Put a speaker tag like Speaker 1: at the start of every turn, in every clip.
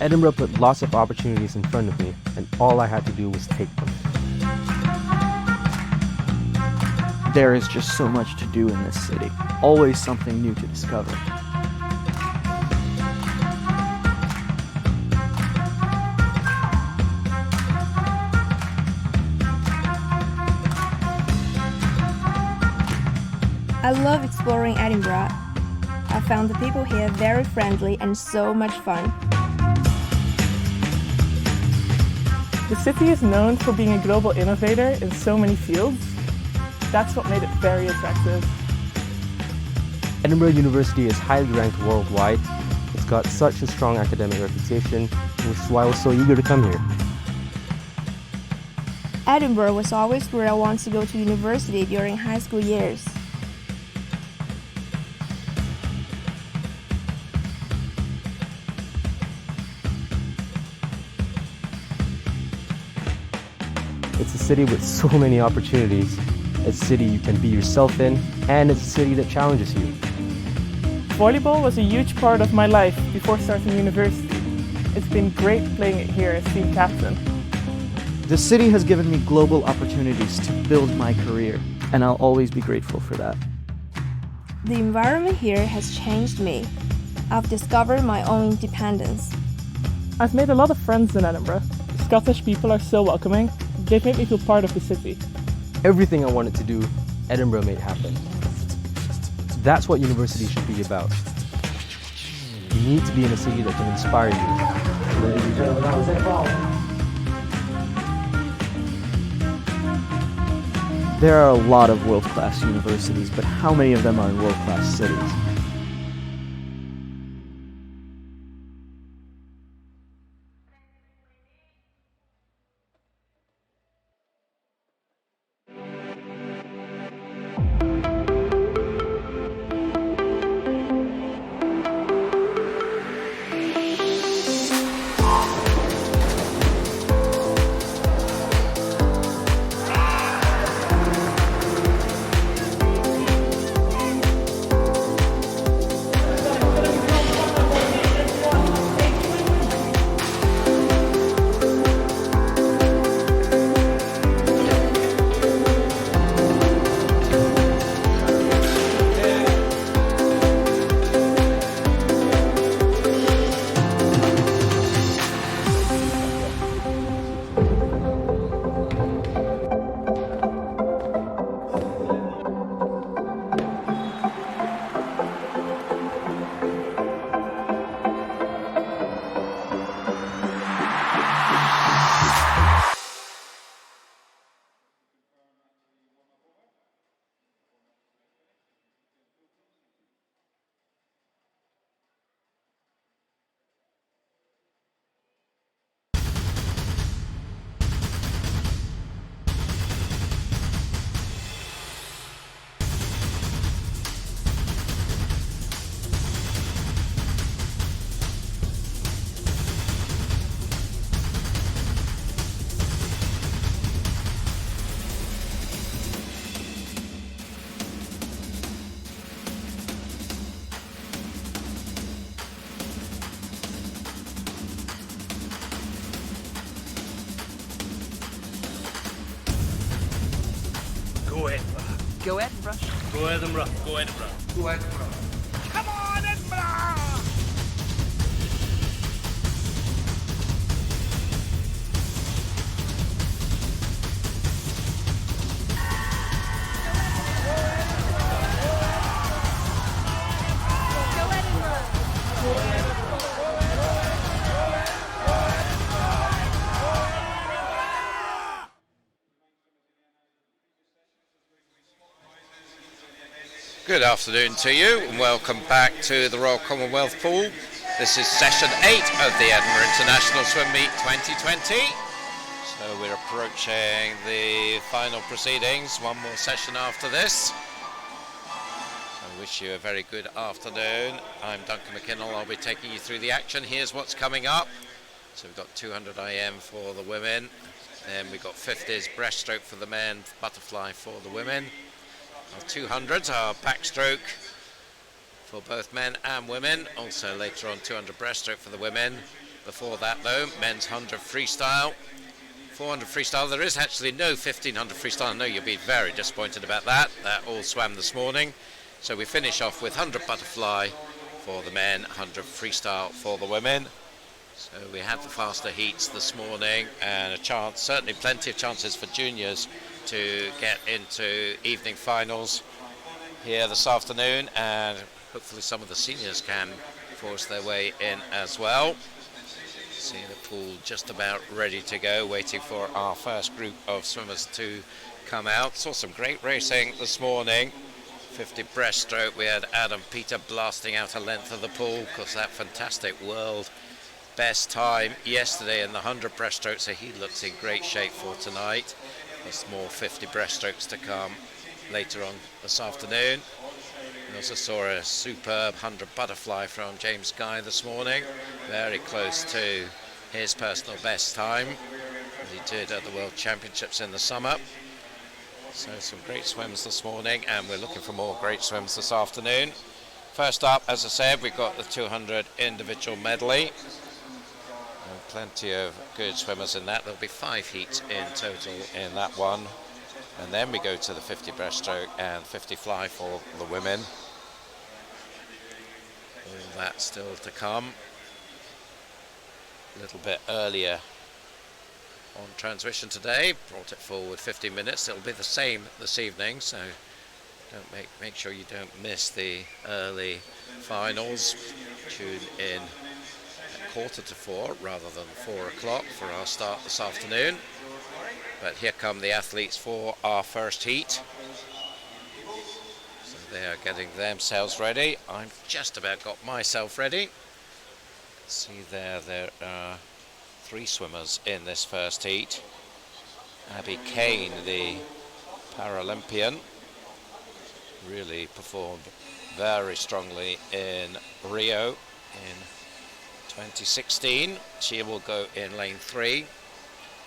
Speaker 1: Edinburgh put lots of opportunities in front of me, and all I had to do was take them.
Speaker 2: There is just so much to do in this city. Always something new to discover.
Speaker 3: I love exploring Edinburgh. I found the people here very friendly and so much fun.
Speaker 4: The city is known for being a global innovator in so many fields. That's what made it very attractive.
Speaker 1: Edinburgh University is highly ranked worldwide. It's got such a strong academic reputation, which is why I was so eager to come here.
Speaker 3: Edinburgh was always where I wanted to go to university during high school years.
Speaker 1: It's a city with so many opportunities. It's a city you can be yourself in, and it's a city that challenges you.
Speaker 4: Volleyball was a huge part of my life before starting university. It's been great playing it here as team captain.
Speaker 2: The city has given me global opportunities to build my career, and I'll always be grateful for that.
Speaker 3: The environment here has changed me. I've discovered my own independence.
Speaker 4: I've made a lot of friends in Edinburgh. Scottish people are so welcoming. They've made me feel part of the city.
Speaker 1: Everything I wanted to do, Edinburgh made happen. That's what university should be about. You need to be in a city that can inspire you. Ladies and gentlemen, that was it.
Speaker 2: There are a lot of world-class universities, but how many of them are in world-class cities?
Speaker 5: Go Edinburgh.
Speaker 6: Go Edinburgh.
Speaker 5: Go Edinburgh. Go Edinburgh. Go Edinburgh. Come on, Edinburgh!
Speaker 7: Good afternoon to you and welcome back to the Royal Commonwealth Pool. This is session 8 of the Edinburgh International Swim Meet 2020. So we're approaching the final proceedings, one more session after this. I wish you a very good afternoon. I'm Duncan McKinnell, I'll be taking you through the action. Here's what's coming up. So we've got 200 IM for the women, then we've got 50s breaststroke for the men, butterfly for the women. Our 200s are backstroke for both men and women. Also later on 200 breaststroke for the women. Before that, though, men's 100 freestyle, 400 freestyle. There is actually no 1500 freestyle. I know you'll be very disappointed about that. That all swam this morning. So we finish off with 100 butterfly for the men, 100 freestyle for the women. So we had the faster heats this morning, and a chance, certainly plenty of chances for juniors to get into evening finals here this afternoon, and hopefully some of the seniors can force their way in as well. See the pool just about ready to go, waiting for our first group of swimmers to come out. Saw some great racing this morning. 50 breaststroke, we had Adam Peter blasting out a length of the pool, because that fantastic world best time yesterday in the 100 breaststroke, so he looks in great shape for tonight. There's more 50 breaststrokes to come later on this afternoon. We also saw a superb 100 butterfly from James Guy this morning, very close to his personal best time that he did at the World Championships in the summer. So some great swims this morning, and we're looking for more great swims this afternoon. First up, as I said, we've got the 200 individual medley. And plenty of good swimmers in that. There'll be 5 heats in total in that one. And then we go to the 50 breaststroke and 50 fly for the women. All that still to come. A little bit earlier on transmission today, brought it forward 15 minutes. It'll be the same this evening, so don't make sure you don't miss the early finals. Tune in at 3:45 rather than 4 o'clock for our start this afternoon. But here come the athletes for our first heat. So they are getting themselves ready. I've just about got myself ready. See there are 3 swimmers in this first heat. Abby Kane, the Paralympian, really performed very strongly in Rio in 2016. She will go in lane 3.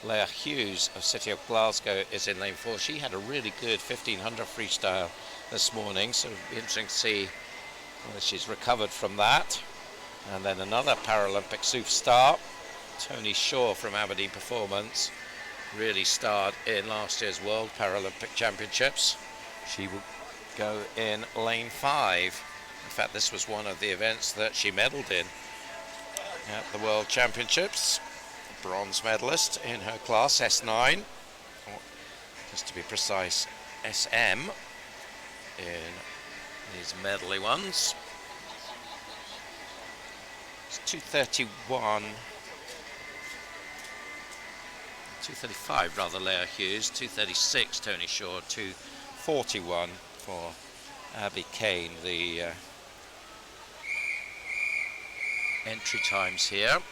Speaker 7: Leah Hughes of City of Glasgow is in lane 4. She had a really good 1500 freestyle this morning, so it'll be interesting to see whether she's recovered from that. And then another Paralympic superstar, Tony Shaw from Aberdeen Performance, really starred in last year's World Paralympic Championships. She will go in lane 5. In fact, this was one of the events that she medalled in at the World Championships. Bronze medalist in her class, S9, or just to be precise, SM in these medley ones. It's 2:31, 2:35 rather, Leah Hughes, 2:36 Tony Shaw, 2:41 for Abby Kane. The entry times here.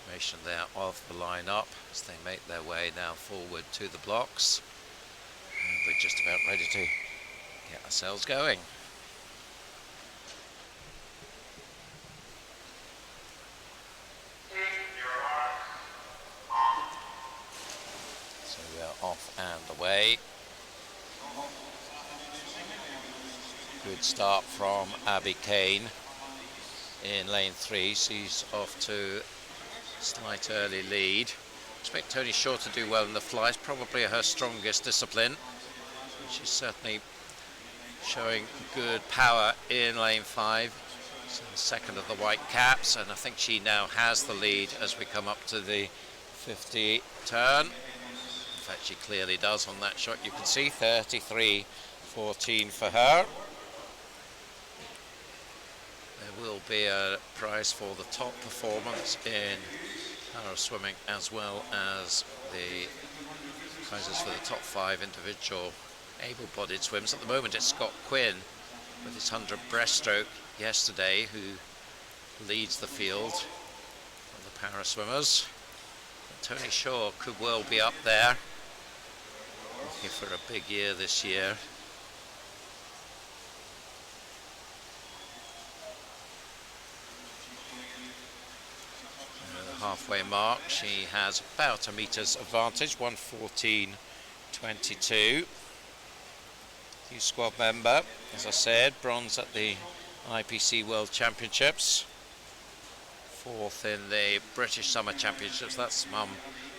Speaker 7: Confirmation there of the lineup as they make their way now forward to the blocks. And we're just about ready to get ourselves going. So we are off and away. Good start from Abby Kane in lane 3. She's off to a slight early lead. Expect Tony Shaw to do well in the flies, probably her strongest discipline. She's certainly showing good power in lane 5. So the second of the white caps, and I think she now has the lead as we come up to the 50 turn. In fact, she clearly does on that shot. You can see 33.14 for her. There will be a prize for the top performance in para swimming, as well as the prizes for the top 5 individual able-bodied swims. At the moment it's Scott Quinn with his 100 breaststroke yesterday who leads the field of the para swimmers. But Tony Shaw could well be up there, looking for a big year this year. Halfway mark, she has about a metre's advantage, 1:14.22. New squad member, as I said, bronze at the IPC World Championships. 4th in the British Summer Championships. That's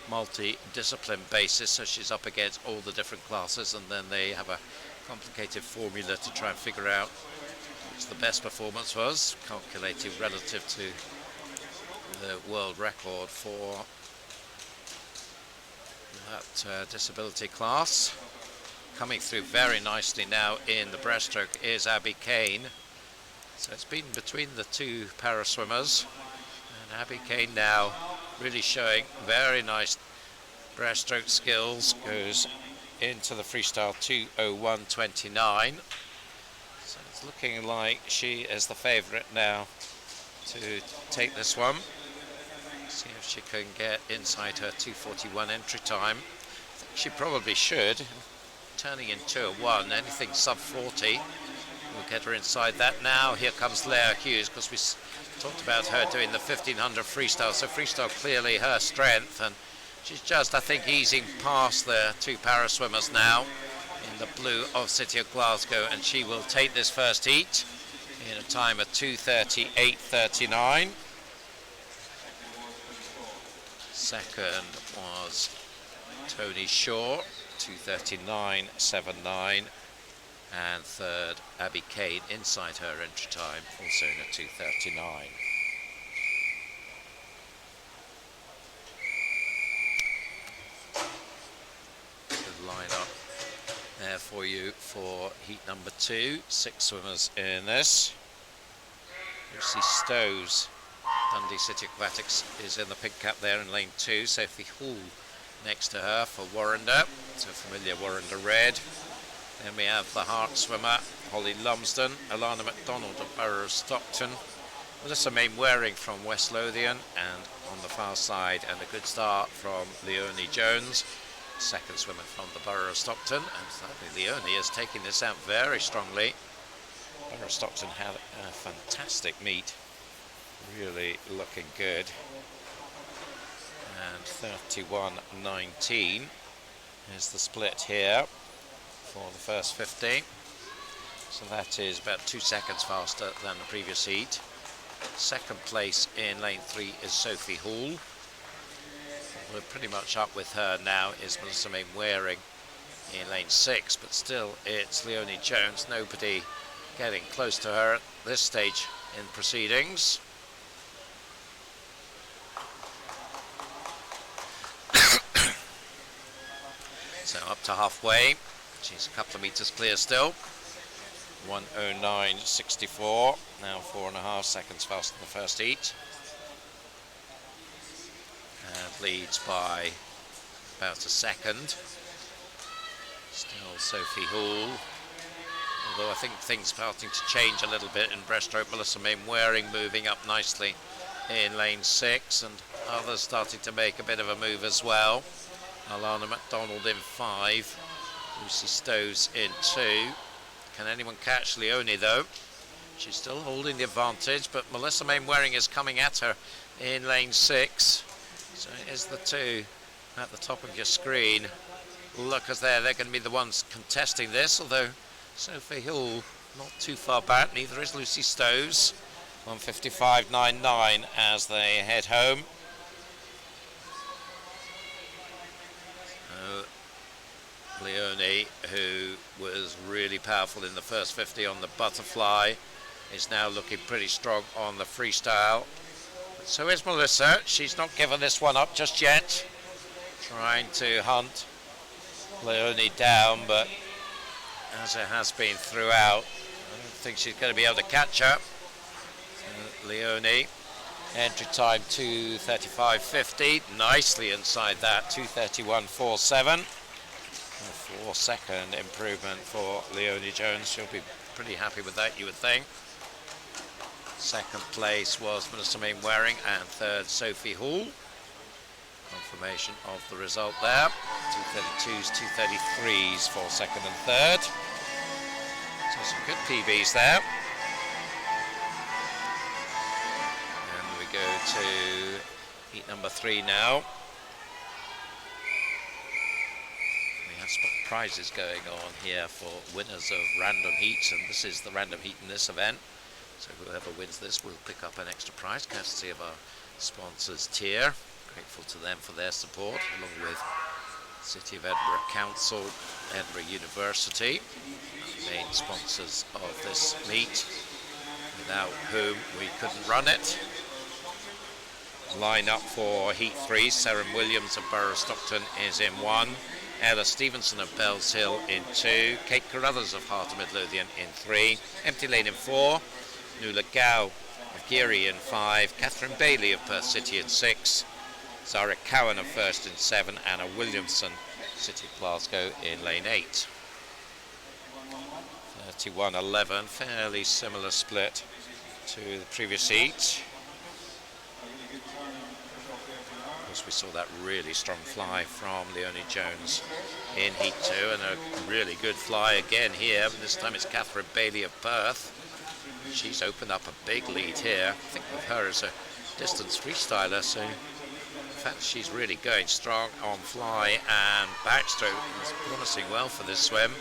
Speaker 7: multi-discipline basis, so she's up against all the different classes, and then they have a complicated formula to try and figure out which the best performance was, calculated relative to the world record for that disability class. Coming through very nicely now in the breaststroke is Abby Kane. So it's been between the two para swimmers, and Abby Kane now really showing very nice breaststroke skills, goes into the freestyle 2:01.29. So it's looking like she is the favourite now to take this one. See if she can get inside her 2:41 entry time. I think she probably should. Turning in 2:01, anything sub 40 will get her inside that. Now here comes Leah Hughes, because we talked about her doing the 1500 freestyle, so freestyle clearly her strength, and she's just, I think, easing past the two para swimmers now in the blue of City of Glasgow, and she will take this first heat in a time of 2:38.39. Second was Tony Shaw, 2:39.79, and third Abby Kane inside her entry time, also in a 2:39. Good lineup there for you for heat number 2. 6 swimmers in this. Lucy Stowes, Dundee City Aquatics, is in the pink cap there in lane 2. Sophie Hall next to her for Warrender, so familiar Warrender red. Then we have the Hart swimmer, Holly Lumsden, Alana MacDonald of Borough of Stockton, Melissa Mainwaring from West Lothian, and on the far side, and a good start from Leonie Jones, second swimmer from the Borough of Stockton, and sadly Leonie is taking this out very strongly. Borough of Stockton had a fantastic meet, really looking good. And 31.19 is the split here for the first 50. So that is about 2 seconds faster than the previous heat. Second place in lane 3 is Sophie Hall. We're pretty much up with her now is Melissa Mainwaring in lane 6, but still it's Leonie Jones, nobody getting close to her at this stage in proceedings. So up to halfway, she's a couple of metres clear still. 1:09.64, now 4.5 seconds faster than the first heat. And leads by about a second. Still Sophie Hall. Although I think things starting to change a little bit in breaststroke. Melissa Mainwaring moving up nicely in lane 6, and others starting to make a bit of a move as well. Alana MacDonald in 5, Lucy Stowes in 2. Can anyone catch Leonie though? She's still holding the advantage, but Melissa Mainwaring is coming at her in lane 6. So it is the two at the top of your screen. Look, as they're going to be the ones contesting this, although Sophie Hall not too far back, neither is Lucy Stowes. 1:55.99 as they head home. Leonie, who was really powerful in the first 50 on the butterfly, is now looking pretty strong on the freestyle. So is Melissa. She's not given this one up just yet. Trying to hunt Leonie down, but as it has been throughout, I don't think she's going to be able to catch her. Leonie, entry time 2:35.50, nicely inside that, 2:31.47. A 4-second improvement for Leonie Jones. She'll be pretty happy with that, you would think. Second place was Melissa Mainwaring, and third Sophie Hall. Confirmation of the result there. 2:32s, 2:33s for second and third. So some good PBs there. And we go to heat number 3 now. We have prizes going on here for winners of random heats, and this is the random heat in this event. So whoever wins this will pick up an extra prize courtesy of our sponsors tier. Grateful to them for their support, along with City of Edinburgh Council, Edinburgh University, main sponsors of this meet, without whom we couldn't run it. Line up for Heat 3, Sarah Williams of Borough Stockton is in 1, Ella Stevenson of Bells Hill in 2, Kate Carruthers of Heart of Midlothian in 3, Empty Lane in 4, Nuala Gow of Geary in 5, Catherine Bailey of Perth City in 6, Zara Cowan of First in 7, Anna Williamson, City of Glasgow in lane 8. 31-11, fairly similar split to the previous heat. Of course, we saw that really strong fly from Leonie Jones in Heat 2, and a really good fly again here, but this time it's Catherine Bailey of Perth. She's opened up a big lead here. I think of her as a distance freestyler, so in fact she's really going strong on fly and backstroke. It's promising well for this swim.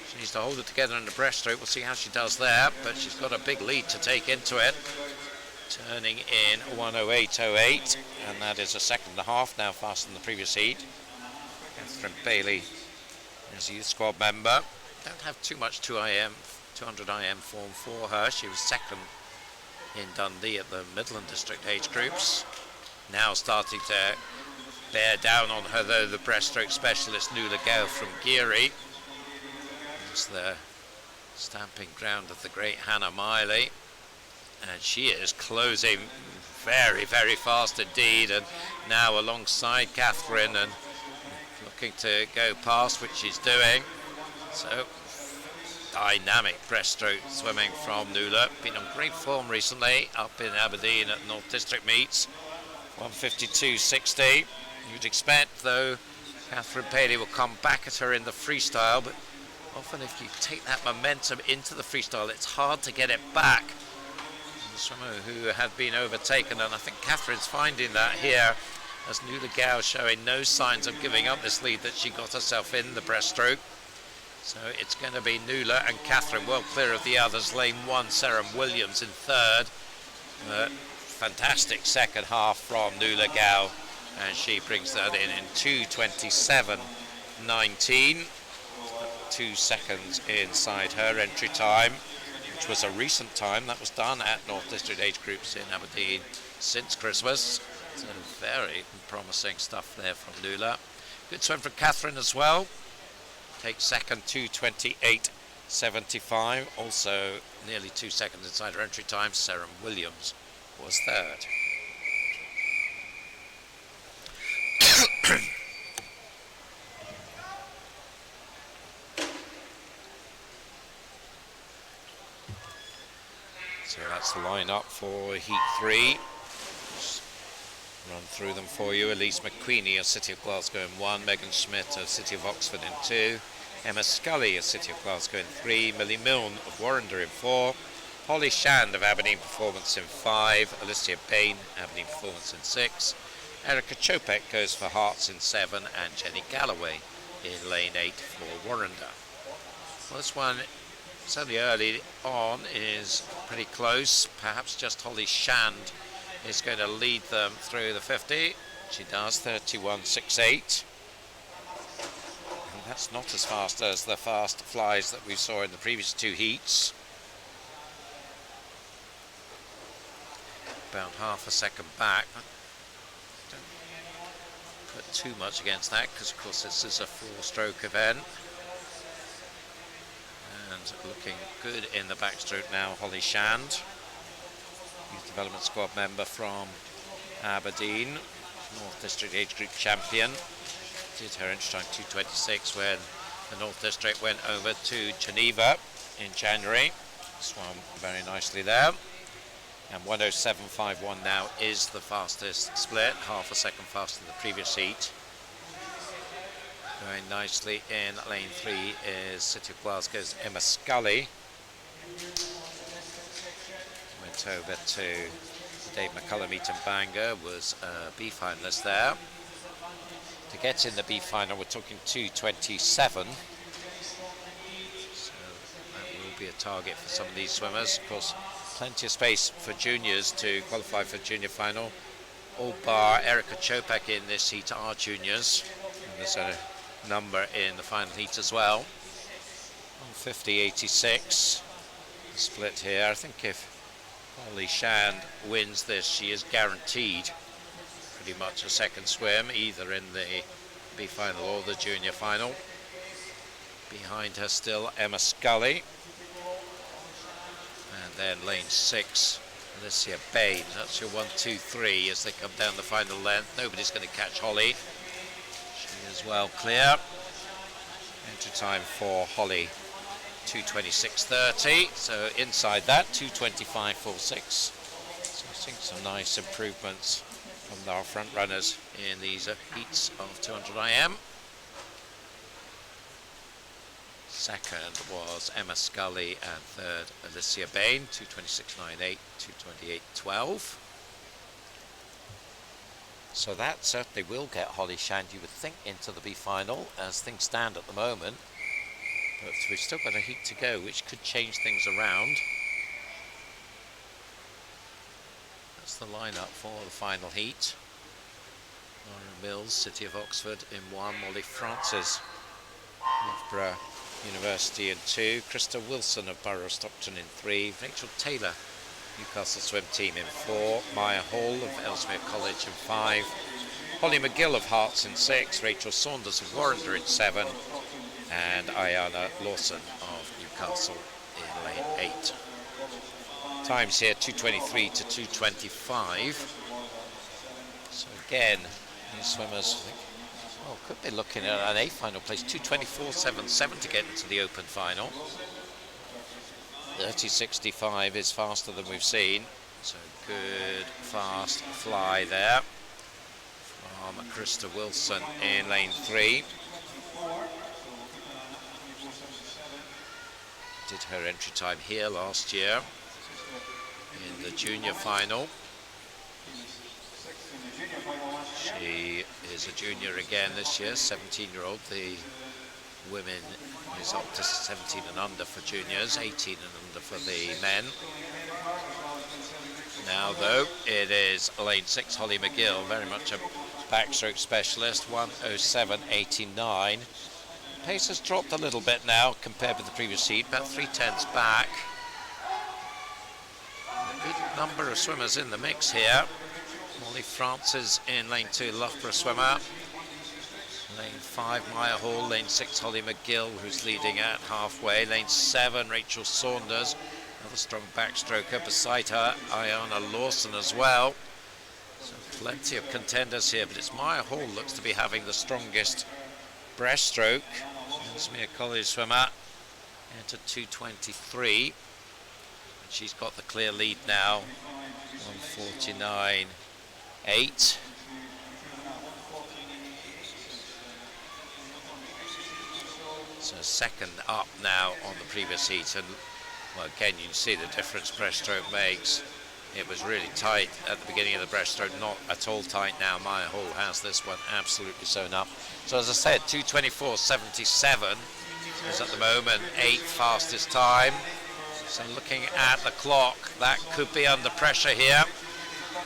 Speaker 7: She needs to hold it together in the breaststroke. We'll see how she does there, but she's got a big lead to take into it. Turning in 1:08.08, and that is a second and a half now faster than the previous heat. Catherine Bailey is a youth squad member. Don't have too much 200 IM form for her. She was second in Dundee at the Midland District age groups. Now starting to bear down on her, though, the breaststroke specialist Nuala Gow from Geary. It's the stamping ground of the great Hannah Miley. And she is closing very, very fast indeed, and now alongside Catherine and looking to go past, which she's doing. So dynamic breaststroke swimming from Nuala. Been on great form recently up in Aberdeen at North District meets. 1:52.60. You'd expect, though, Catherine Bailey will come back at her in the freestyle, but often if you take that momentum into the freestyle, it's hard to get it back. The swimmer who had been overtaken, and I think Catherine's finding that here, as Nuala Gow showing no signs of giving up this lead that she got herself in the breaststroke. So it's going to be Nuala and Catherine well clear of the others. Lane 1, Sarah Williams in 3rd. Fantastic second half from Nuala Gow, and she brings that in 2:27.19. 2 seconds inside her entry time, which was a recent time. That was done at North District age groups in Aberdeen since Christmas. So very promising stuff there from Nuala. Good swim from Catherine as well. Takes second, 2:28.75. Also nearly 2 seconds inside her entry time. Sarah Williams was 3rd. So that's the line-up for Heat 3. Just run through them for you. Elise McQueenie of City of Glasgow in 1, Megan Schmidt of City of Oxford in 2, Emma Scully of City of Glasgow in 3, Millie Milne of Warrender in 4, Holly Shand of Aberdeen Performance in 5, Alicia Payne, Aberdeen Performance in 6, Erica Chopek goes for Hearts in 7, and Jenny Galloway in lane 8 for Warrender. Well, this one, certainly early on, is pretty close. Perhaps just Holly Shand is going to lead them through the 50. She does, 31.68. And that's not as fast as the fast flies that we saw in the previous 2 heats. About half a second back. Don't put too much against that, because of course this is a 4-stroke event. And looking good in the backstroke now, Holly Shand, Youth Development Squad member from Aberdeen, North District age group champion. Did her entry time 2:26 when the North District went over to Geneva in January. Swam very nicely there. And 1:07.51 now is the fastest split, half a second faster than the previous heat. Going nicely in lane 3 is City of Glasgow's Emma Scully. Went over to Dave McCullum Eton Bangor, was a B finalist there. To get in the B final, we're talking 2:27. So that will be a target for some of these swimmers. Of course, plenty of space for juniors to qualify for junior final. All bar Erica Chopak in this heat are juniors. And there's a number in the final heat as well. 50-86 split here. I think if Holly Shand wins this, she is guaranteed pretty much a second swim, either in the B final or the junior final. Behind her still Emma Scully. And then lane 6, Alicia Bain. That's your 1, 2, 3 as they come down the final length. Nobody's going to catch Holly. She is well clear. Entry time for Holly 2:26.30, so inside that 2:25.46. So I think some nice improvements from our front runners in these heats of 200 IM. Second was Emma Scully and third Alicia Bain, 2:26.98, 2:28.12. So that certainly will get Holly Shand, you would think, into the B final as things stand at the moment. But we've still got a heat to go, which could change things around. That's the lineup for the final heat. Laura Mills, City of Oxford in 1, Molly Francis, Loughborough University in 2, Krista Wilson of Borough Stockton in 3, Rachel Taylor, Newcastle Swim Team in 4, Maya Hall of Ellesmere College in 5, Holly McGill of Hearts in 6, Rachel Saunders of Warrender in 7, and Ayana Lawson of Newcastle in lane 8. Times here 2:23 to 2:25. So again, these swimmers, well, could be looking at an A final place. 2:24.77 to get into the open final. 30.65 is faster than we've seen. So good fast fly there from Krista Wilson in lane 3. Did her entry time here last year in the junior final. She is a junior again this year, 17-year-old. The women is up to 17 and under for juniors, 18 and under for the men. Now though, it is lane 6, Holly McGill, very much a backstroke specialist, 1:07.89. Pace has dropped a little bit now compared with the previous heat, about 3/10 back. A good number of swimmers in the mix here. Molly Francis in lane 2, Loughborough swimmer. Lane 5, Maya Hall. Lane 6, Holly McGill, who's leading at halfway. Lane 7, Rachel Saunders, another strong backstroker. Beside her, Ayana Lawson as well. So plenty of contenders here, but it's Maya Hall looks to be having the strongest breaststroke. Ellesmere College swimmer entered 2:23, and she's got the clear lead now, 1:49.8. So second up now on the previous heat, and well, again you can see the difference breaststroke makes. It was really tight at the beginning of the breaststroke, not at all tight now. Maya Hall has this one absolutely sewn up. So as I said, 2:24.77 is at the moment 8th fastest time. So looking at the clock, that could be under pressure here.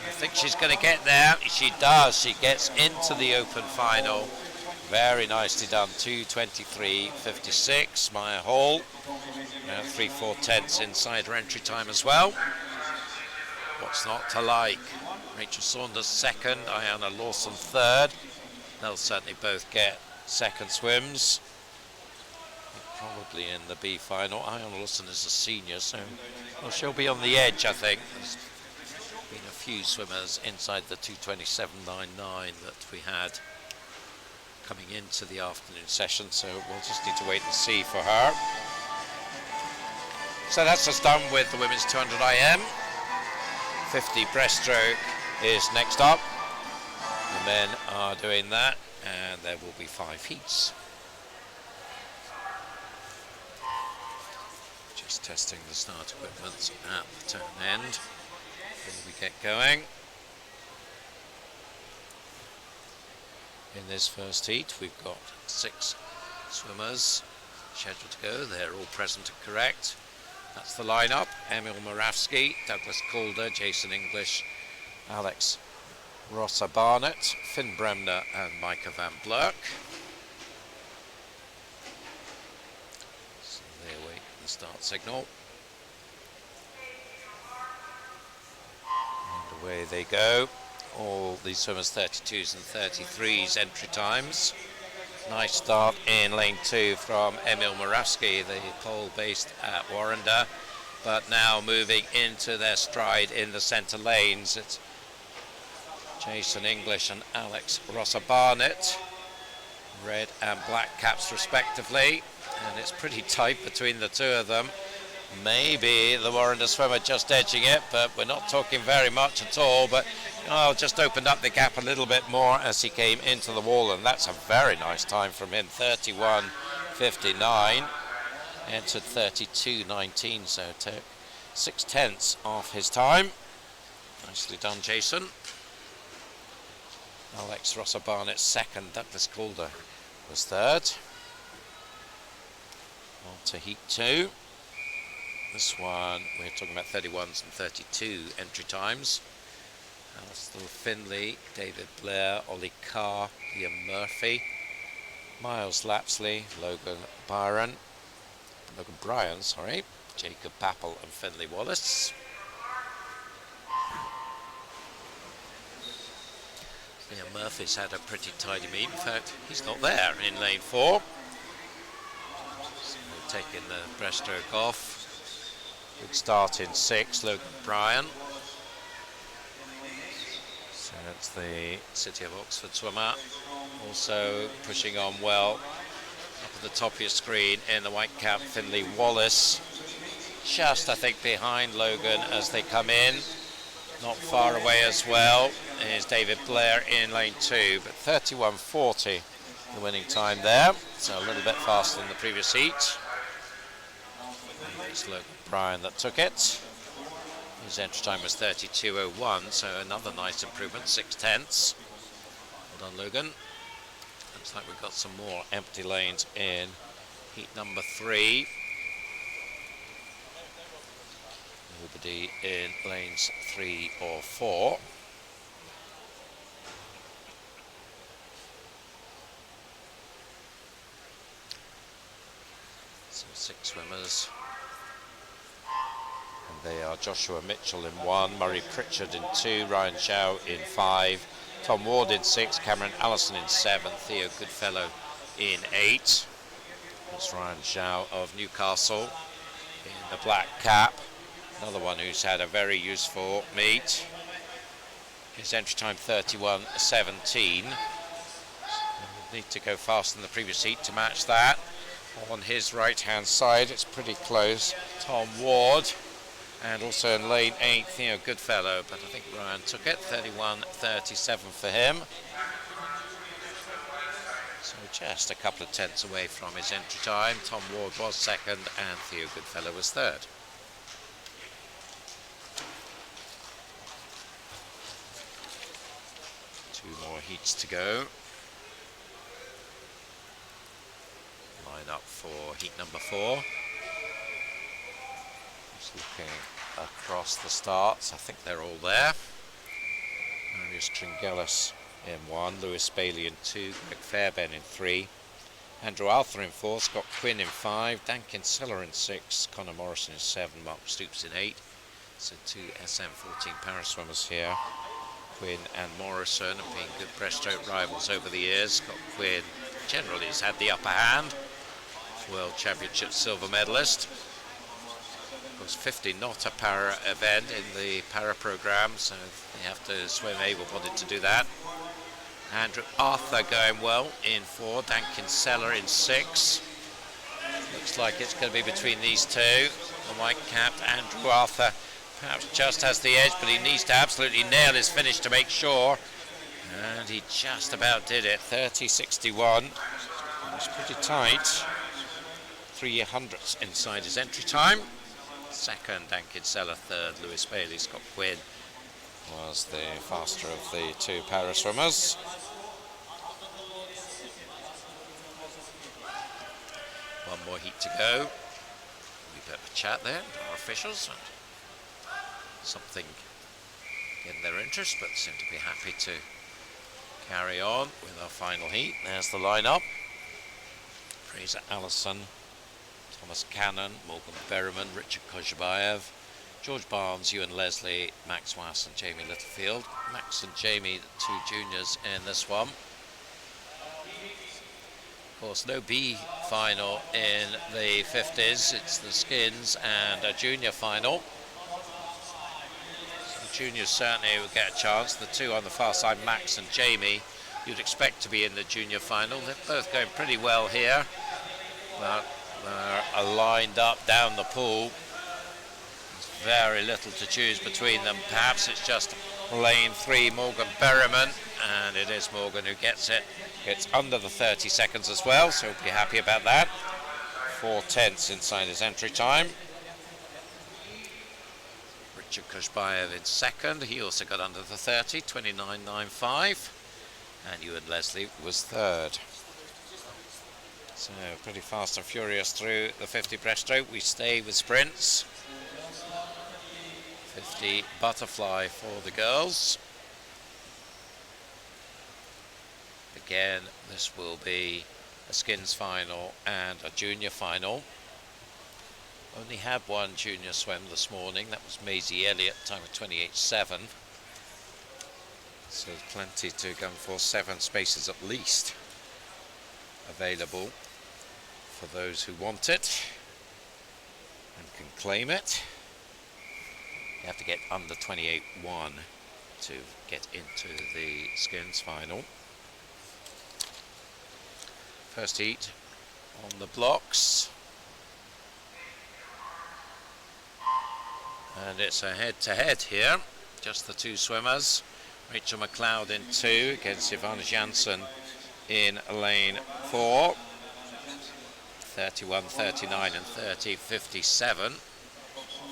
Speaker 7: I think she's going to get there. She does. She gets into the open final. Very nicely done. 2:23.56. Maya Hall. 3/4 inside her entry time as well. What's not to like? Rachel Saunders second, Ayana Lawson third. They'll certainly both get second swims. Probably in the B final. Ayana Lawson is a senior, so well, she'll be on the edge, I think. There's been a few swimmers inside the 2:27.99 that we had coming into the afternoon session, so we'll just need to wait and see for her. So that's us done with the women's 200 IM. 50 breaststroke is next up. The men are doing that, and there will be 5 heats. Just testing the start equipment at the turn end before we get going. In this first heat, we've got 6 swimmers scheduled to go. They're all present and correct. That's the lineup. Emil Moravsky, Douglas Calder, Jason English, Alex Rossa Barnett, Finn Bremner and Micah van Blerk. So they await the start signal. And away they go. All these swimmers 32s and 33s entry times. Nice start in lane 2 from Emil Moravsky, the Pole based at Warrender, but now moving into their stride in the centre lanes. It's Jason English and Alex Rossa Barnett, red and black caps respectively, and it's pretty tight between the two of them. Maybe the Warrender swimmer just edging it, but we're not talking very much at all. But just opened up the gap a little bit more as he came into the wall, and that's a very nice time from him. 31.59, entered 32.19, so took 6/10 off his time. Nicely done, Jason. Alex Rossa Barnett second, Douglas Calder was third. On to heat 2. This one, we're talking about 31s and 32 entry times. Alistair Finley, David Blair, Ollie Carr, Liam Murphy, Miles Lapsley, Logan Bryan, Jacob Papple and Finley Wallace. Liam Murphy's had a pretty tidy meet. In fact, he's not there in lane 4. So we're taking the breaststroke off. Good start in 6, Logan Bryan. So that's the City of Oxford swimmer. Also pushing on well. Up at the top of your screen in the white cap, Finley Wallace. Just, I think, behind Logan as they come in. Not far away as well is David Blair in lane 2, but 31.40 the winning time there. So a little bit faster than the previous heat. It's Logan Bryan that took it. His entry time was 32.01, so another nice improvement, 6/10. Well done, Logan. Looks like we've got some more empty lanes in heat number 3. Nobody in lanes 3 or 4. So 6 swimmers. And they are Joshua Mitchell in 1, Murray Pritchard in 2, Ryan Zhao in 5, Tom Ward in 6, Cameron Allison in 7, Theo Goodfellow in 8. That's Ryan Zhao of Newcastle in the black cap. Another one who's had a very useful meet. His entry time 31.17. Need to go faster than the previous heat to match that. On his right hand side, it's pretty close. Tom Ward. And also in lane 8, Theo Goodfellow, but I think Ryan took it, 31.37 for him. So just a couple of tenths away from his entry time. Tom Ward was second and Theo Goodfellow was third. Two more heats to go. Line up for heat number 4. Looking across the starts, I think they're all there. Marius Tringelis in 1, Lewis Bailey in 2, Greg Fairbairn in 3, Andrew Arthur in 4, Scott Quinn in 5, Dan Kinsella in 6, Connor Morrison in 7, Mark Stoops in 8. So 2 SM14 para swimmers here. Quinn and Morrison have been good breaststroke rivals over the years. Scott Quinn generally has had the upper hand. World Championship silver medalist. Of course, 50 not a para event in the para program, so they have to swim able-bodied to do that. Andrew Arthur going well in 4, Dan Kinsella in 6. Looks like it's going to be between these two. The white-capped Andrew Arthur perhaps just has the edge, but he needs to absolutely nail his finish to make sure. And he just about did it, 30.61. It's pretty tight. 3 hundredths inside his entry time. Second, Dan Kinsella. Third, Lewis Bailey. Scott Quinn was the faster of the 2 para swimmers. One more heat to go. We bit of a chat there with our officials and something getting their interest, but seem to be happy to carry on with our final heat. There's the lineup. Fraser Allison, Thomas Cannon, Morgan Berriman, Richard Kozhabayev, George Barnes, Ewan Leslie, Max Wass and Jamie Littlefield. Max and Jamie, the two juniors in this one. Of course, no B final in the 50s. It's the skins and a junior final. So juniors certainly will get a chance. The two on the far side, Max and Jamie, you'd expect to be in the junior final. They're both going pretty well here. But they're lined up down the pool. There's very little to choose between them. Perhaps it's just lane 3, Morgan Berriman, and it is Morgan who gets it. It's under the 30 seconds as well, so we'll be happy about that. 4/10 inside his entry time. Richard Kozhabayev in second. He also got under the 30, 29.95. And Ewan Leslie was third. So pretty fast and furious through the 50 breaststroke. We stay with sprints. 50 butterfly for the girls. Again, this will be a skins final and a junior final. Only had one junior swim this morning. That was Maisie Elliott, time of 28.7. So there's plenty to go for, 7 spaces at least available for those who want it and can claim it. You have to get under 28.1 to get into the skins final. First heat on the blocks. And it's a head-to-head here, just the two swimmers. Rachel McLeod in 2 against Ivana Janssen in lane 4. 31.39 and 30.57.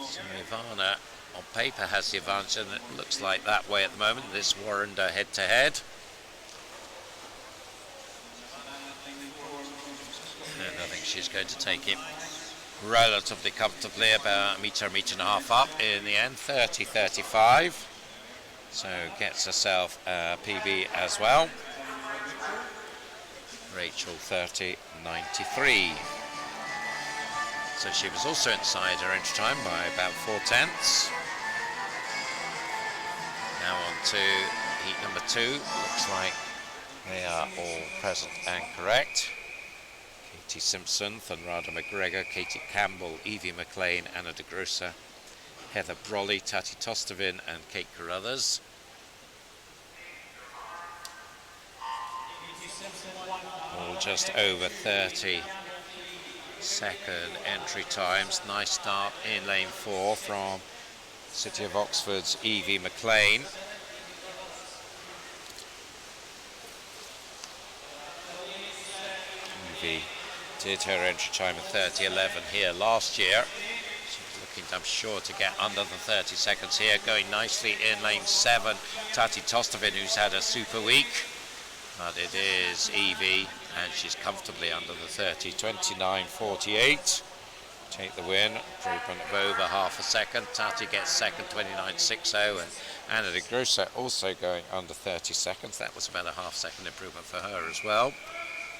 Speaker 7: So Ivana on paper has the advantage, and it looks like that way at the moment. This Warrender head-to-head. And I think she's going to take it relatively comfortably, about a metre and a half up in the end, 30.35. So gets herself a PB as well. Rachel 30.93. So she was also inside her entry time by about 4/10. Now on to heat number 2. Looks like they are all present and correct. Katie Simpson, Thunrada McGregor, Katie Campbell, Evie McLean, Anna de Groosa, Heather Brolly, Tati Tostavin and Kate Carruthers. All just over 30 second entry times. Nice start in lane 4 from City of Oxford's Evie McLean. Evie did her entry time at 30.11 here last year. She's looking, I'm sure, to get under the 30 seconds here. Going nicely in lane 7, Tati Tostavin, who's had a super week. But it is Evie, and she's comfortably under the 30, 29.48. Take the win, improvement of over half a second. Tati gets second, 29.60, and Anna de Groosa also going under 30 seconds. That was about a half second improvement for her as well.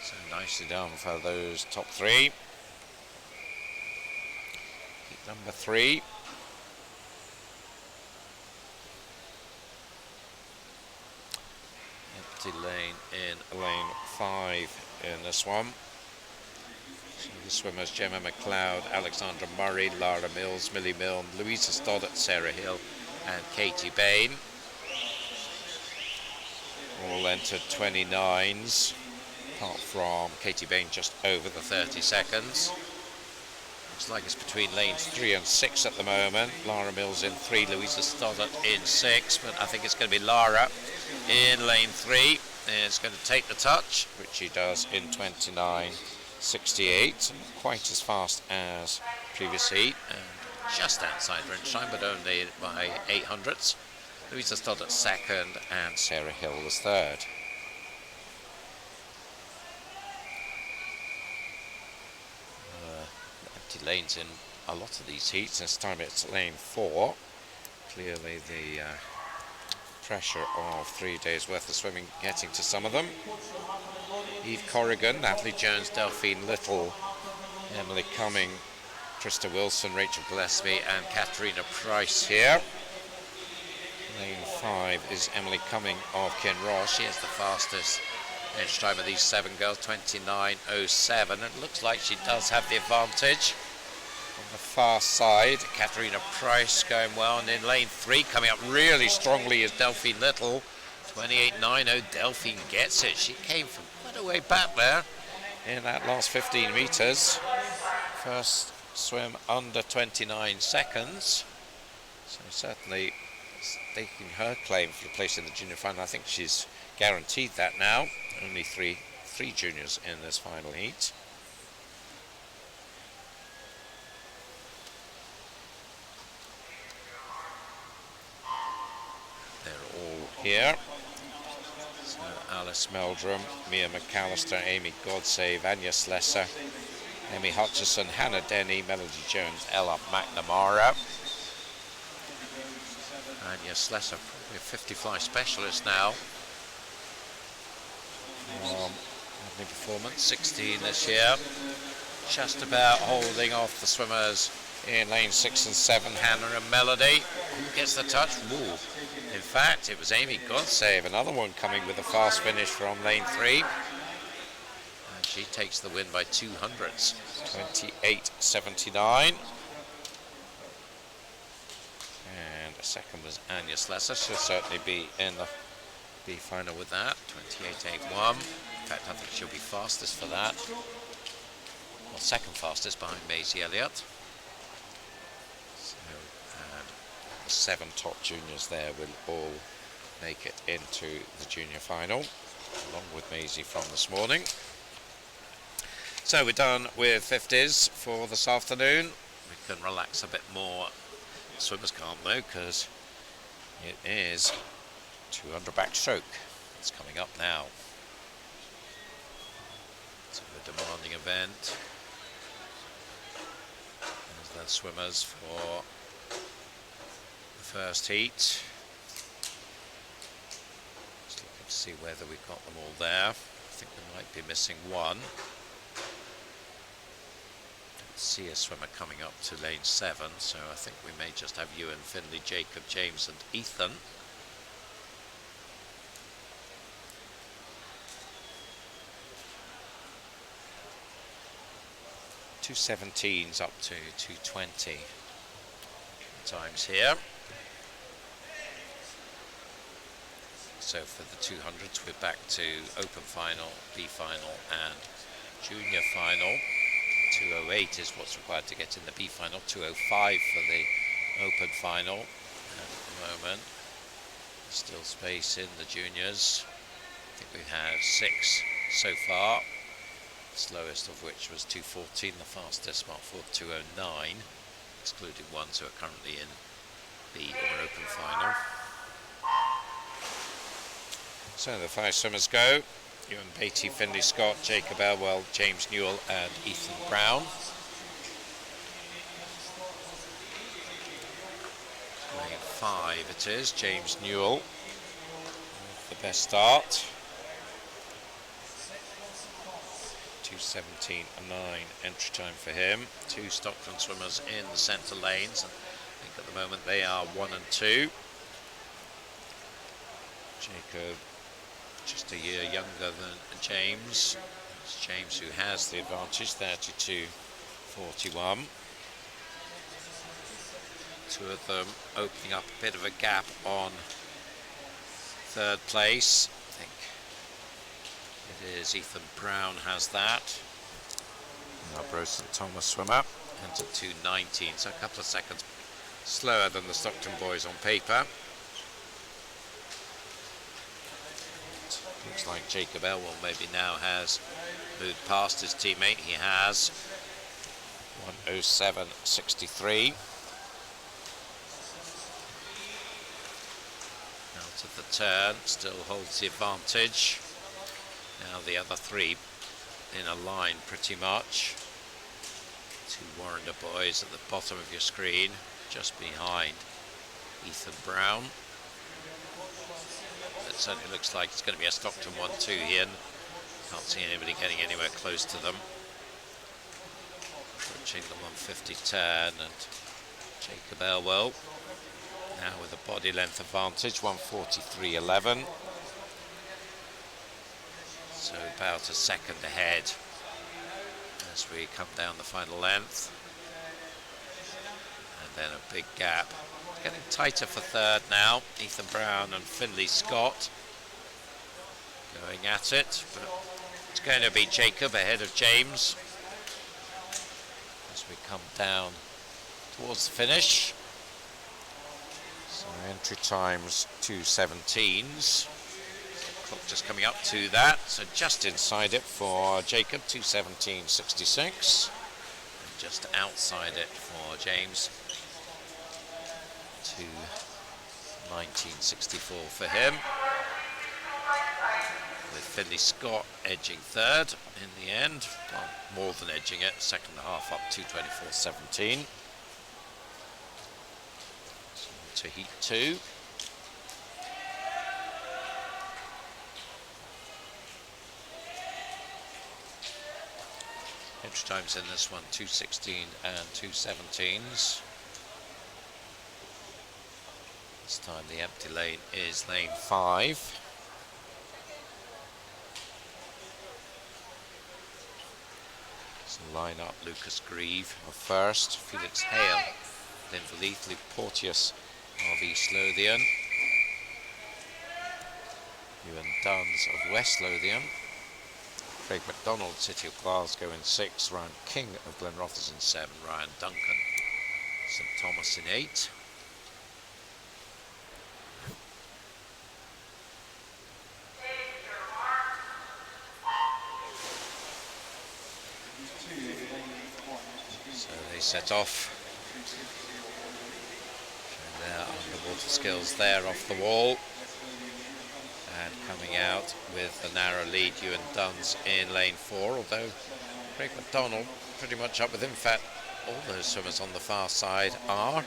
Speaker 7: So nicely done for those top 3. Heat number 3. Empty lane in lane 5 in this one. So the swimmers Gemma McLeod, Alexandra Murray, Lara Mills, Millie Milne, Louisa Stoddart, Sarah Hill and Katie Bain. All entered 29s, apart from Katie Bain just over the 30 seconds. Looks like it's between lanes 3 and 6 at the moment. Lara Mills in 3, Louisa Stoddart in 6, but I think it's going to be Lara in lane 3. Is going to take the touch, which she does in 29.68. Quite as fast as previous heat, and just outside range time, but only by 800ths. Louisa Stoddart second, and Sarah Hill was third. Empty lanes in a lot of these heats. This time it's lane 4. Clearly the pressure of 3 days worth of swimming getting to some of them. Eve Corrigan, Natalie Jones, Delphine Little, Emily Cumming, Trista Wilson, Rachel Gillespie and Katerina Price here. Lane 5 is Emily Cumming of Kinross. She has the fastest bench time of these 7 girls, 29.07. It looks like she does have the advantage. On the far side, Katerina Price going well, and in lane 3 coming up really strongly is Delphine Little. 28.90, Delphine gets it. She came from quite a way back there in that last 15 metres. First swim under 29 seconds. So certainly staking her claim for the place in the junior final. I think she's guaranteed that now. Only three juniors in this final heat. They're all here. So Alice Meldrum, Mia McAllister, Amy Godsave, Anya Slesser, Emmy Hutchison, Hannah Denny, Melody Jones, Ella McNamara. Anya Slesser, probably a 50 fly specialist now. Lovely performance, 16 this year. Just about holding off the swimmers in lane 6 and 7, Hannah and Melody. Who gets the touch? Ooh. In fact, it was Amy Godsave, another one coming with a fast finish from lane 3. And she takes the win by 200s, 28.79. And the second was Anya Slesser. She'll certainly be in the B final with that, 28.81. In fact, I think she'll be fastest for that. Well, second fastest behind Maisie Elliott. So the 7 top juniors there will all make it into the junior final, along with Maisie from this morning. So we're done with 50s for this afternoon. We can relax a bit more. Swimmers can't though, because it is 200 backstroke. It's coming up now. It's a demanding event. There's the swimmers for the first heat. Just looking to see whether we've got them all there. I think we might be missing one. Don't see a swimmer coming up to lane 7, so I think we may just have Ewan, Finley, Jacob, James and Ethan. 2:17s up to 2:20 times here. So for the 200s we're back to open final, B final and junior final. 2:08 is what's required to get in the B final, 2:05 for the open final. At the moment, still space in the juniors. I think we've had 6 so far. Slowest of which was 2:14, the fastest mark for 2:09, excluding ones who are currently in B or open final. So the 5 swimmers go. Ewan Beatty, Finley Scott, Jacob Elwell, James Newell and Ethan Brown. Lane 5 it is, James Newell with the best start. 2:17.09 entry time for him. 2 Stockton swimmers in the centre lanes, and I think at the moment they are 1 and 2. Jacob just a year younger than James. It's James who has the advantage, 32.41. 2 of them opening up a bit of a gap on 3rd place. I think it is Ethan Brown has that. Our Bro St Thomas swimmer entered 2:19, so a couple of seconds slower than the Stockton boys on paper. Looks like Jacob Elwell maybe now has moved past his teammate. He has 1:07.63. Out of the turn, still holds the advantage. Now the other 3 in a line pretty much. Two Warrender boys at the bottom of your screen, just behind Ethan Brown. It certainly looks like it's going to be a Stockton 1-2 here. Can't see anybody getting anywhere close to them. Approaching the 150 turn, and Jacob Elwell now with a body length advantage, 143.11. So about a second ahead as we come down the final length. And then a big gap. Getting tighter for third now. Ethan Brown and Finlay Scott going at it, but it's going to be Jacob ahead of James as we come down towards the finish. So entry times 2:17s. Clock just coming up to that, so just inside it for Jacob, 2:17.66. And just outside it for James, 2:19.64 for him. With Finlay Scott edging third in the end, well, more than edging it, second half up 2:24.17. So to heat 2. Entry times in this one, 2:16 and 2:17s. This time the empty lane is lane 5. So line up Lucas Grieve of first, Felix Hale, then Valith, Luke Porteous of East Lothian, Ewan Duns of West Lothian, Craig MacDonald, City of Glasgow in 6, Ryan King of Glenrothes in 7, Ryan Duncan, St Thomas in 8. So they set off. And their underwater skills there off the wall. And coming out with the narrow lead, Ewan Duns in lane 4, although Craig MacDonald pretty much up with him. In fact, all those swimmers on the far side are.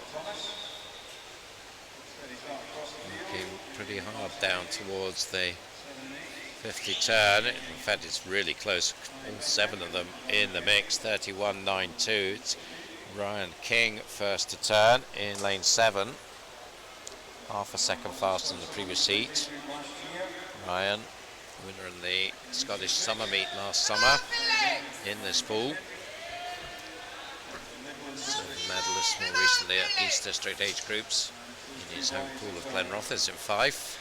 Speaker 7: Looking pretty hard down towards the 50 turn. In fact, it's really close. All 7 of them in the mix. 31.92. It's Ryan King first to turn in lane 7. Half a second faster than the previous heat. Ryan, winner in the Scottish Summer Meet last summer in this pool. So medalist more recently at East District age groups in his home pool of Glenrothes in Fife.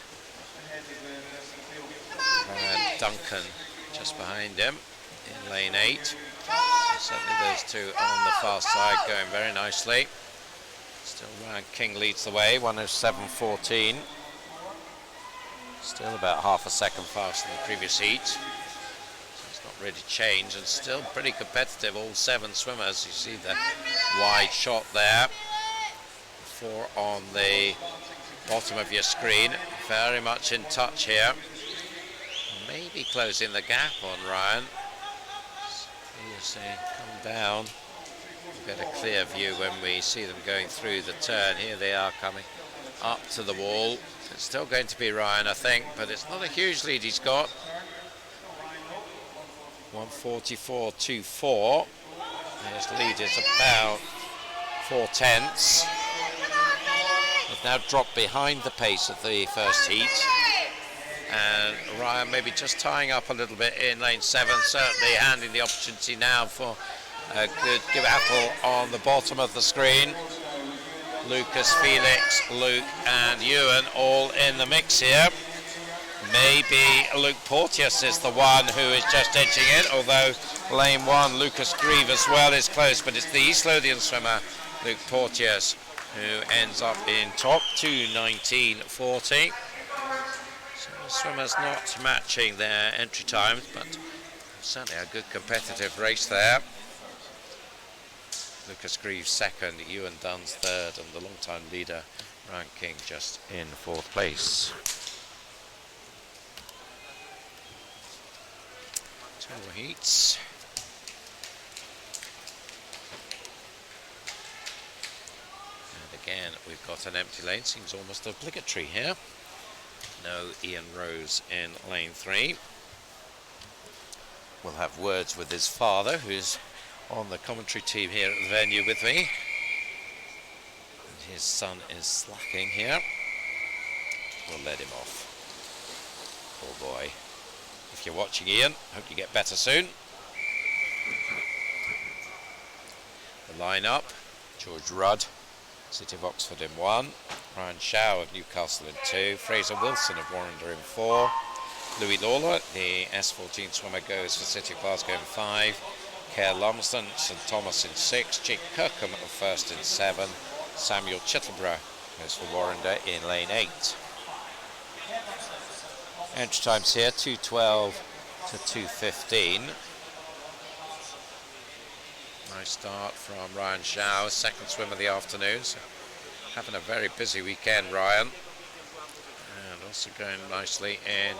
Speaker 7: And Duncan just behind him in lane 8. So certainly those two on the far side going very nicely. Still Ryan King leads the way, 1:07.14. Still about half a second faster than the previous heat. So it's not really changed, and still pretty competitive, all 7 swimmers. You see the wide shot there. 4 on the bottom of your screen. Very much in touch here. Maybe closing the gap on Ryan. You see, come down. We'll get a clear view when we see them going through the turn. Here they are coming up to the wall. It's still going to be Ryan, I think, but it's not a huge lead he's got. 1:44.24. His lead is about 4/10. They've now dropped behind the pace of the first heat. And Ryan maybe just tying up a little bit in lane 7, certainly handing the opportunity now for a good give apple on the bottom of the screen. Lucas, Felix, Luke and Ewan all in the mix here. Maybe Luke Porteous is the one who is just edging it, although lane 1, Lucas Grieve as well is close, but it's the East Lothian swimmer, Luke Porteous, who ends up in top, 2:19.40. So the swimmers not matching their entry times, but certainly a good competitive race there. Lucas Grieve second, Ewan Duns third, and the long-time leader, Ryan King, just in 4th place. 2 more heats. again, we've got an empty lane. Seems almost obligatory here. No Ian Rose in lane 3. We'll have words with his father, who's on the commentary team here at the venue with me. And his son is slacking here. We'll let him off. Poor boy. If you're watching, Ian, hope you get better soon. The line-up: George Rudd, City of Oxford in 1, Ryan Shaw of Newcastle in 2, Fraser Wilson of Warrender in 4, Louis Lawler, the S14 swimmer, goes for City of Glasgow in 5, Kerr Lumsden, St Thomas in 6, Jake Kirkham of First in 7, Samuel Chittleborough goes for Warrender in lane 8. Entry times here, 2:12 to 2:15. Nice start from Ryan Shaw, second swim of the afternoon. So having a very busy weekend, Ryan. And also going nicely in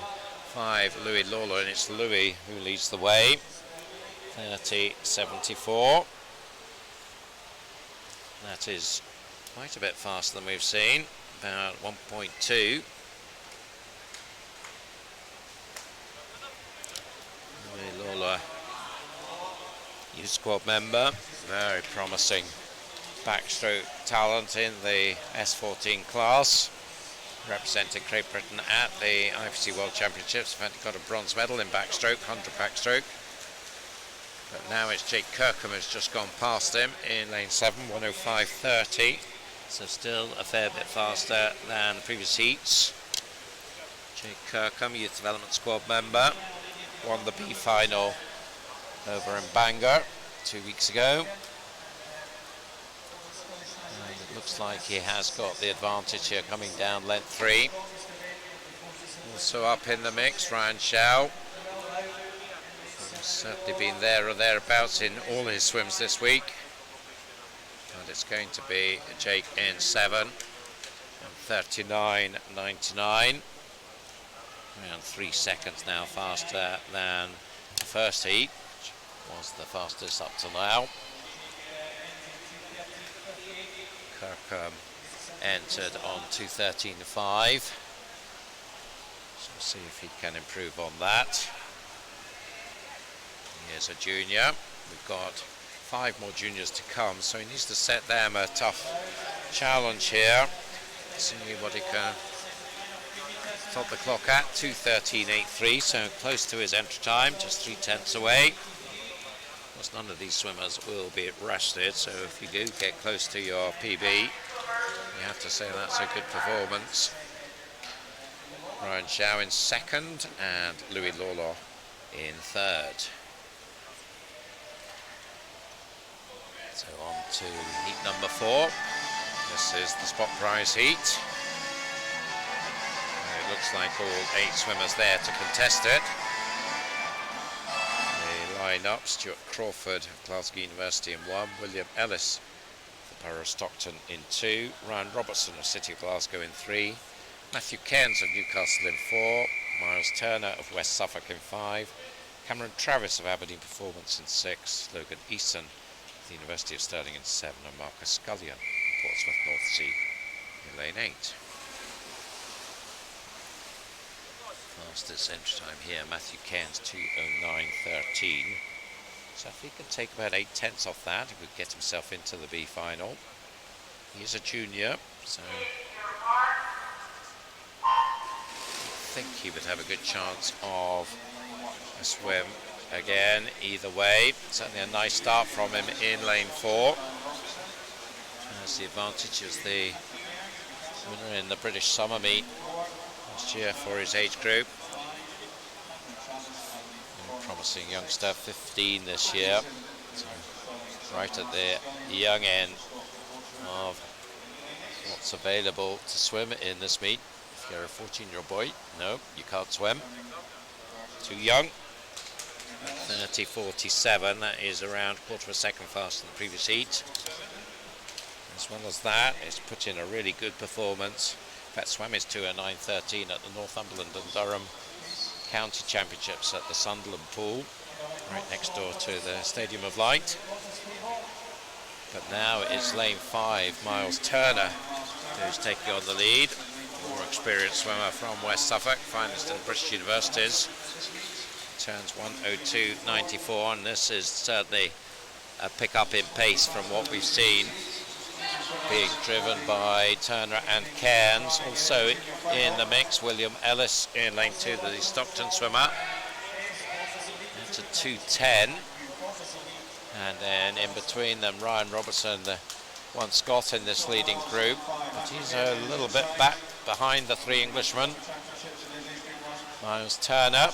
Speaker 7: 5, Louis Lawler, and it's Louis who leads the way. 30.74. That is quite a bit faster than we've seen, about 1.2. Louis Lawler, youth squad member, very promising backstroke talent in the S14 class, representing Great Britain at the IPC World Championships. In fact, he got a bronze medal in backstroke, 100 backstroke. But now it's Jake Kirkham who's just gone past him in lane 7, 1:05.30. So still a fair bit faster than the previous heats. Jake Kirkham, youth development squad member, won the B final over in Bangor 2 weeks ago. And it looks like he has got the advantage here coming down length 3. Also up in the mix, Ryan Shaw. He's certainly been there or thereabouts in all his swims this week. And it's going to be Jake in 7, 39.99. Around 3 seconds now faster than the first heat, which was the fastest up to now. Kirkham entered on 2:13.5. So we'll see if he can improve on that. Here's a junior. We've got 5 more juniors to come, so he needs to set them a tough challenge here. See what he can top the clock at. 2:13.83, so close to his entry time, just 3/10 away. Of course, none of these swimmers will be rested, so if you do get close to your PB, you have to say that's a good performance. Ryan Shaw in 2nd and Louis Lawler in 3rd. So on to heat number 4. This is the spot prize heat. It looks like all 8 swimmers there to contest it. The line-up: Stuart Crawford of Glasgow University in 1, William Ellis of the Borough of Stockton in 2, Ryan Robertson of City of Glasgow in 3, Matthew Cairns of Newcastle in 4, Miles Turner of West Suffolk in 5, Cameron Travis of Aberdeen Performance in 6, Logan Easton of the University of Stirling in 7, and Marcus Scullion of Portsmouth North Sea in lane 8. Fastest entry time here, Matthew Cairns 2:09.13. So if he can take about 8/10 off that, he would get himself into the B final. He is a junior, so I think he would have a good chance of a swim again either way. Certainly a nice start from him in lane 4. Has the advantage as the winner in the British Summer Meet last year for his age group. Promising youngster, 15 this year, so right at the young end of what's available to swim in this meet. If you're a 14-year-old boy, no, you can't swim. Too young. 30.47, that is around a quarter of a second faster than the previous heat. As well as that, it's put in a really good performance. In fact, swam his 2:09.13 at the Northumberland and Durham County Championships at the Sunderland Pool, right next door to the Stadium of Light. But now it's lane 5, Miles Turner, who's taking on the lead. More experienced swimmer from West Suffolk, finalist in British Universities. Turns 1:02.94, and this is certainly a pick-up in pace from what we've seen, being driven by Turner and Cairns. Also in the mix, William Ellis in lane 2, the Stockton swimmer. Into 2:10. And then in between them, Ryan Robertson, the one Scot in this leading group. But he's a little bit back behind the 3 Englishmen. Miles Turner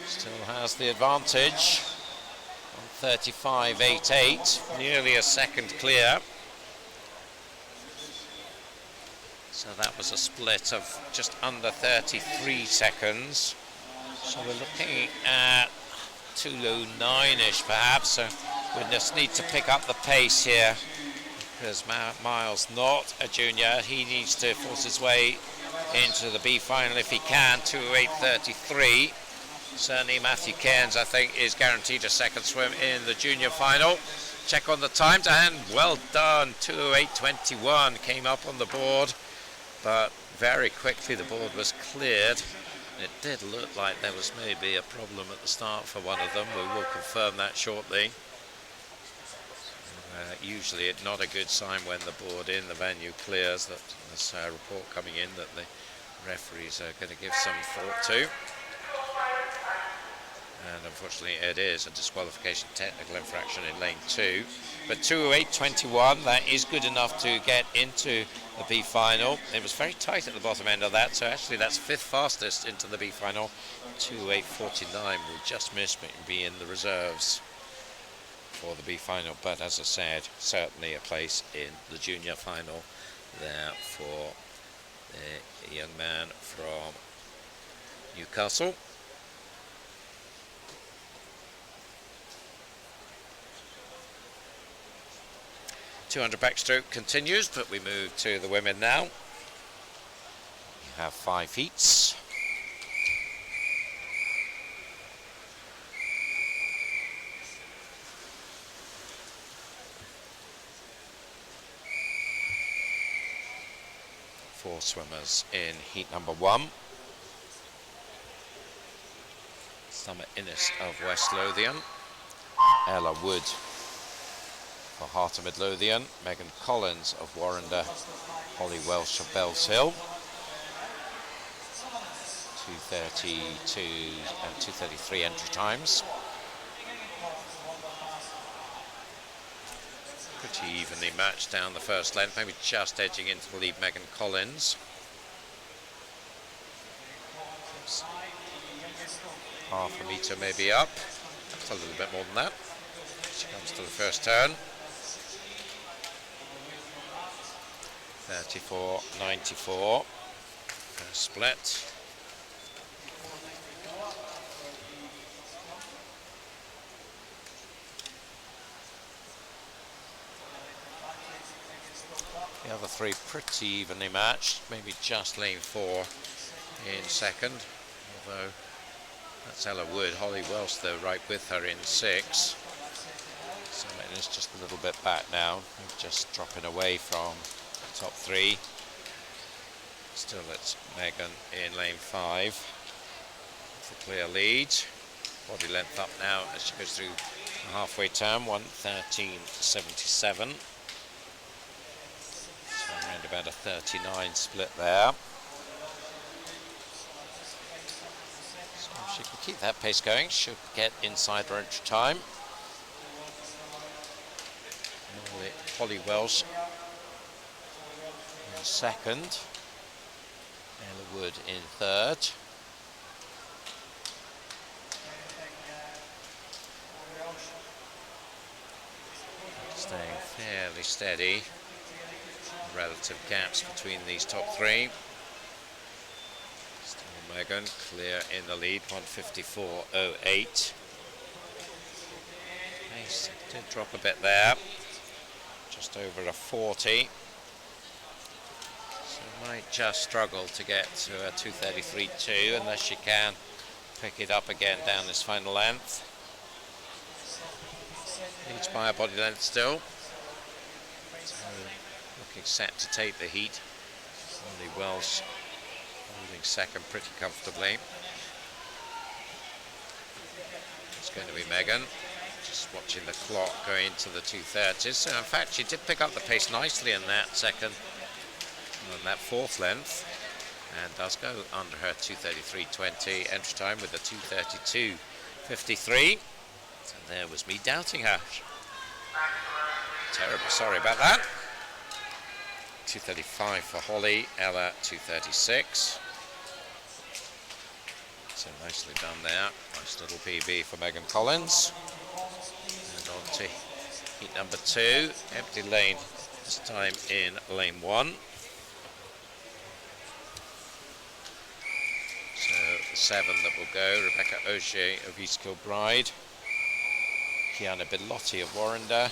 Speaker 7: still has the advantage on 35.88, nearly a second clear. So that was a split of just under 33 seconds. So we're looking at 2:09-ish perhaps, so we just need to pick up the pace here, because Miles, not a junior, he needs to force his way into the B final if he can. 2:08.33. Certainly Matthew Cairns, I think, is guaranteed a second swim in the junior final. Check on the time to hand, well done, 2:08.21 came up on the board, but very quickly the board was cleared. It did look like there was maybe a problem at the start for one of them. We will confirm that shortly. Usually it's not a good sign when the board in the venue clears. That there's a report coming in that the referees are going to give some thought to. And unfortunately it is a disqualification technical infraction in lane 2. But 2:08.21, that is good enough to get into the B final. It was very tight at the bottom end of that, so actually that's 5th fastest into the B final. 2:08.49 will just miss be in the reserves for the B final, but as I said, certainly a place in the junior final there for the young man from Newcastle. 200 backstroke continues, but we move to the women now. We have 5 heats. Four swimmers in heat number 1. Summer Innes of West Lothian, Ella Wood for Heart of Midlothian, Megan Collins of Warrender, Holly Welsh of Bells Hill. 2:32 and 2:33 entry times. Pretty evenly matched down the first length, maybe just edging into the lead, Megan Collins. Half a metre maybe up, that's a little bit more than that. She comes to the first turn. 34.94, first split. The other 3 pretty evenly matched, maybe just lane 4 in second, although that's Ella Wood. Holly Welsh though right with her in 6. So it's just a little bit back now, just dropping away from the top 3. Still it's Megan in lane 5 with a clear lead. Body length up now as she goes through the halfway turn, 1:13.77. So around about a 39 split there. So if she can keep that pace going, she'll get inside her entry time. Holly Welsh in second, Ella Wood in third. Staying fairly steady, relative gaps between these top 3. Still Megan clear in the lead, 1:54.08. Pace did drop a bit there, just over a 40. So might just struggle to get to a 2:33.2 unless she can pick it up again down this final length. Leads by a body length still. So looking set to take the heat. Only Wells holding second pretty comfortably. It's going to be Megan. Just watching the clock going into the 2:30s. So in fact, she did pick up the pace nicely in that second, on that fourth length, and does go under her 2:33.20 entry time with a 2:32.53. So there was me doubting her. Terribly sorry about that. 2:35 for Holly, Ella 2:36. So nicely done there. Nice little PB for Megan Collins. And on to heat number 2, empty lane, this time in lane 1. So the 7 that will go, Rebecca Ogier of East Kilbride, Kiana Bilotti of Warrender,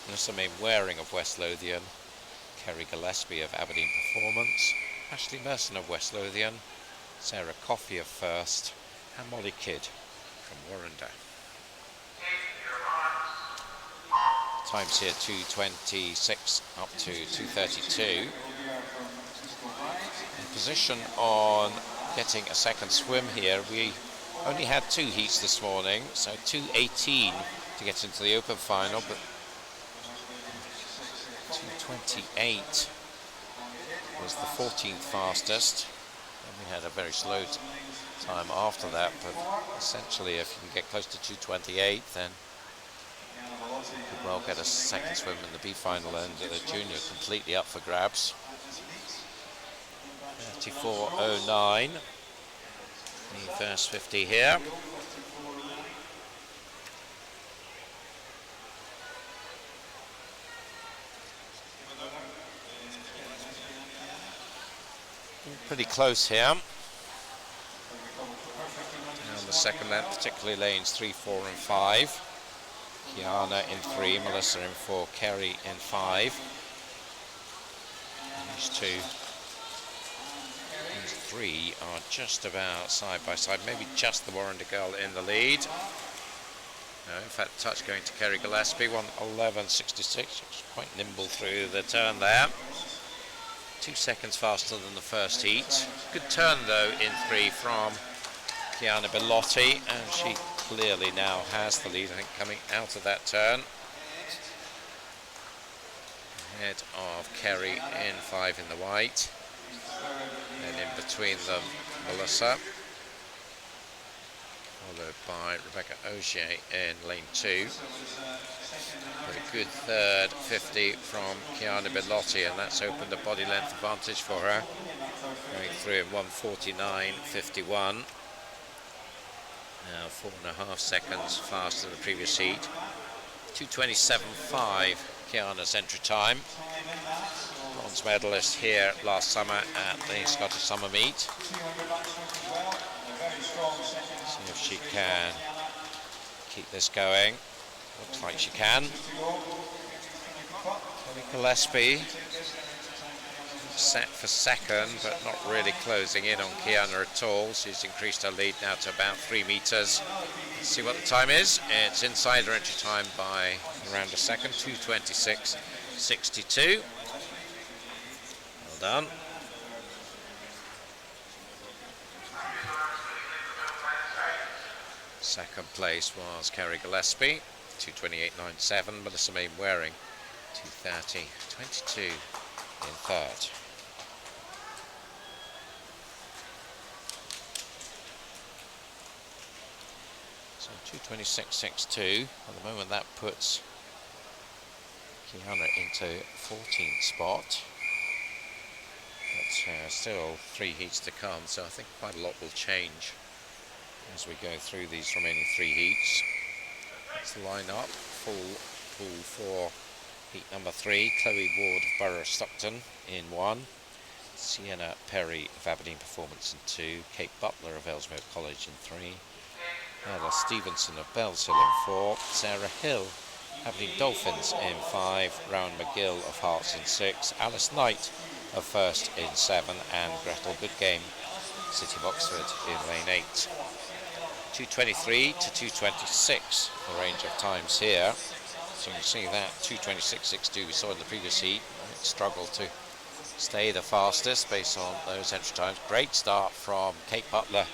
Speaker 7: Melissa May Waring of West Lothian, Kerry Gillespie of Aberdeen Performance, Ashley Merson of West Lothian, Sarah Coffey of First, and Molly Kidd from Warrender. Times here 2:26 up to 2:32. In position on getting a second swim here. We only had 2 heats this morning, so 2:18 to get into the open final, but 2:28 was the 14th fastest. And we had a very slow time after that, but essentially if you can get close to 2:28, then you could well get a second swim in the B final, and the junior completely up for grabs. 34.09, the first 50 here. Pretty close here. And the second length, particularly lanes 3, 4 and 5. Kiana in 3, Melissa in 4, Kerry in 5. And these 3 are just about side by side, maybe just the Warrender girl in the lead. No, in fact, touch going to Kerry Gillespie, 1:11.66. She was quite nimble through the turn there. 2 seconds faster than the first heat. Good turn though in 3 from Kiana Bilotti, and she clearly now has the lead, I think, coming out of that turn. Ahead of Kerry in 5 in the white. And in between them, Melissa. Followed by Rebecca Ogier in lane 2. With a good third 50 from Kiana Bilotti, and that's opened a body length advantage for her. Going through in 1:49.51. Now 4.5 seconds faster than the previous heat. 2:27.5 Kiana's entry time. Bronze medalist here last summer at the Scottish Summer Meet. See if she can keep this going. Looks like she can. Kelly Gillespie set for second, but not really closing in on Kiana at all. She's increased her lead now to about 3 meters. Let's see what the time is. It's inside her entry time by around a second, 2:26.62. Well done. Second place was Kerry Gillespie, 2:28.97. Melissa May Waring, 2:30.22 in third. So 2:26.62. At the moment that puts Kiana into 14th spot. But still 3 heats to come, so I think quite a lot will change as we go through these remaining 3 heats. Let's line up. Full pool for heat number 3. Chloe Ward of Borough of Stockton in 1. Sienna Perry of Aberdeen Performance in 2. Kate Butler of Ellesmere College in 3. Ella Stevenson of Bellshill in 4. Sarah Hill, Aberdeen Dolphins in 5. Rowan McGill of Hearts in 6. Alice Knight of First in 7. And Gretel Goodgame, City of Oxford in lane 8. 2:23 to 2:26, the range of times here. So you can see that 2:26.62 we saw in the previous heat. It struggled to stay the fastest based on those entry times. Great start from Kate Butler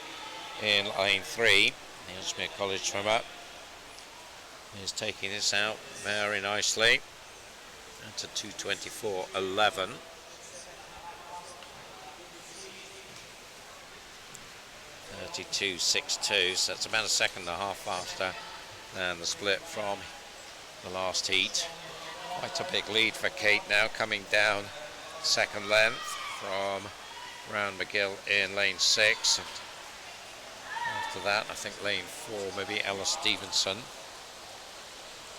Speaker 7: in lane 3. The Ellesmere College swimmer is taking this out very nicely. That's a 2:24.11. 32.62, so that's about a second and a half faster than the split from the last heat. Quite a big lead for Kate now, coming down second length from Round McGill in lane 6. And after that, I think lane 4, maybe Ella Stevenson.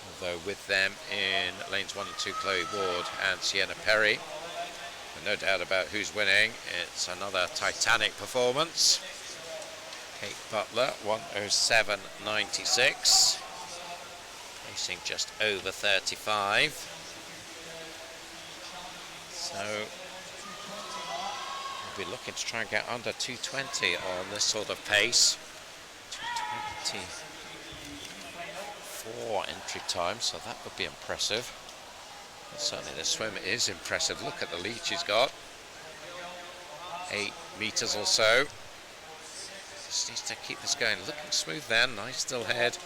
Speaker 7: Although with them in lanes 1 and 2, Chloe Ward and Sienna Perry. And no doubt about who's winning. It's another titanic performance. Kate Butler, 1:07.96. Racing just over 35. So we'll be looking to try and get under 2:20 on this sort of pace. 2:24 entry time, so that would be impressive. But certainly the swim is impressive. Look at the lead she's got. 8 meters or so. Just needs to keep this going. Looking smooth then. Nice still head.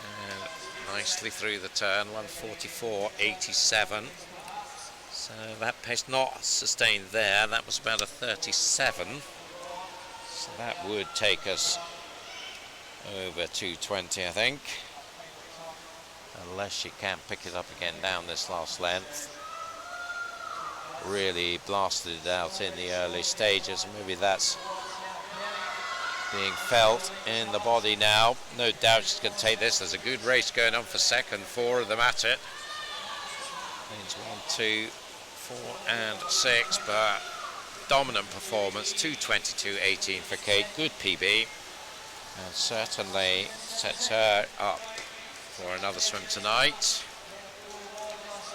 Speaker 7: And nicely through the turn. 1:44.87. So that pace not sustained there. That was about a 37. So that would take us over 2:20, I think. Unless she can pick it up again down this last length. Really blasted it out in the early stages. Maybe that's being felt in the body now. No doubt she's going to take this. There's a good race going on for second, 4 of them at it. Lanes 1, 2, 4 and 6, but dominant performance. 2:22.18 for Kate. Good PB. And certainly sets her up for another swim tonight.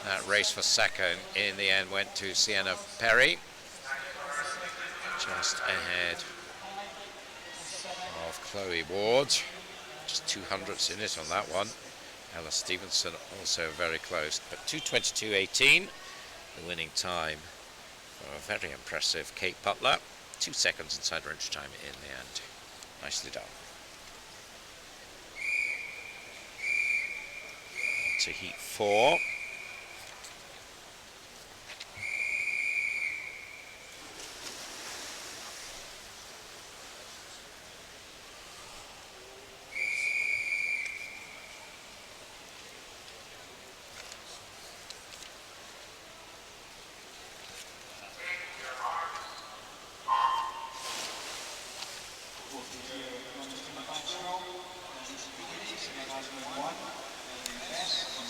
Speaker 7: That race for second in the end went to Sienna Perry. Just ahead of Chloe Ward, just 200ths in it on that one. Ella Stevenson also very close, but 2:22.18, the winning time for a very impressive Kate Butler. 2 seconds inside her entry time in the end. Nicely done. To heat 4.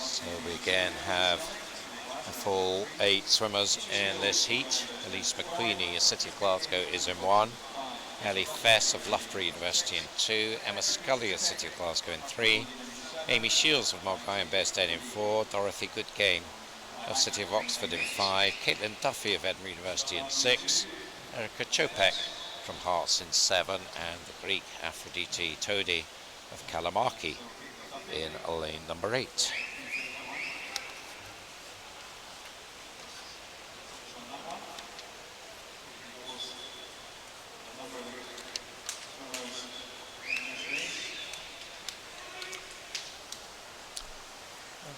Speaker 7: So we again have a full 8 swimmers in this heat. Elise McQueenie of City of Glasgow is in 1. Ellie Fess of Loughborough University in 2. Emma Scully of City of Glasgow in 3. Amy Shields of Mulgai and Bearsted in 4. Dorothy Goodgame of City of Oxford in 5. Caitlin Duffy of Edinburgh University in 6. Erica Chopek from Hearts in 7. And the Greek Aphrodite Todi of Kalamaki in lane number 8.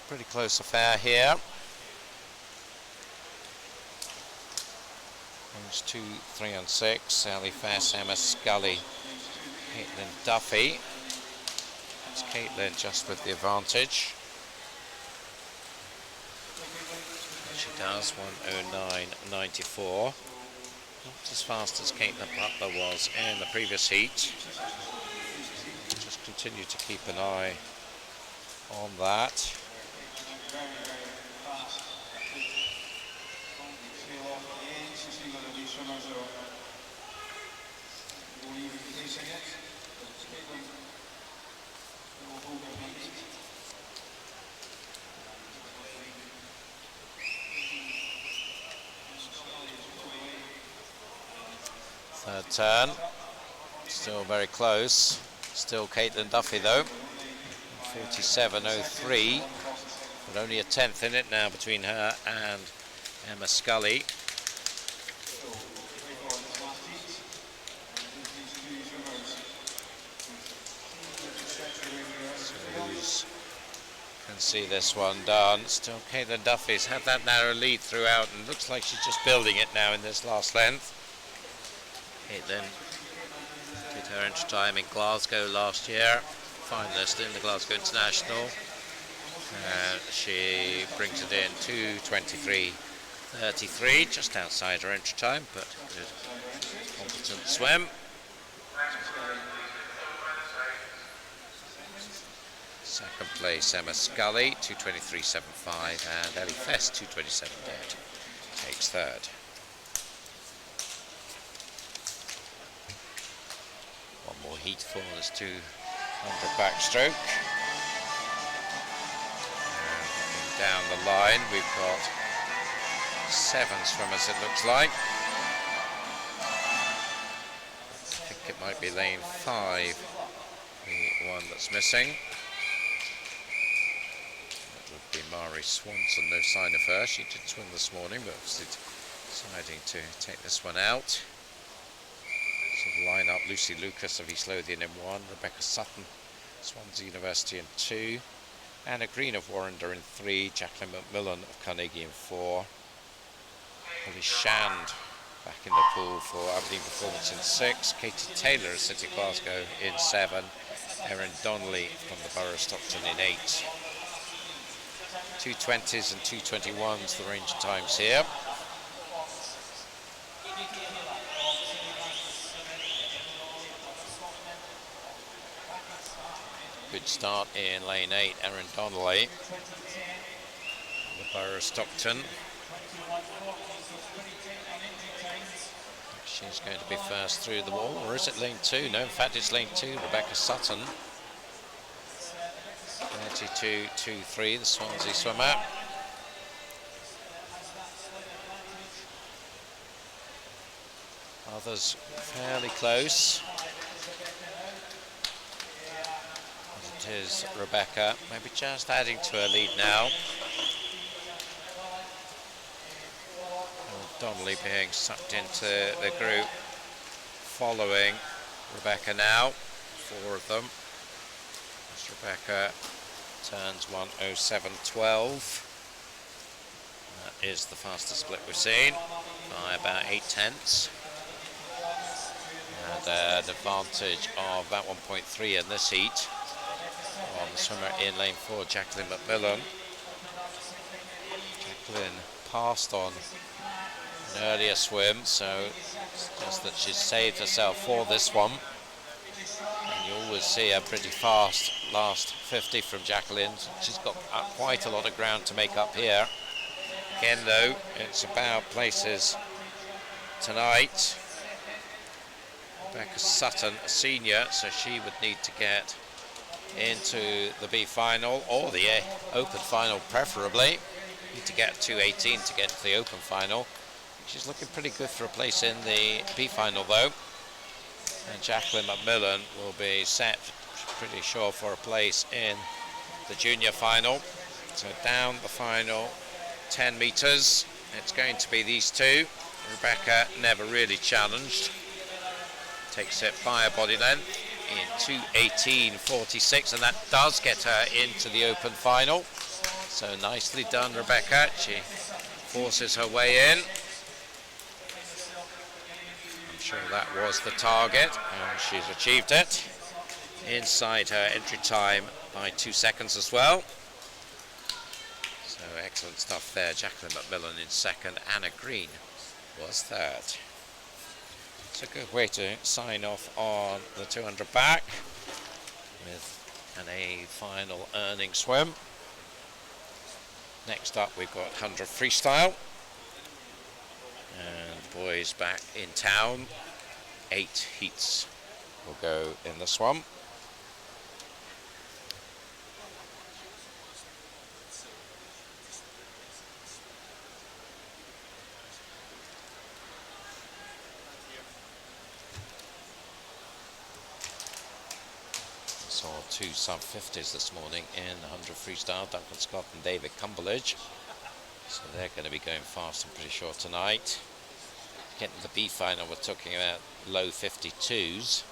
Speaker 7: Pretty close affair here. Lanes 2, 3 and 6. Sally Fess, Emma Scully, Caitlin Duffy. It's Caitlin just with the advantage. She does 1:09.94. Not as fast as Caitlin Butler was in the previous heat. Just continue to keep an eye on that. Third turn, still very close. Still Caitlin Duffy though. 47.03 but only a 10th in it now between her and Emma Scully. So can see this one done. Still Caitlin Duffy's had that narrow lead throughout and looks like she's just building it now in this last length. Caitlin did her entry time in Glasgow last year, finalist in the Glasgow International. She brings it in 2:23.33, just outside her entry time, but good, competent swim. Second place Emma Scully, 2:23.75, and Ellie Fest, 2:27 dead, takes third. One more heat for this 200 backstroke. And down the line, we've got 7 swimmers, it looks like. I think it might be lane 5, the one that's missing. Be Mari Swanson, no sign of her. She did swim this morning, but obviously deciding to take this one out. So the line-up: Lucy Lucas of East Lothian in 1, Rebecca Sutton, Swansea University in 2, Anna Green of Warrender in 3, Jacqueline McMillan of Carnegie in 4, Holly Shand back in the pool for Aberdeen Performance in 6, Katie Taylor of City Glasgow in 7, Erin Donnelly from the Borough of Stockton in 8. 2:20s and 2:21s the range of times here. Good start in lane 8, Erin Donnelly, the Borough of Stockton. She's going to be first through the wall, or is it lane 2? No, in fact it's lane 2, Rebecca Sutton. 32.23, the Swansea swimmer. Others fairly close. It is Rebecca, maybe just adding to her lead now. And Donnelly being sucked into the group, following Rebecca now, 4 of them. As Rebecca turns 1:07.12. That is the fastest split we've seen by about 8/10. And an advantage of about 1.3 in this heat on the swimmer in lane 4, Jacqueline McMillan. Jacqueline passed on an earlier swim, so it's just that she's saved herself for this one. And you always see a pretty fast last 50 from Jacqueline. She's got quite a lot of ground to make up here. Again though, it's about places tonight. Rebecca Sutton, a senior, so she would need to get into the B final or the open final preferably. Need to get 2:18 to get to the open final. She's looking pretty good for a place in the B final though. And Jacqueline McMillan will be set, pretty sure, for a place in the junior final. So down the final 10 metres, it's going to be these two. Rebecca never really challenged. Takes it by a body length in 2:18.46, and that does get her into the open final. So nicely done, Rebecca. She forces her way in. I'm sure that was the target, and she's achieved it. Inside her entry time by 2 seconds as well. So excellent stuff there. Jacqueline McMillan in second, Anna Green was third. It's a good way to sign off on the 200 back with an A final earning swim. Next up we've got 100 freestyle, and boys back in town. 8 heats will go in this one. Saw two sub-50s this morning in the 100 freestyle, Duncan Scott and David Cumberledge. So they're going to be going fast, I'm pretty sure, tonight. Getting to the B final, we're talking about low 52s.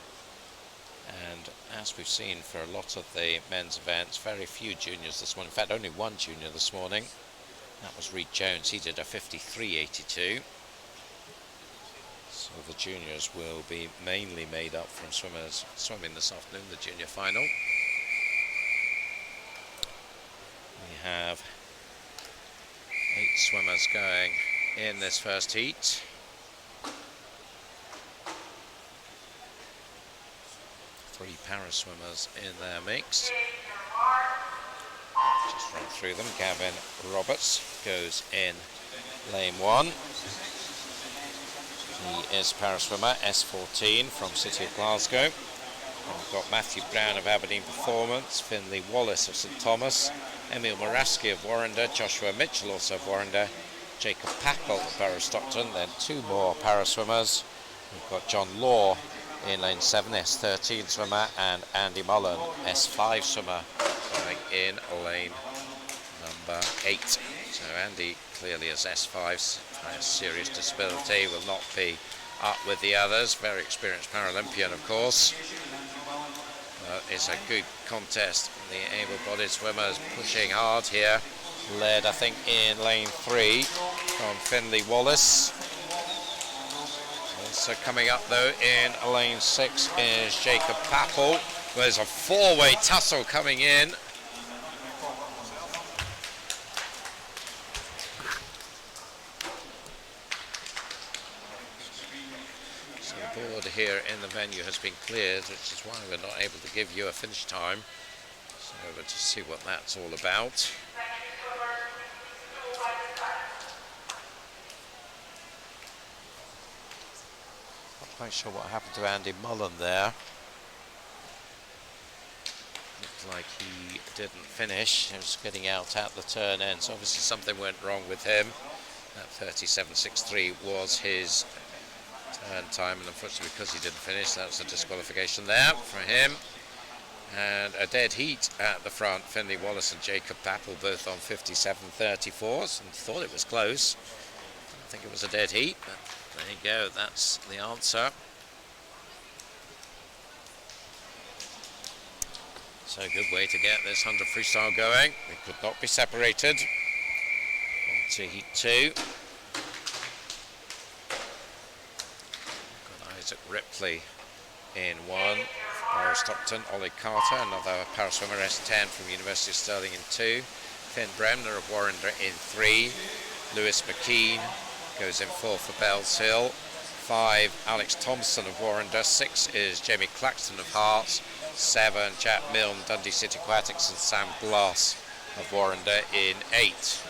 Speaker 7: And as we've seen for a lot of the men's events, very few juniors this morning. In fact, only one junior this morning. That was Reed Jones. He did a 53.82. So the juniors will be mainly made up from swimmers swimming this afternoon, the junior final. We have 8 swimmers going in this first heat. 3 para swimmers in their mix. Just run through them. Gavin Roberts goes in lane 1. He is a para swimmer, S14 from City of Glasgow. And we've got Matthew Brown of Aberdeen Performance, Finlay Wallace of St Thomas, Emil Moraski of Warrender, Joshua Mitchell also of Warrender, Jacob Packle of Barrow Stockton, then 2 more para swimmers. We've got John Law in lane 7, S13 swimmer, and Andy Mullen, S5 swimmer, going in lane number 8. So Andy clearly is S5, has serious disability, will not be up with the others. Very experienced Paralympian, of course. It's a good contest. The able-bodied swimmers pushing hard here. Led, I think, in lane 3 from Finlay Wallace. Also coming up, though, in lane 6 is Jacob Pappel. There's a 4-way tussle coming in. So the board here in the venue has been cleared, which is why we're not able to give you a finish time. So we'll just see what that's all about. Not quite sure what happened to Andy Mullen there. Looked like he didn't finish. He was getting out at the turn end, so obviously something went wrong with him. That 37.63 was his turn time, and unfortunately because he didn't finish, that was a disqualification there for him. And a dead heat at the front, Finlay Wallace and Jacob Pappel both on 57.34s, and thought it was close. I don't think it was a dead heat, but there you go, that's the answer. So a good way to get this 100 freestyle going. It could not be separated. On to heat 2. Got Isaac Ripley in 1. Barrow Stockton, Ollie Carter, another paraswimmer, S10 from University of Stirling in 2. Finn Bremner of Warrender in 3. Lewis McKean goes in 4 for Bells Hill. 5, Alex Thompson of Warrender. 6 is Jamie Claxton of Hearts. 7, Jack Milne, Dundee City Aquatics, and Sam Glass of Warrender in 8.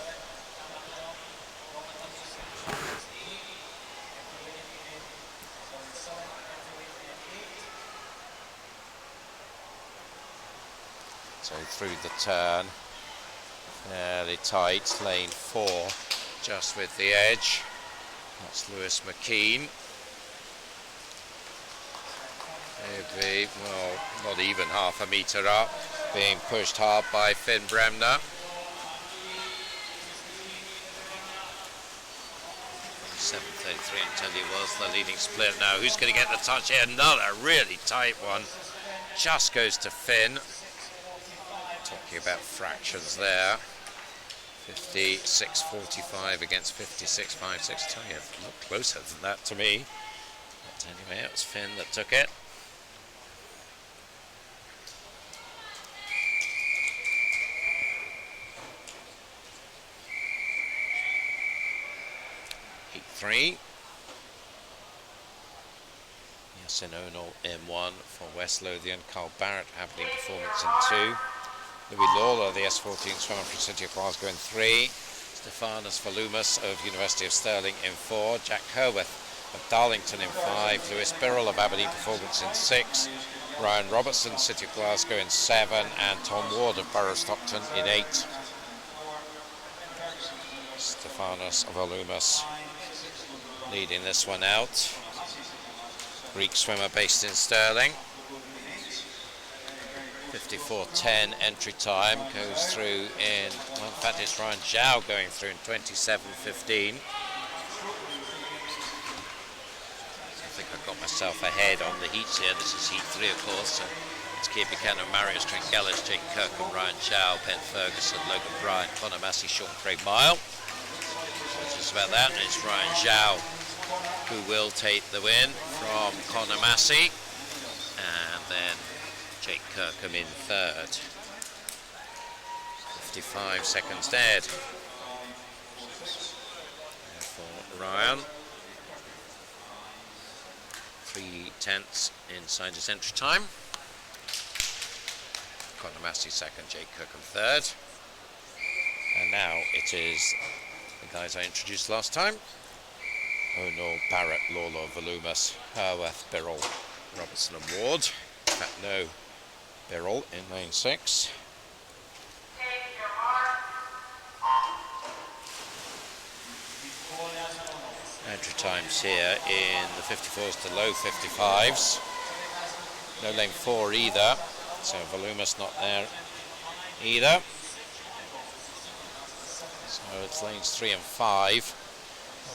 Speaker 7: So through the turn, fairly tight, lane 4, just with the edge. That's Lewis McKean. Maybe, well, not even half a metre up, being pushed hard by Finn Bremner. 7.33 until he was the leading split. Now, who's going to get the touch here? Another really tight one. Just goes to Finn. Talking about fractions there. 56.45 against 56.56. Tell you, a lot closer than that to me. But anyway, it was Finn that took it. Heat 3. Yasin O'Neill in 1 for West Lothian. Carl Barrett, Aberdeen Performance in 2. Louis Lawler, the S14 swimmer from City of Glasgow in 3. Stephanos Volumus of University of Stirling in 4. Jack Herworth of Darlington in 5. Lewis Birrell of Aberdeen Performance in 6. Ryan Robertson, City of Glasgow in 7. And Tom Ward of Barrow Stockton in 8. Stephanos Volumus leading this one out. Greek swimmer based in Stirling. 54.10 entry time, goes through in, well, in fact it's Ryan Zhao going through in 27.15. I think I've got myself ahead on the heats here. This is heat 3, of course. So it's Keir Buchanan, Marius Trinkelis, Jake Kirkham, Ryan Zhao, Ben Ferguson, Logan Bryan, Conor Massey, Sean Craig Mile. So just about that, and it's Ryan Zhao who will take the win from Conor Massey. And then Jake Kirkham in third. 55 seconds dead for Ryan. 3/10 inside his entry time. Conor Massey second, Jake Kirkham third. And now it is the guys I introduced last time. O'Neill, Barrett, Lawler, Volumus, Herworth, Birrell, Robertson and Ward. In fact, no Birrell in lane 6. Entry times here in the 54s to low 55s. No lane 4 either, so Volumus not there either. So it's lanes 3 and 5.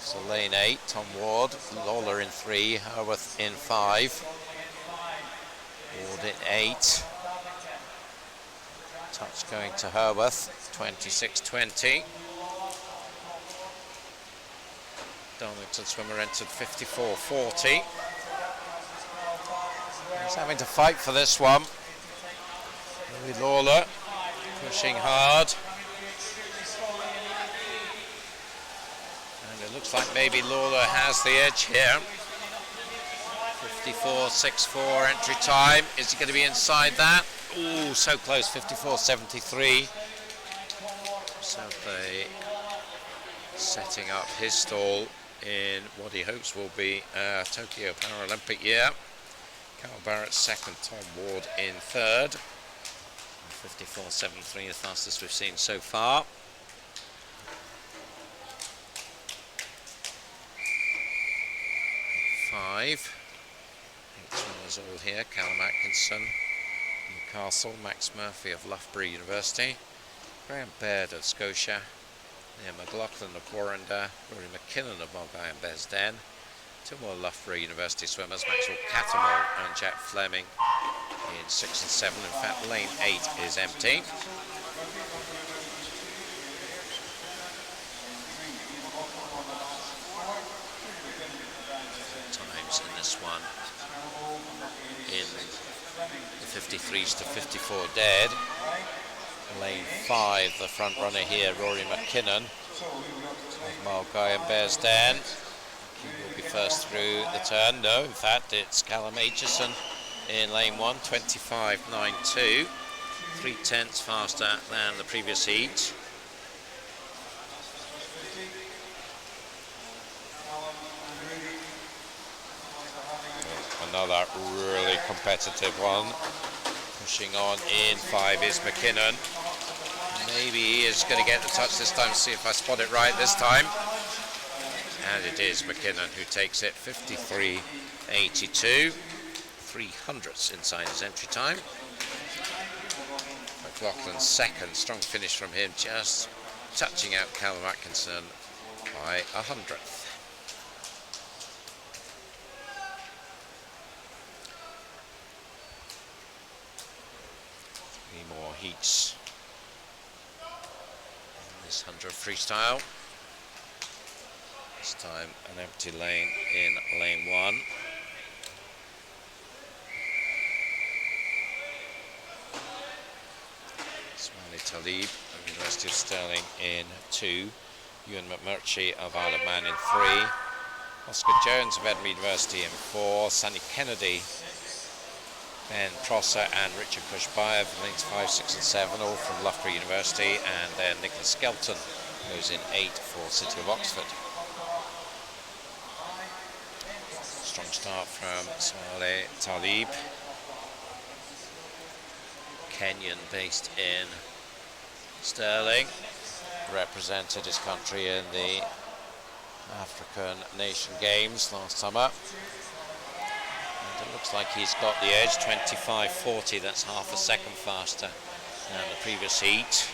Speaker 7: So lane 8, Tom Ward, Lawler in 3, Herworth in 5. Ward in 8. Touch going to Herworth, 26.20. Darlington swimmer entered 54.40. He's having to fight for this one. Louis Lawler pushing hard. And it looks like maybe Lawler has the edge here. 54.64 entry time. Is he going to be inside that? Ooh, so close, 54.73. Southey setting up his stall in what he hopes will be a Tokyo Paralympic year. Carl Barrett second, Tom Ward in third. 54.73, the fastest we've seen so far. Five. 8 swimmers all here. Callum Atkinson, Newcastle, Max Murphy of Loughborough University, Graham Baird of Scotia, Liam McLaughlin of Warrender, Rory McKinnon of Mulgai and Bearsden. 2 more Loughborough University swimmers, Maxwell Cattermole and Jack Fleming in 6 and 7. In fact, lane 8 is empty. Times in this one in the 53s to 54 dead. Lane 5, the front runner here, Rory McKinnon of Mulgai and Bearsden. He will be first through the turn. No, in fact, it's Callum Aitchison in lane 1, 25.92. 3/10 faster than the previous heat. Another really competitive one. Pushing on in 5 is McKinnon. Maybe he is going to get the touch this time. See if I spot it right this time. And it is McKinnon who takes it, 53.82. 300ths inside his entry time. McLaughlin second, strong finish from him, just touching out Callum Atkinson by 100th. 3 more heats in this 100 freestyle. This time an empty lane in lane 1. Ismaili Talib of University of Stirling in 2. Ewan McMurtry of Isle of Man in 3. Oscar Jones of Edinburgh University in 4. Sunny Kennedy, Ben Prosser and Richard Pushbayev in lanes 5, 6 and 7, all from Loughborough University. And then Nicholas Skelton goes in 8 for City of Oxford. Strong start from Ismaili Talib. Kenyan based in Stirling, represented his country in the African Nation Games last summer. And it looks Looks like he's got the edge, 25.40, that's half a second faster than the previous heat.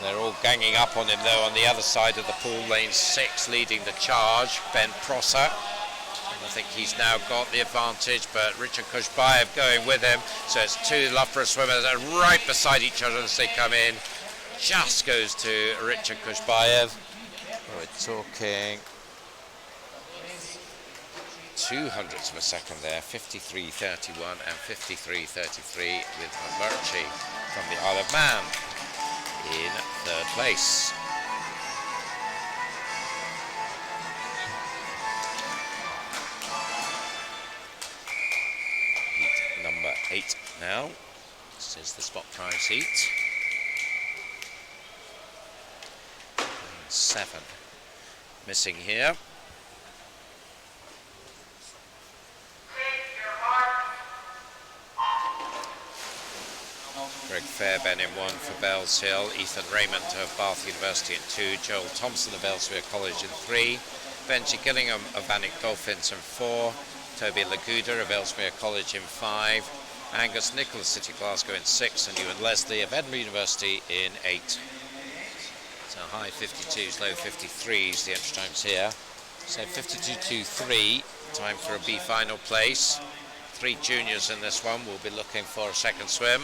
Speaker 7: They're all ganging up on him though on the other side of the pool, lane 6 leading the charge, Ben Prosser. And I think he's now got the advantage, but Richard Kushbayev going with him. So it's two Loughborough swimmers right beside each other as they come in. Just goes to Richard Kushbayev. We're talking 200ths of a second there, 53.31 and 53.33 with McMurtry from the Isle of Man in third place. Heat number 8 now. This is the spot prize heat. 7 missing here. Greg Fairbairn in 1 for Bells Hill, Ethan Raymond of Bath University in 2, Joel Thompson of Ellesmere College in 3, Benji Gillingham of Bannock Dolphins in 4, Toby Laguda of Ellesmere College in 5, Angus Nicholas, City Glasgow in 6, and Ewan Leslie of Edinburgh University in 8. So high 52s, low 53s, the entry times here. So 52.23, time for a B final place. 3 juniors in this one will be looking for a second swim.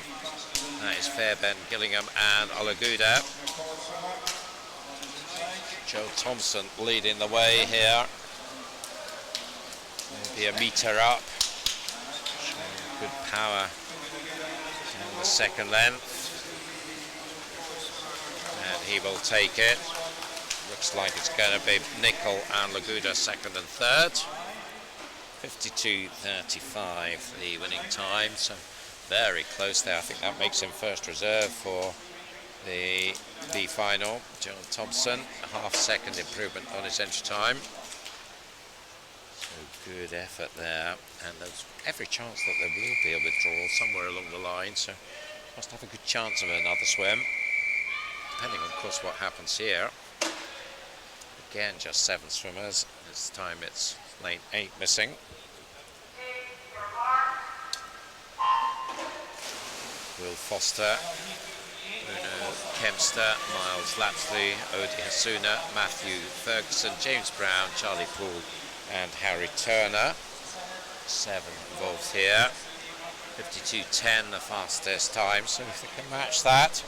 Speaker 7: That is Fairbairn, Gillingham and Olaguda. Joe Thompson leading the way here. Maybe a metre up. Showing good power down the second length. And he will take it. Looks like it's going to be Nicol and Laguda second and third. 52.35 the winning time, so very close there. I think that makes him first reserve for the B final. John Thompson, a half-second improvement on his entry time. So good effort there, and there's every chance that there will be a withdrawal somewhere along the line, so must have a good chance of another swim, depending on, of course, what happens here. Again, just 7 swimmers. This time it's lane 8 missing. Will Foster, Bruno Kempster, Miles Lapsley, Odie Hasuna, Matthew Ferguson, James Brown, Charlie Poole and Harry Turner. 7 involved here. 52.10 the fastest time, so if they can match that,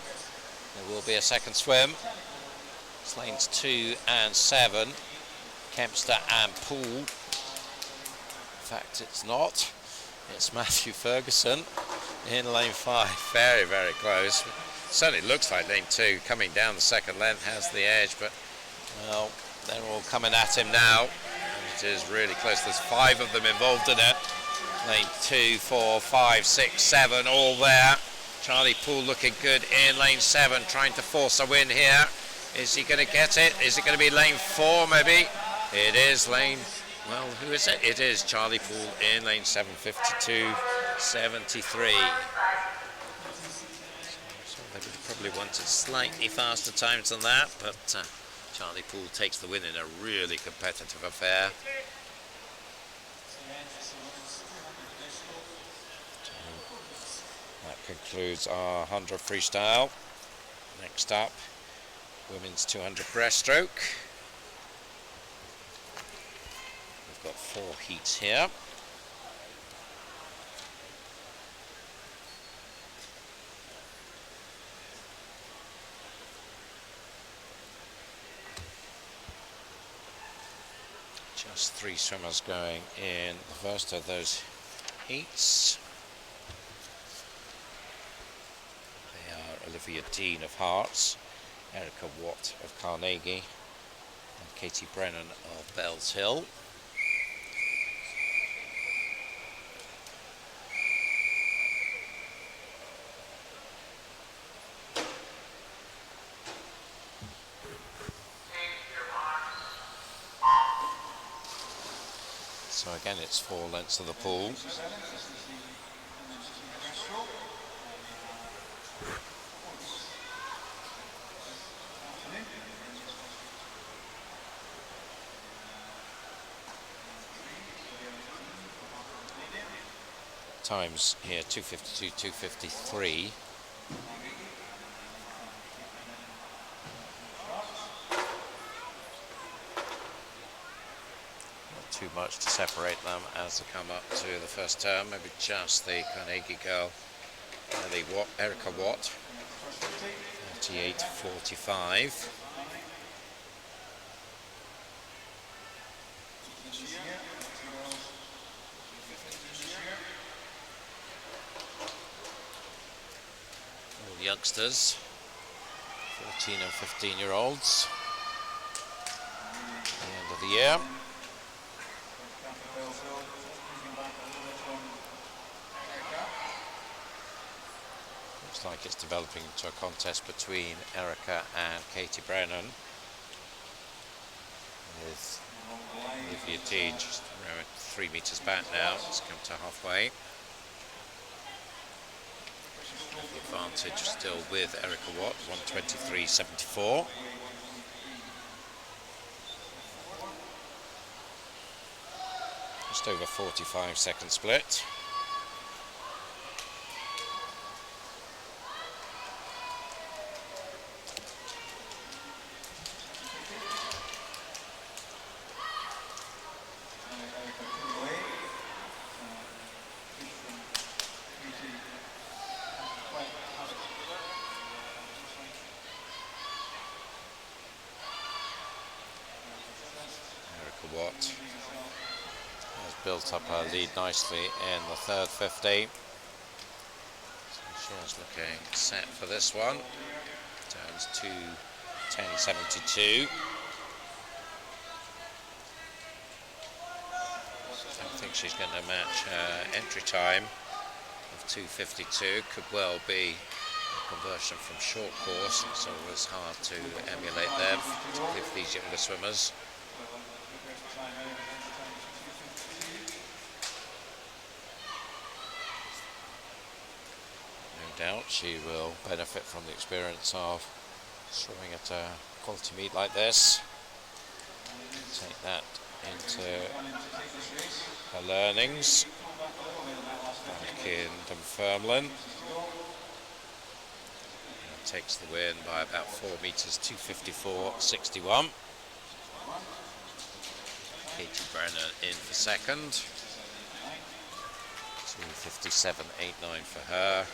Speaker 7: there will be a second swim. It's lanes 2 and 7, Kempster and Poole. In fact, it's not. It's Matthew Ferguson in lane 5. Very, very close. Certainly looks like lane 2 coming down the second length has the edge, but well, they're all coming at him now. It is really close. There's 5 of them involved in it. Lane 2, 4, 5, 6, 7, all there. Charlie Poole looking good in lane 7, trying to force a win here. Is he going to get it? Is it going to be lane 4 maybe? It is lane, well, who is it? It is Charlie Poole in lane 7, 52.73. So they would probably wanted slightly faster times than that, but Charlie Poole takes the win in a really competitive affair. That concludes our 100 freestyle. Next up, women's 200 breaststroke. We've got 4 heats here. Just 3 swimmers going in the first of those heats. They are Olivia Dean of Hearts, Erica Watt of Carnegie, and Katie Brennan of Bells Hill. So again, it's 4 lengths of the pool. times here, 2:52, 2:53. Not too much to separate them as they come up to the first turn, maybe just the Carnegie girl, Erica Watt, 38.45. All youngsters, 14 and 15-year-olds, at the end of the year. Looks like it's developing into a contest between Erica and Katie Brennan, with Olivia Dean just around 3 meters back now. It's come to halfway. The advantage is still with Erica Watt, 1:23.74. Just over 45-second split. Watt has built up her lead nicely in the third 50. So she's looking set for this one. Turns 2:10.72. I think she's going to match her entry time of 2:52. Could well be a conversion from short course. It's always hard to emulate them, particularly for these younger swimmers. No doubt she will benefit from the experience of swimming at a quality meet like this. Take that into her learnings back in Dunfermline. Takes the win by about 4 meters, 2:54.61. Katie Brennan in for second. 2:57.89 for her.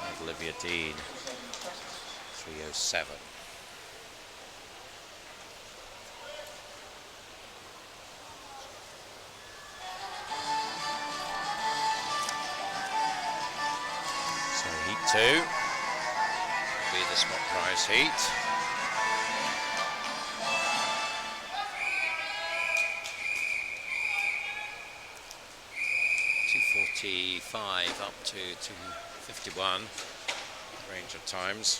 Speaker 7: And Olivia Dean, 3:07. So heat 2 will be the spot prize heat. .245 up to 2:51 range of times.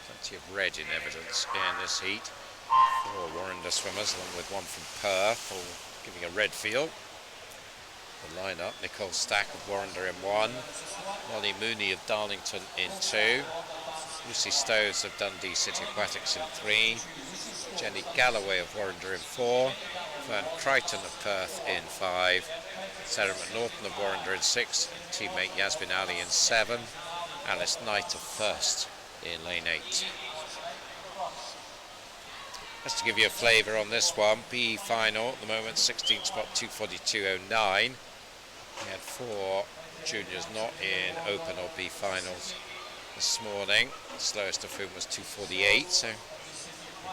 Speaker 7: Plenty of red in evidence in this heat for Warrender swimmers, along with one from Perth, all giving a red feel. The lineup: Nicole Stack of Warrender in 1, Molly Mooney of Darlington in 2, Lucy Stoves of Dundee City Aquatics in 3, Jenny Galloway of Warrender in 4, Fern Crichton of Perth in 5, Sarah McNaughton of Warrender in 6, and teammate Yasmin Ali in 7, Alice Knight of First in lane 8. Just to give you a flavour on this one, B final at the moment, 16th spot, 2:42.09. We had 4 juniors not in Open or B finals this morning. The slowest of whom was 2:48. So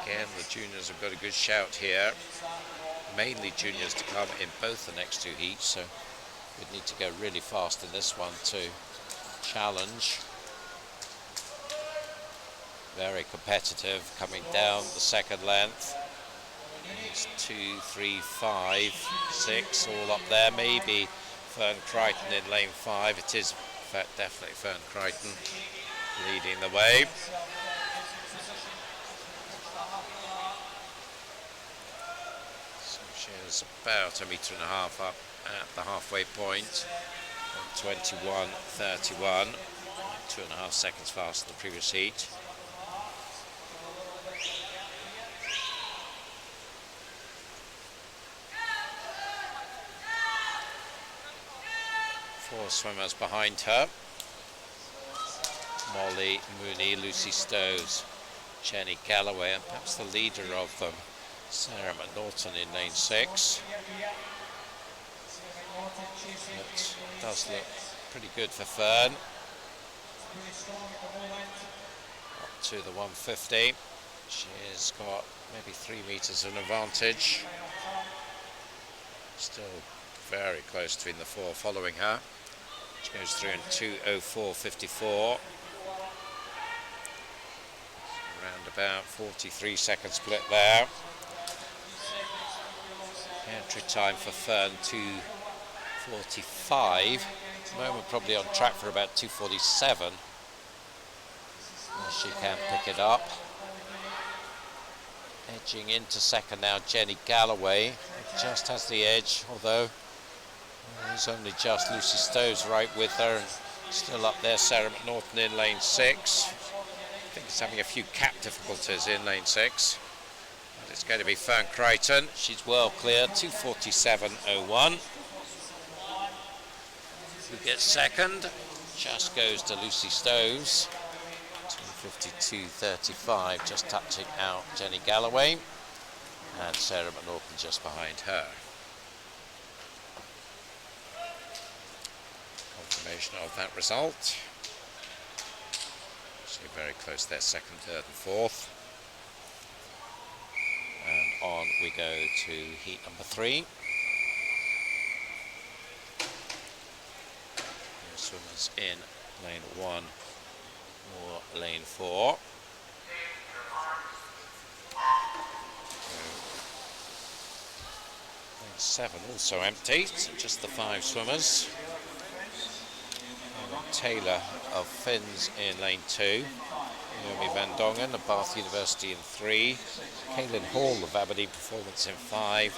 Speaker 7: again, the juniors have got a good shout here. Mainly juniors to come in both the next 2 heats. So we'd need to go really fast in this one to challenge. Very competitive coming down the second length. It's 2, 3, 5, 6 all up there. Maybe Fern Crichton in lane 5. It is, in fact, definitely Fern Crichton leading the way. So she is about 1.5 meters up at the halfway point. 21.31, 2.5 seconds faster than the previous heat. 4 swimmers behind her. Molly Mooney, Lucy Stowes, Jenny Galloway, and perhaps the leader of them, Sarah McNaughton in lane 6. It does look pretty good for Fern. Up to the 150. She's got maybe 3 meters of an advantage. Still very close between the 4 following her. She goes through in 2:04.54. Around about 43 second split there. Entry time for Fern 2:45. At the moment probably on track for about 2:47. She can pick it up. Edging into second now, Jenny Galloway. Just has the edge, although there's only just Lucy Stowes right with her. And still up there, Sarah McNaughton in lane 6. I think it's having a few cap difficulties in lane 6. But it's going to be Fern Crichton. She's well clear, 2:47.01. Who gets second? Just goes to Lucy Stowes. 2:52.35, just touching out Jenny Galloway. And Sarah McNaughton just behind her. Confirmation of that result. Actually very close there, second, third and fourth. And on we go to heat number 3. The swimmers in lane 1 or lane 4. Lane 7 also empty, so just the 5 swimmers. Taylor of Finns in lane 2. Naomi Van Dongen of Bath University in 3. Kaylin Hall of Aberdeen Performance in 5.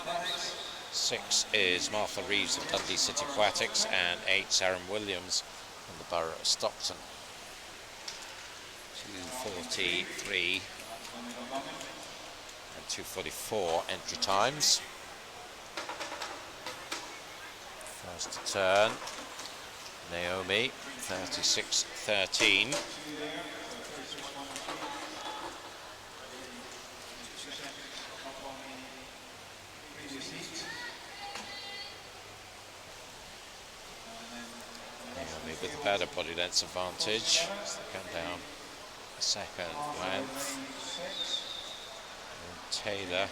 Speaker 7: 6 is Martha Reeves of Dundee City Aquatics, and 8 Sarah Williams from the Borough of Stockton. 2:43 and 2:44 entry times. First to turn, Naomi, 36.13. Naomi with the better body length advantage. Come down a second length. And Taylor,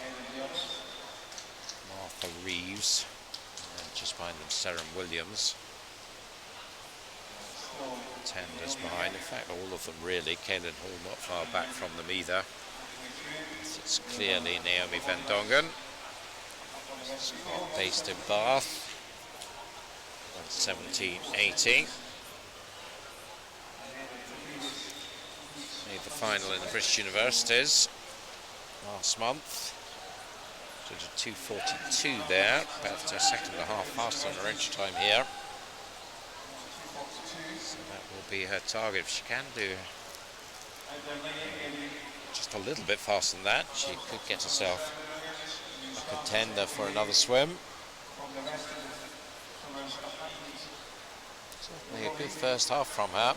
Speaker 7: Martha Reeves, and just behind them Sarah Williams. Tenders behind, in fact all of them really. Kaylin Hall not far back from them either. It's clearly Naomi Van Dongen. Based in Bath. 1:17.80. Made the final in the British Universities last month. Did a 2:42 there, about a second and a half faster than her entry time here. So that will be her target. If she can do just a little bit faster than that, she could get herself a contender for another swim. Certainly a good first half from her.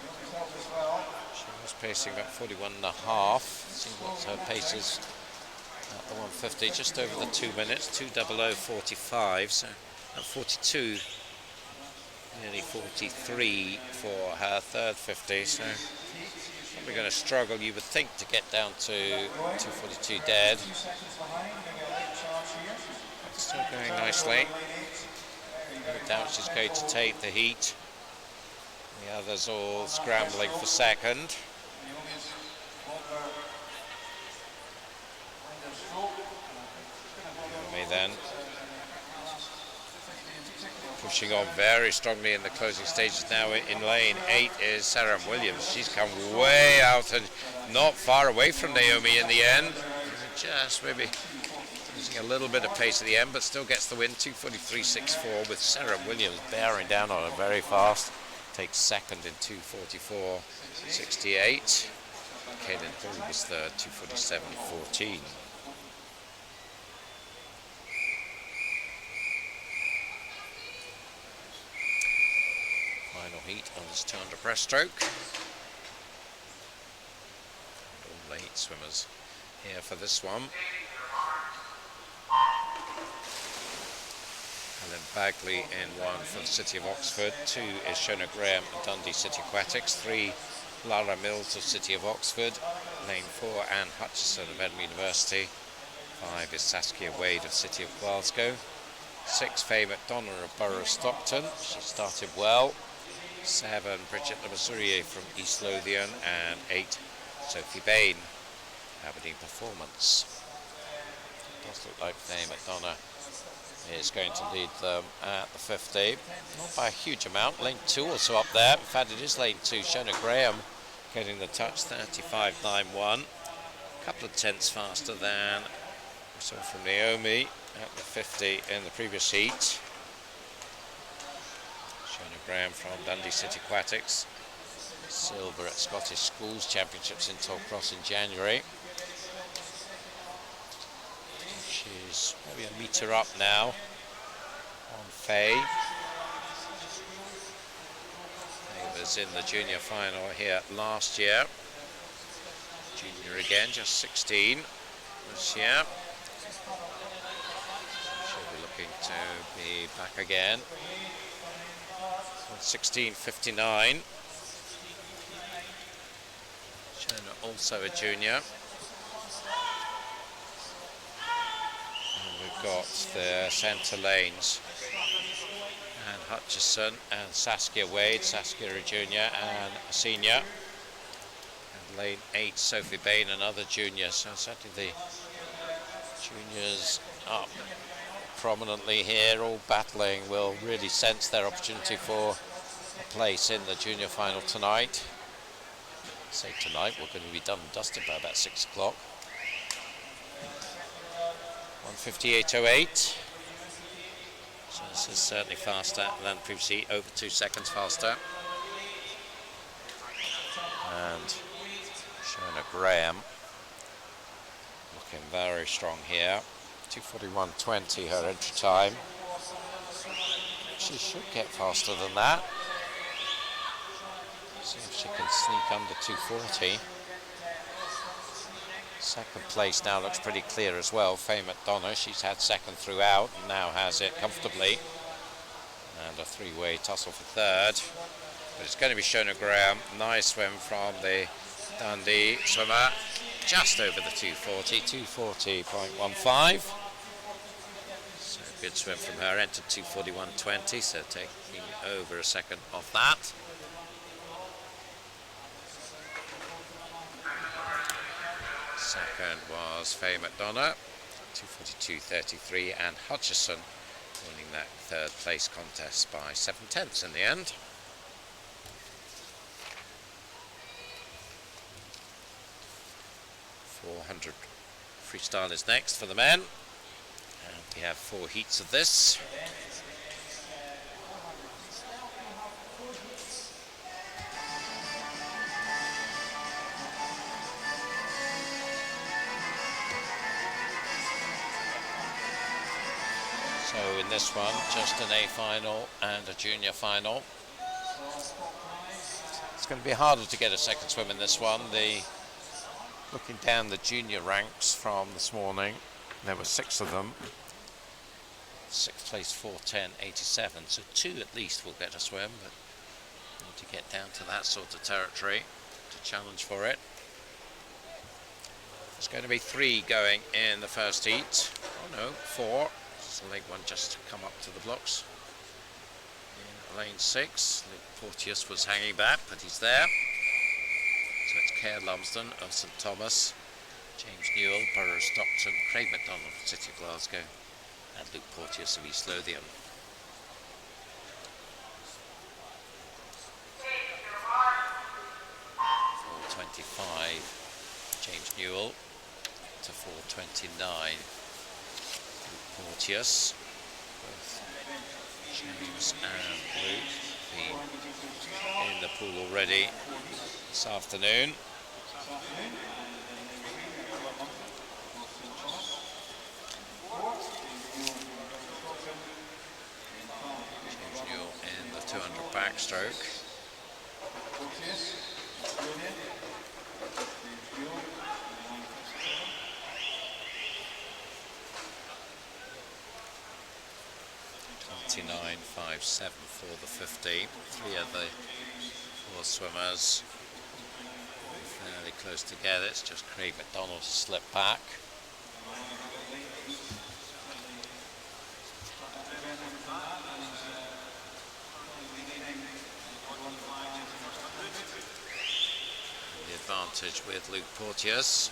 Speaker 7: She was pacing about 41.5. See what her pace is at the 150, just over the 2 minutes, 2:00.45. So at 42, nearly 43 for her third 50. So probably going to struggle, you would think, to get down to 2:42 dead. But still going nicely. No doubt she's going to take the heat. The others all scrambling for second. Naomi then pushing on very strongly in the closing stages now. In lane 8 is Sarah Williams. She's come way out and not far away from Naomi in the end. Just maybe losing a little bit of pace at the end, but still gets the win. 2:43.64 with Sarah Williams bearing down on her very fast. Takes second in 2:44.68. Kaylin Hall was third, 2:47.14. Final heat on this 200 breaststroke. All 8 swimmers here for this one. Helen Bagley in 1 for the City of Oxford. 2 is Shona Graham of Dundee City Aquatics. 3, Lara Mills of City of Oxford. Lane 4, Anne Hutchison of Edinburgh University. 5 is Saskia Wade of City of Glasgow. 6, Faye McDonough of Borough of Stockton. She started well. 7, Bridget Lamasurier from East Lothian. And 8, Sophie Bain, Aberdeen Performance. It does look like Faye McDonough is going to lead them at the 50. Not by a huge amount. Lane 2 also up there. In fact, it is lane 2. Shona Graham getting the touch, 35.91. A couple of tenths faster than we saw from Naomi at the 50 in the previous heat. Shona Graham from Dundee City Aquatics. Silver at Scottish Schools Championships in Tollcross in January. She's maybe a metre up now on Faye. Faye was in the junior final here last year. Junior again, just 16 this year. She'll be looking to be back again. 16.59. Shona also a junior. We've got the centre lanes, Anne Hutchison and Saskia Wade, Saskia a junior and a senior, and lane 8 Sophie Bain, another junior. So certainly the juniors up prominently here, all battling, will really sense their opportunity for a place in the junior final tonight. Say tonight, we're going to be done and dusted by about 6 o'clock. 1:58.08. So this is certainly faster than previously, over 2 seconds faster. And Shona Graham looking very strong here. 2:41.20 her entry time. She should get faster than that. See if she can sneak under 2:40. Second place now looks pretty clear as well. Faye McDonough, she's had second throughout and now has it comfortably. And a 3-way tussle for third. But it's going to be Shona Graham. Nice swim from the Dundee swimmer. Just over the 2:40, 2:40.15. So good swim from her. Entered 2:41.20, so taking over a second off that. Second was Faye McDonough, 2:42.33, and Hutchison winning that third place contest by 7 tenths in the end. .400 freestyle is next for the men, and we have 4 heats of this. So in this one, just an A final and a junior final. It's going to be harder to get a second swim in this one. Looking down the junior ranks from this morning, there were 6 of them. 6th place 4:10.87, so 2 at least will get a swim, but need to get down to that sort of territory to challenge for it. There's going to be 3 going in the first heat. Oh no, 4. The late one just to come up to the blocks. In lane 6, Luke Porteous was hanging back, but he's there. So it's Kerr Lumsden of St Thomas, James Newell, Borough of Stockton, Craig MacDonald of City of Glasgow, and Luke Porteous of East Lothian. .425, James Newell to 4:29. Porteous, both James and Luke been in the pool already this afternoon. James Newell in the 200 back backstroke. .29.57 for the 50. Three of the four swimmers fairly close together. It's just Craig McDonald to slip back. The advantage with Luke Porteous.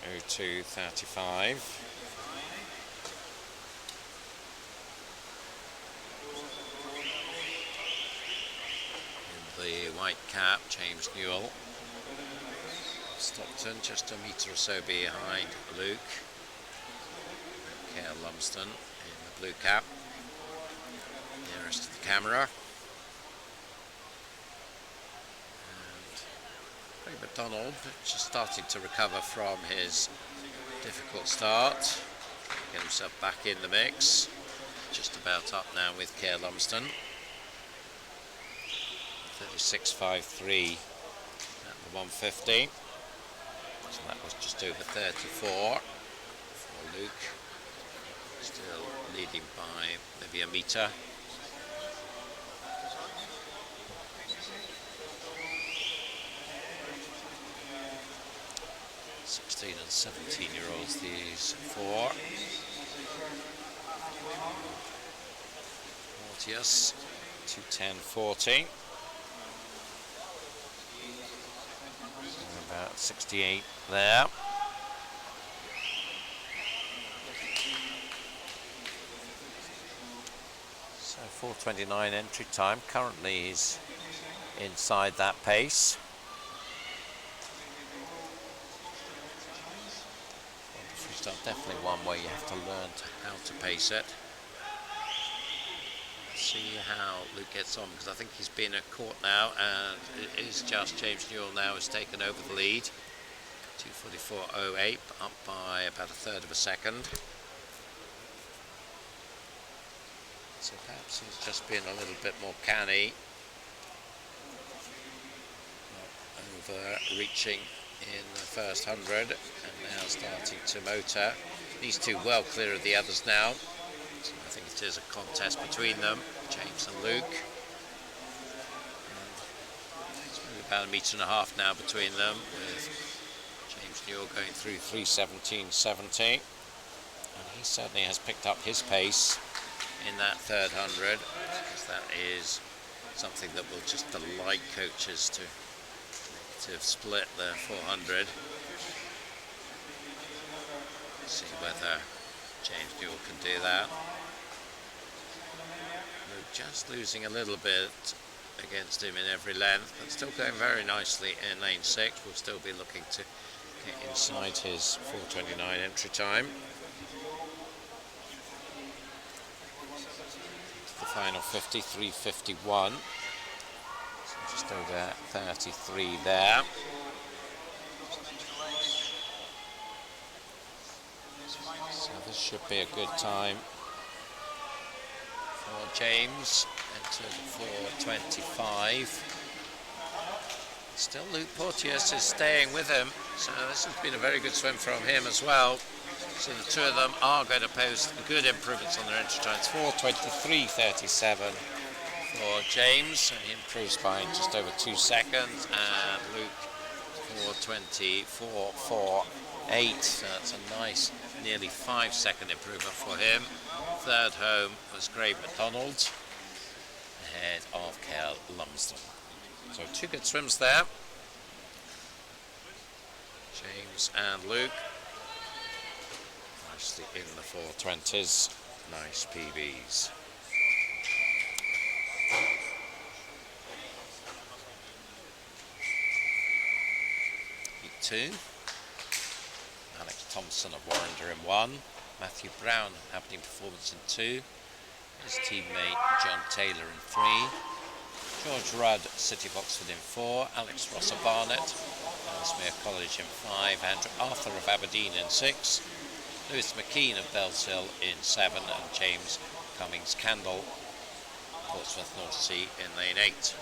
Speaker 7: 1:02.35. The white cap, James Newell. Stockton just a metre or so behind Luke. Cale Lumsden in the blue cap, nearest to the camera. And Craig McDonald just starting to recover from his difficult start. Get himself back in the mix. Just about up now with Cale Lumsden. 36.53 at the 150. So that was just over 34 for Luke. Still leading by maybe a metre. (16 and 17-year-olds, these four. Porteous, 2:10.40. About 68 there. So 4:29 entry time. Currently he's inside that pace. Freestyle definitely one where you have to learn how to pace it. See how Luke gets on, because I think he's been at court now, and it is just James Newell now has taken over the lead. 2:44.08, up by about a third of a second. So perhaps he's just been a little bit more canny, not overreaching in the first 100, and now starting to motor. These two well clear of the others now. So I think it is a contest between them, James and Luke. And it's maybe about a metre and a half now between them, with James Newell going through 3:17.70. And he certainly has picked up his pace in that third 100, because that is something that will just delight coaches to split the 400. See whether James Newell can do that. Luke just losing a little bit against him in every length, but still going very nicely in lane 6. We'll still be looking to get inside his 4:29 entry time. The final 53.51. So just over 33 there. So this should be a good time for James. Entered 4:25. Still Luke Porteous is staying with him, so this has been a very good swim from him as well. So the two of them are going to post good improvements on their entry times. 4:23.37 for James, and he improves by just over 2 seconds, and Luke 4:24.48. So that's a nice nearly 5-second improvement for him. Third home was Craig McDonald, ahead of Cale Lumsden. So 2 good swims there. James and Luke nicely in the 4:20s. Nice PBs. Heat 2. Alex Thompson of Warrender in 1. Matthew Brown, happening performance in 2. His teammate John Taylor in 3. George Rudd, City of Oxford in 4. Alex Rosser Barnett, Ellesmere College in 5. Andrew Arthur of Aberdeen in 6. Lewis McKean of Bells Hill in 7. And James Cummings Candle Portsmouth North Sea in lane 8.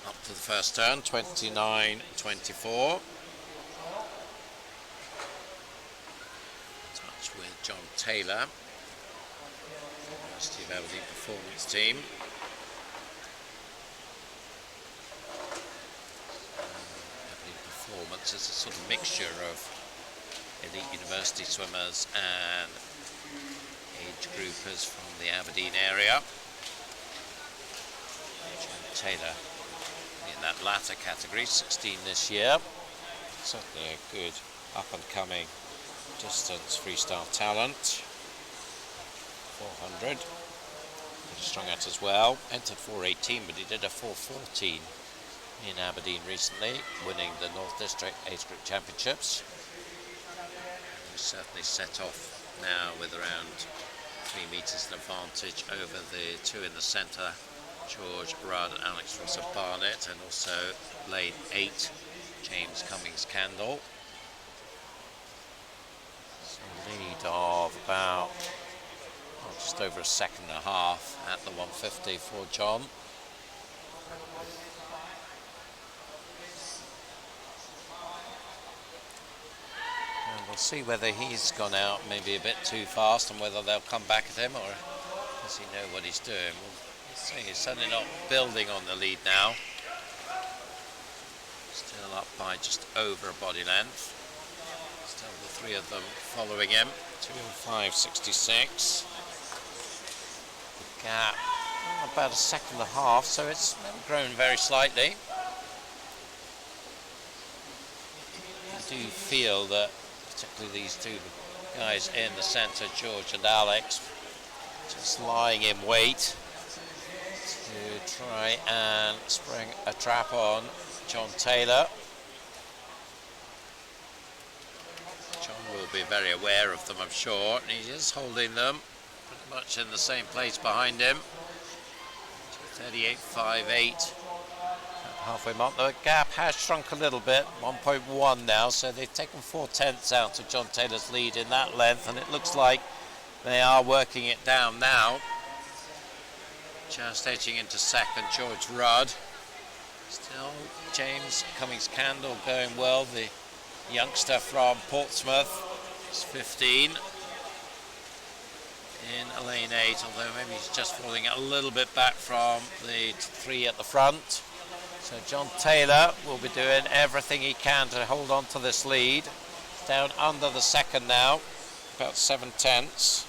Speaker 7: Up to the first turn, 29.24. Touch with John Taylor, University of Aberdeen performance team. Aberdeen performance is a sort of mixture of elite university swimmers and age groupers from the Aberdeen area. John Taylor in that latter category, 16 this year. Certainly a good up-and-coming distance freestyle talent. 400. Pretty strong at as well. Entered 418, but he did a 414 in Aberdeen recently, winning the North District Age Group Championships. He's certainly set off now with around 3 metres in advantage over the two in the centre, George Rudd and Alex Rosser-Barnett, and also lane 8, James Cummings-Candle. So a lead of about just over a second and a half at the 150 for John. And we'll see whether he's gone out maybe a bit too fast and whether they'll come back at him, or does he know what he's doing. We'll see. He's certainly not building on the lead now. Still up by just over a body length. Still the three of them following him. 2:05.66. The gap about a second and a half, so it's grown very slightly. I do feel that particularly these two guys in the centre, George and Alex, just lying in wait to try and spring a trap on John Taylor. John will be very aware of them, I'm sure, and he is holding them pretty much in the same place behind him. 38.58 halfway mark. The gap has shrunk a little bit, 1.1 now, so they've taken 4/10 out of John Taylor's lead in that length, and it looks like they are working it down now. Just edging into second, George Rudd. Still James Cummings-Candle going well, the youngster from Portsmouth. He's 15 in lane 8, although maybe he's just falling a little bit back from the three at the front. So John Taylor will be doing everything he can to hold on to this lead. Down under the second now, about 7/10.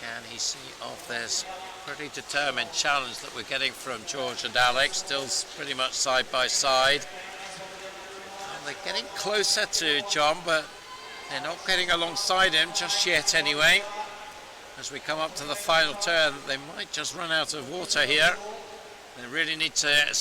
Speaker 7: Can he see off this pretty determined challenge that we're getting from George and Alex, still pretty much side by side. Well, they're getting closer to John, but they're not getting alongside him just yet anyway. As we come up to the final turn, they might just run out of water here. They really need to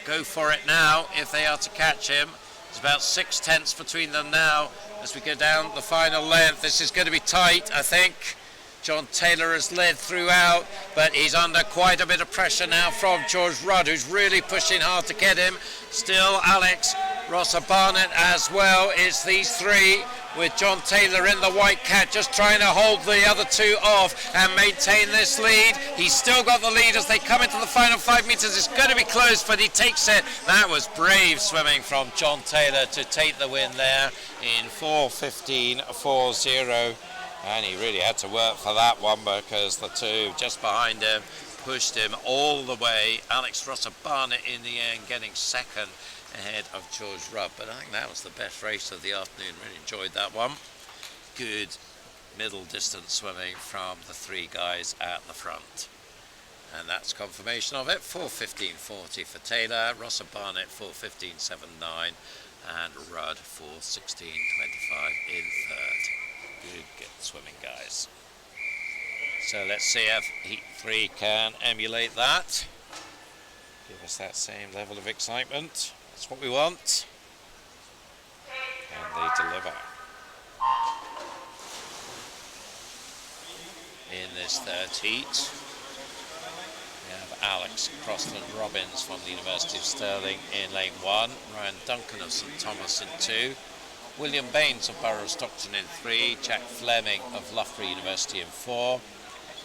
Speaker 7: go for it now if they are to catch him. There's about 6/10 between them now as we go down the final length. This is going to be tight, I think. John Taylor has led throughout, but he's under quite a bit of pressure now from George Rudd, who's really pushing hard to get him. Still Alex Rosser-Barnett as well. It's these three with John Taylor in the white cat just trying to hold the other two off and maintain this lead. He's still got the lead as they come into the final 5 metres. It's going to be close, but he takes it. That was brave swimming from John Taylor to take the win there in 4:15.40. And he really had to work for that one because the two just behind him pushed him all the way. Alex Rosser-Barnett in the end getting second ahead of George Rudd. But I think that was the best race of the afternoon. Really enjoyed that one. Good middle distance swimming from the three guys at the front. And that's confirmation of it. 4:15.40 for Taylor, Rosser-Barnett 4:15.79 and Rudd 4:16.25 in third. Good swimming, guys. So let's see if Heat 3 can emulate that. Give us that same level of excitement. That's what we want. And they deliver. In this third heat, we have Alex Crosland-Robbins from the University of Stirling in lane 1, Ryan Duncan of St Thomas in 2, William Baines of Borough of Stockton in 3, Jack Fleming of Loughborough University in 4,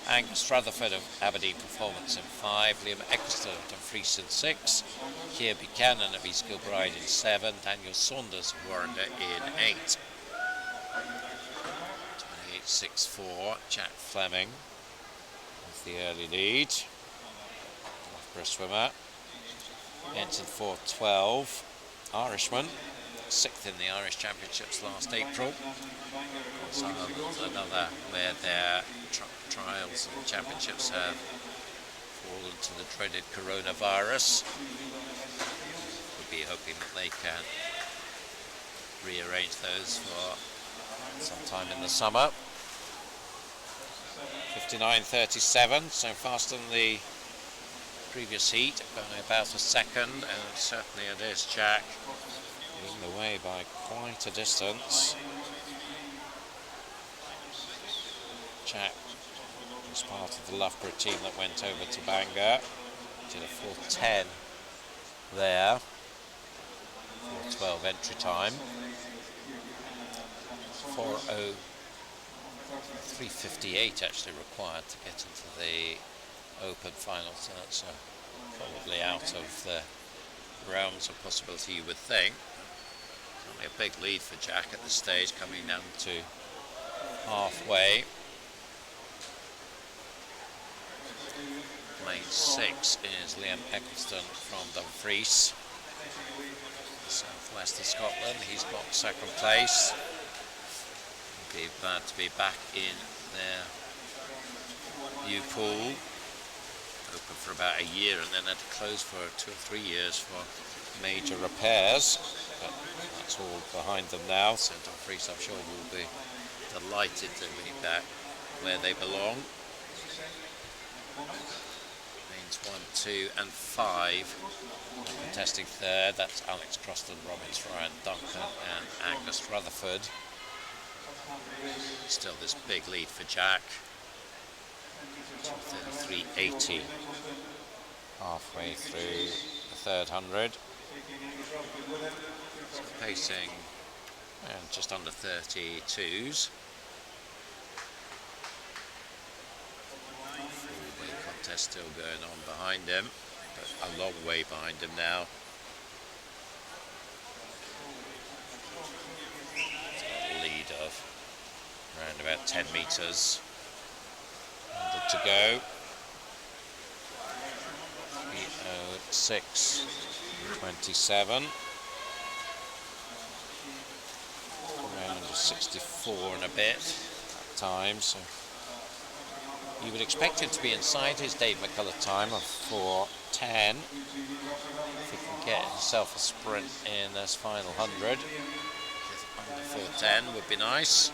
Speaker 7: Angus Rutherford of Aberdeen Performance in 5, Liam Eccleston of Dumfries in 6, Keir Buchanan of East Kilbride in 7, Daniel Saunders of Warrender in 8. 28.64, Jack Fleming with the early lead. Loughborough swimmer. Entered 4.12, Irishman, 6th in the Irish Championships last April. Also another where their trials and championships have fallen to the dreaded coronavirus. We'll be hoping that they can rearrange those for sometime in the summer. 59.37, so faster than the previous heat by about a second, and certainly it is Jack leading the way by quite a distance. Jack was part of the Loughborough team that went over to Bangor, did a 4.10 there, 4.12 entry time, 3.58 actually required to get into the Open final, so that's probably out of the realms of possibility, you would think. Only a big lead for Jack at this stage, coming down to halfway. Lane 6 is Liam Eccleston from Dumfries, southwest of Scotland. He's got second place. Be glad to be back in their new pool. Open for about a year and then had to close for 2 or 3 years for major repairs, but that's all behind them now, so Dumfries I'm sure will be delighted to be back where they belong. Lanes 1, 2 and 5 contesting third. That's Alex Crosland-Robbins, Ryan Duncan and Angus Rutherford. Still this big lead for Jack. 2:33.80 halfway through the third 100. So pacing just under 32s. Four-way contest still going on behind him, but a long way behind him now. He's got a lead of around about 10 metres. 100 to go. 3:06.27. Around 64 and a bit that time, so you would expect him to be inside his Dave McCullough time of 4:10. If he can get himself a sprint in this final 100, under 4:10 would be nice.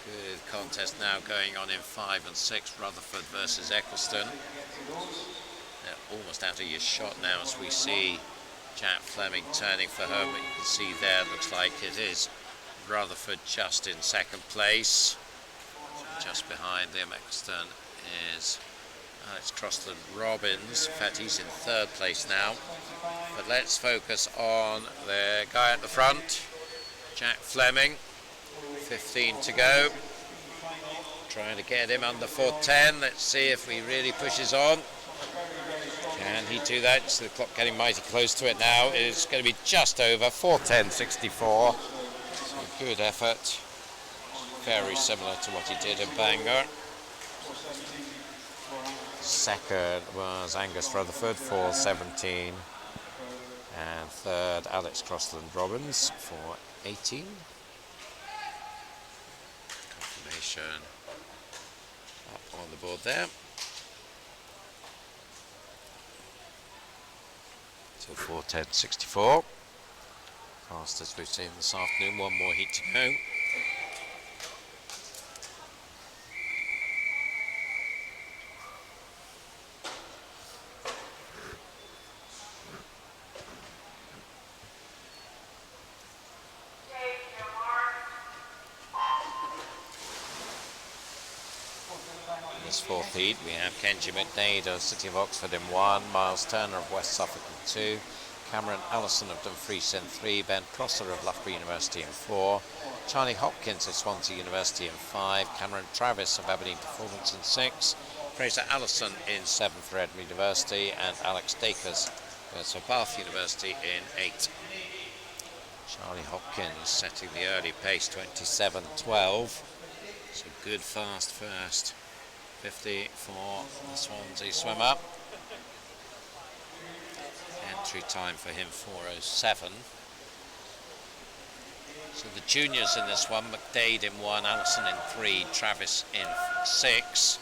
Speaker 7: Good contest now going on in 5 and 6, Rutherford versus Eccleston. They're almost out of your shot now as we see Jack Fleming turning for home. But you can see there, looks like it is Rutherford just in second place. Just behind him, Eccleston is Alex Crosland-Robbins. In fact, he's in third place now. But let's focus on the guy at the front, Jack Fleming. 15 to go. Trying to get him under 4:10. Let's see if he really pushes on. Can he do that? So the clock getting mighty close to it now. It's going to be just over 4:10.64. So good effort. Very similar to what he did in Bangor. Second was Angus Rutherford, 4:17. And third, Alex Crosland-Robbins, 4:18. Confirmation up on the board there. So 4:10.64. Fastest we've seen this afternoon. One more heat to go. this fourth heat, we have Kenji McDade of City of Oxford in 1, Miles Turner of West Suffolk in 2, Cameron Allison of Dumfries in 3, Ben Prosser of Loughborough University in 4, Charlie Hopkins of Swansea University in 5, Cameron Travis of Aberdeen Performance in 6, Fraser Allison in 7 for Edinburgh University, and Alex Dakers of Bath University in 8. Charlie Hopkins setting the early pace, 27.12. So good fast first 50 for the Swansea swimmer. Entry time for him 4:07. So the juniors in this one, McDade in 1, Allison in 3, Travis in 6.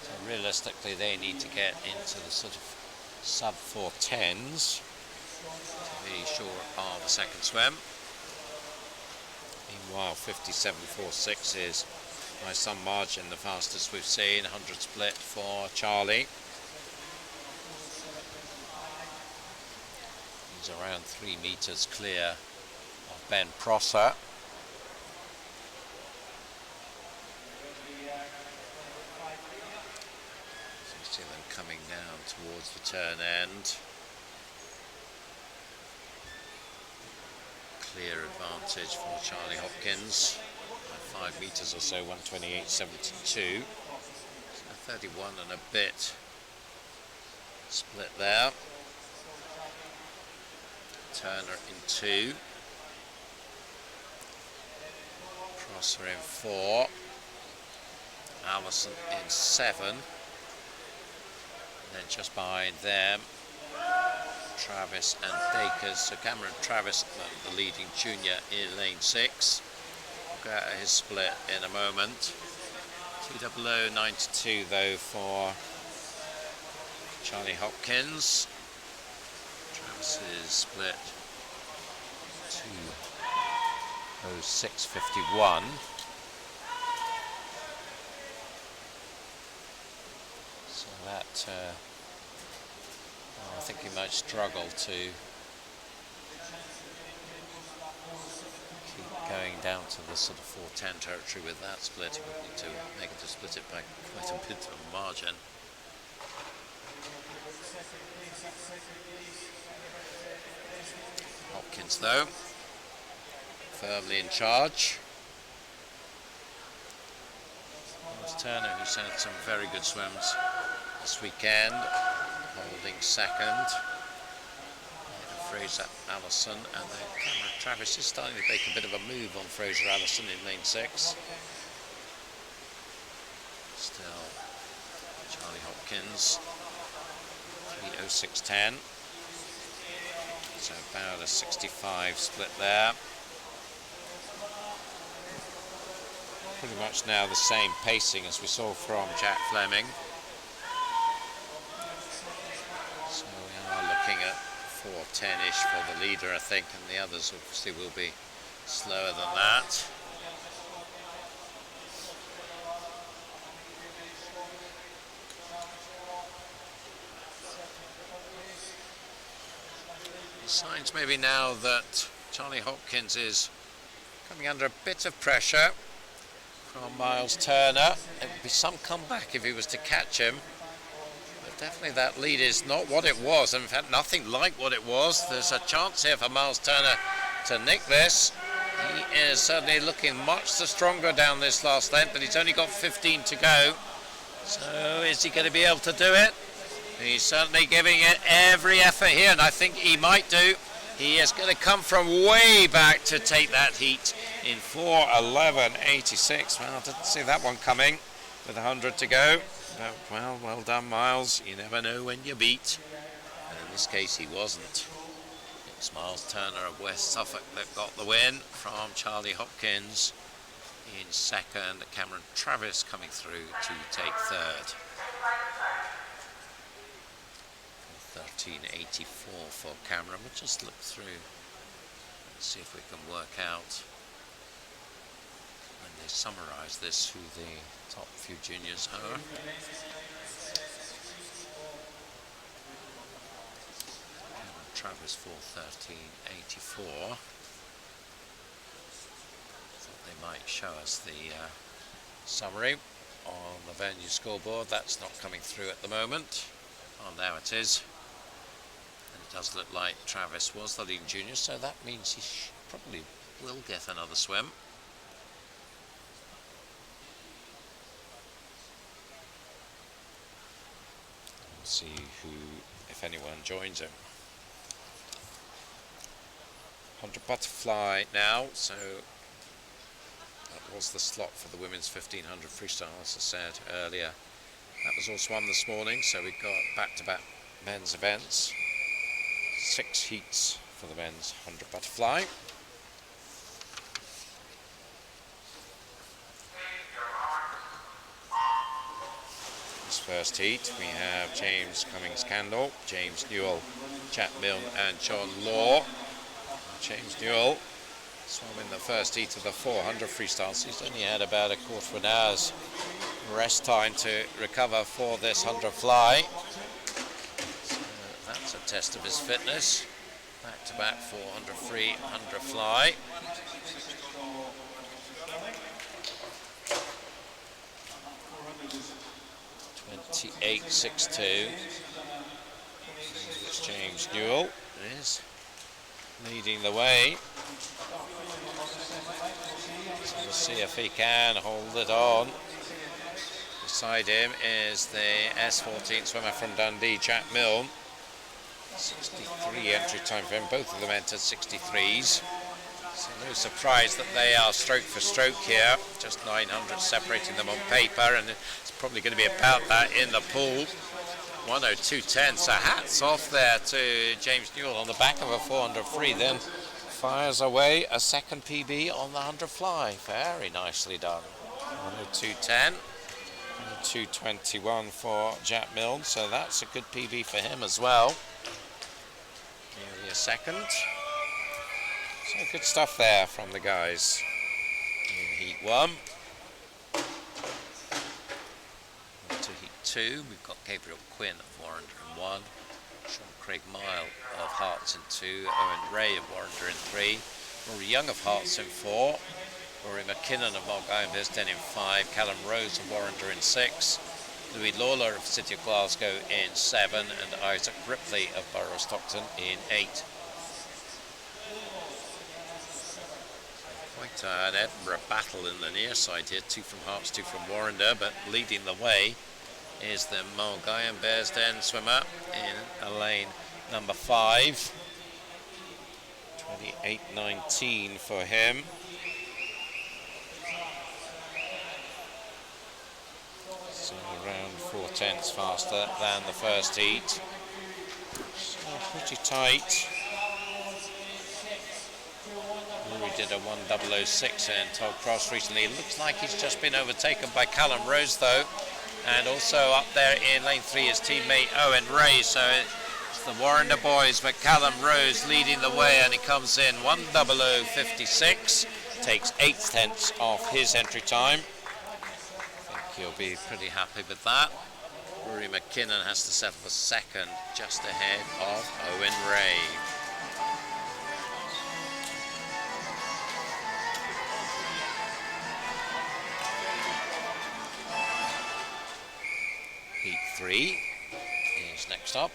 Speaker 7: So realistically they need to get into the sort of sub 4:10s to be sure of the second swim. Meanwhile 57.46 is by some margin the fastest we've seen. 100 split for Charlie. He's around 3 meters clear of Ben Prosser. So you see them coming down towards the turn end. Clear advantage for Charlie Hopkins. 5 meters or so, 128.72. So 31 and a bit split there. Turner in 2. Prosser in 4. Allison in 7. And then just behind them, Travis and Dakers. So Cameron Travis, the leading junior, in lane 6. We'll get his split in a moment. 2:00.92 though for Charlie Hopkins. Travis's split 2:06.51. So that I think he might struggle to keep going down to the sort of 4:10 territory with that split. He would need to make it to split it by quite a bit of a margin. Hopkins though, firmly in charge. There's Turner, who's had some very good swims this weekend, holding second. Fraser Allison, and then Cameron Travis is starting to make a bit of a move on Fraser Allison in lane 6. Still Charlie Hopkins, 3:06.10. So about a 65 split there. Pretty much now the same pacing as we saw from Jack Fleming. So we are looking at 4:10-ish for the leader, I think, and the others obviously will be slower than that. Signs maybe now that Charlie Hopkins is coming under a bit of pressure from Miles Turner. It would be some comeback if he was to catch him. But definitely that lead is not what it was, and in fact nothing like what it was. There's a chance here for Miles Turner to nick this. He is certainly looking much the stronger down this last length, but he's only got 15 to go. So is he going to be able to do it? He's certainly giving it every effort here, and I think he might do. He is going to come from way back to take that heat in 4:11.86. Well, I didn't see that one coming with 100 to go. But, well done, Miles. You never know when you beat. And in this case, he wasn't. It's Miles Turner of West Suffolk that got the win from Charlie Hopkins in second. Cameron Travis coming through to take third. 13.84 for Cameron. We'll just look through and see if we can work out when they summarise this who the top few juniors are. Cameron Travis 4:13.84. Thought they might show us the summary. on the venue scoreboard. That's not coming through at the moment. Oh, now it is. And it does look like Travis was the leading junior, so that means he probably will get another swim. We'll see if anyone joins him. 100 butterfly now, so that was the slot for the women's 1500 freestyle, as I said earlier. That was also won this morning, so we've got back-to-back men's events. 6 heats for the men's 100 butterfly. This first heat, we have James Cummings-Candle, James Newell, Chap Milne and John Law. James Newell swam in the first heat of the 400 freestyles. He's only had about a quarter of an hour's rest time to recover for this 100 fly. So that's a test of his fitness. Back to back 400 free, 100 fly. .28.62. It's James Newell. It is leading the way. So we'll see if he can hold it on. Beside him is the S14 swimmer from Dundee, Chap Milne. 63 entry time for him. Both of them entered 63s. So no surprise that they are stroke for stroke here. Just 900 separating them on paper, and it's probably going to be about that in the pool. 102.10, so hats off there to James Newell on the back of a 400 free, then fires away a second PB on the 100 fly. Very nicely done. 102.10, 221 for Jack Milne, so that's a good PB for him as well. Nearly a second. So good stuff there from the guys in Heat 1. To Heat 2, we've got Gabriel Quinn of Warrender in 1, Sean Craig Mile of Hearts in 2, Owen Ray of Warrender in 3, Rory Young of Hearts in 4, Rory McKinnon of Mulgine-Bisden in 5, Callum Rose of Warrender in 6, Louis Lawler of City of Glasgow in 7, and Isaac Ripley of Borough Stockton in 8. Quite an Edinburgh battle in the near side here, 2 from Hearts, 2 from Warrender, but leading the way is the Mulgine-Bearsden swimmer in lane number 5. 28.19 for him. So around 4/10 faster than the first heat. So pretty tight. We did a 1:006 in Toll Cross recently. It looks like he's just been overtaken by Callum Rose though. And also up there in lane 3 his teammate Owen Ray. So it's the Warrender boys, but Callum Rose leading the way, and he comes in 1:00.56. Takes 8/10 off his entry time. I think he'll be pretty happy with that. Rory McKinnon has to settle for second, just ahead of Owen Ray. Heat 3 is next up.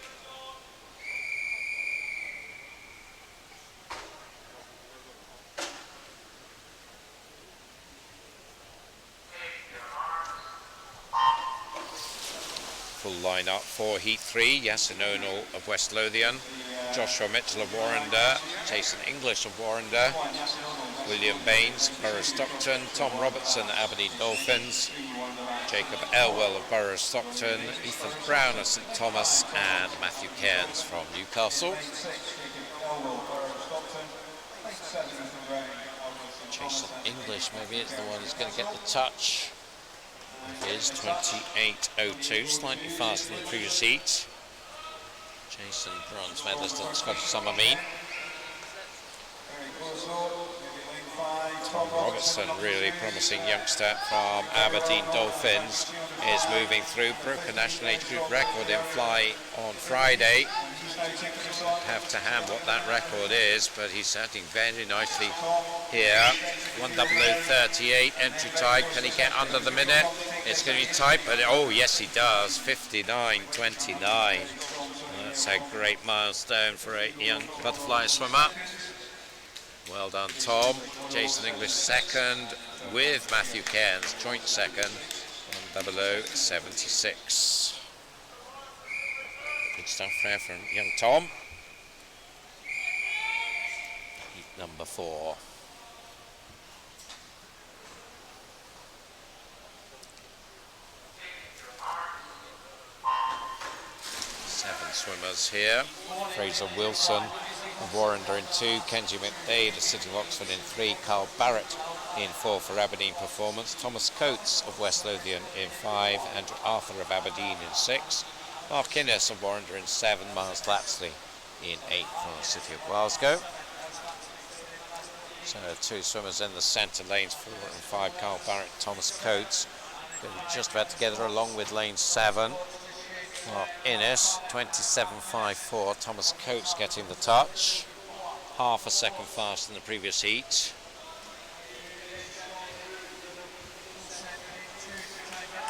Speaker 7: Full lineup for Heat 3. Yasin O'Neill of West Lothian, Joshua Mitchell of Warrender, Jason English of Warrender, William Baines of Borough Stockton, Tom Robertson of Aberdeen Dolphins, Jacob Elwell of Borough Stockton, Ethan Brown of St Thomas, and Matthew Cairns from Newcastle. Jason English maybe is the one who's going to get the touch. It is 28.02, slightly faster than the previous heat. Jason, bronze medalist at the Scottish Summer Meet. Tom Robertson, really promising youngster from Aberdeen Dolphins, is moving through. Broke a national age group record in fly on Friday. Have to hand what that record is, but he's starting very nicely here. 1:00.38 entry time. Can he get under the minute? It's going to be tight, but oh yes he does, 59.29. That's a great milestone for a young butterfly swimmer. Well done, Tom. Jason English second with Matthew Cairns, joint second on 0076. Good stuff there from young Tom. Heat number 4. Swimmers here. Fraser Wilson of Warrender in 2, Kenji McDade of City of Oxford in 3, Carl Barrett in 4 for Aberdeen Performance, Thomas Coates of West Lothian in 5, Andrew Arthur of Aberdeen in 6, Mark Innes of Warrender in 7, Miles Lapsley in 8 for City of Glasgow. So 2 swimmers in the centre, lanes 4 and 5, Carl Barrett, Thomas Coates, just about together along with lane 7. Well, Innes, 27.54. Thomas Coates getting the touch. Half a second faster than the previous heat.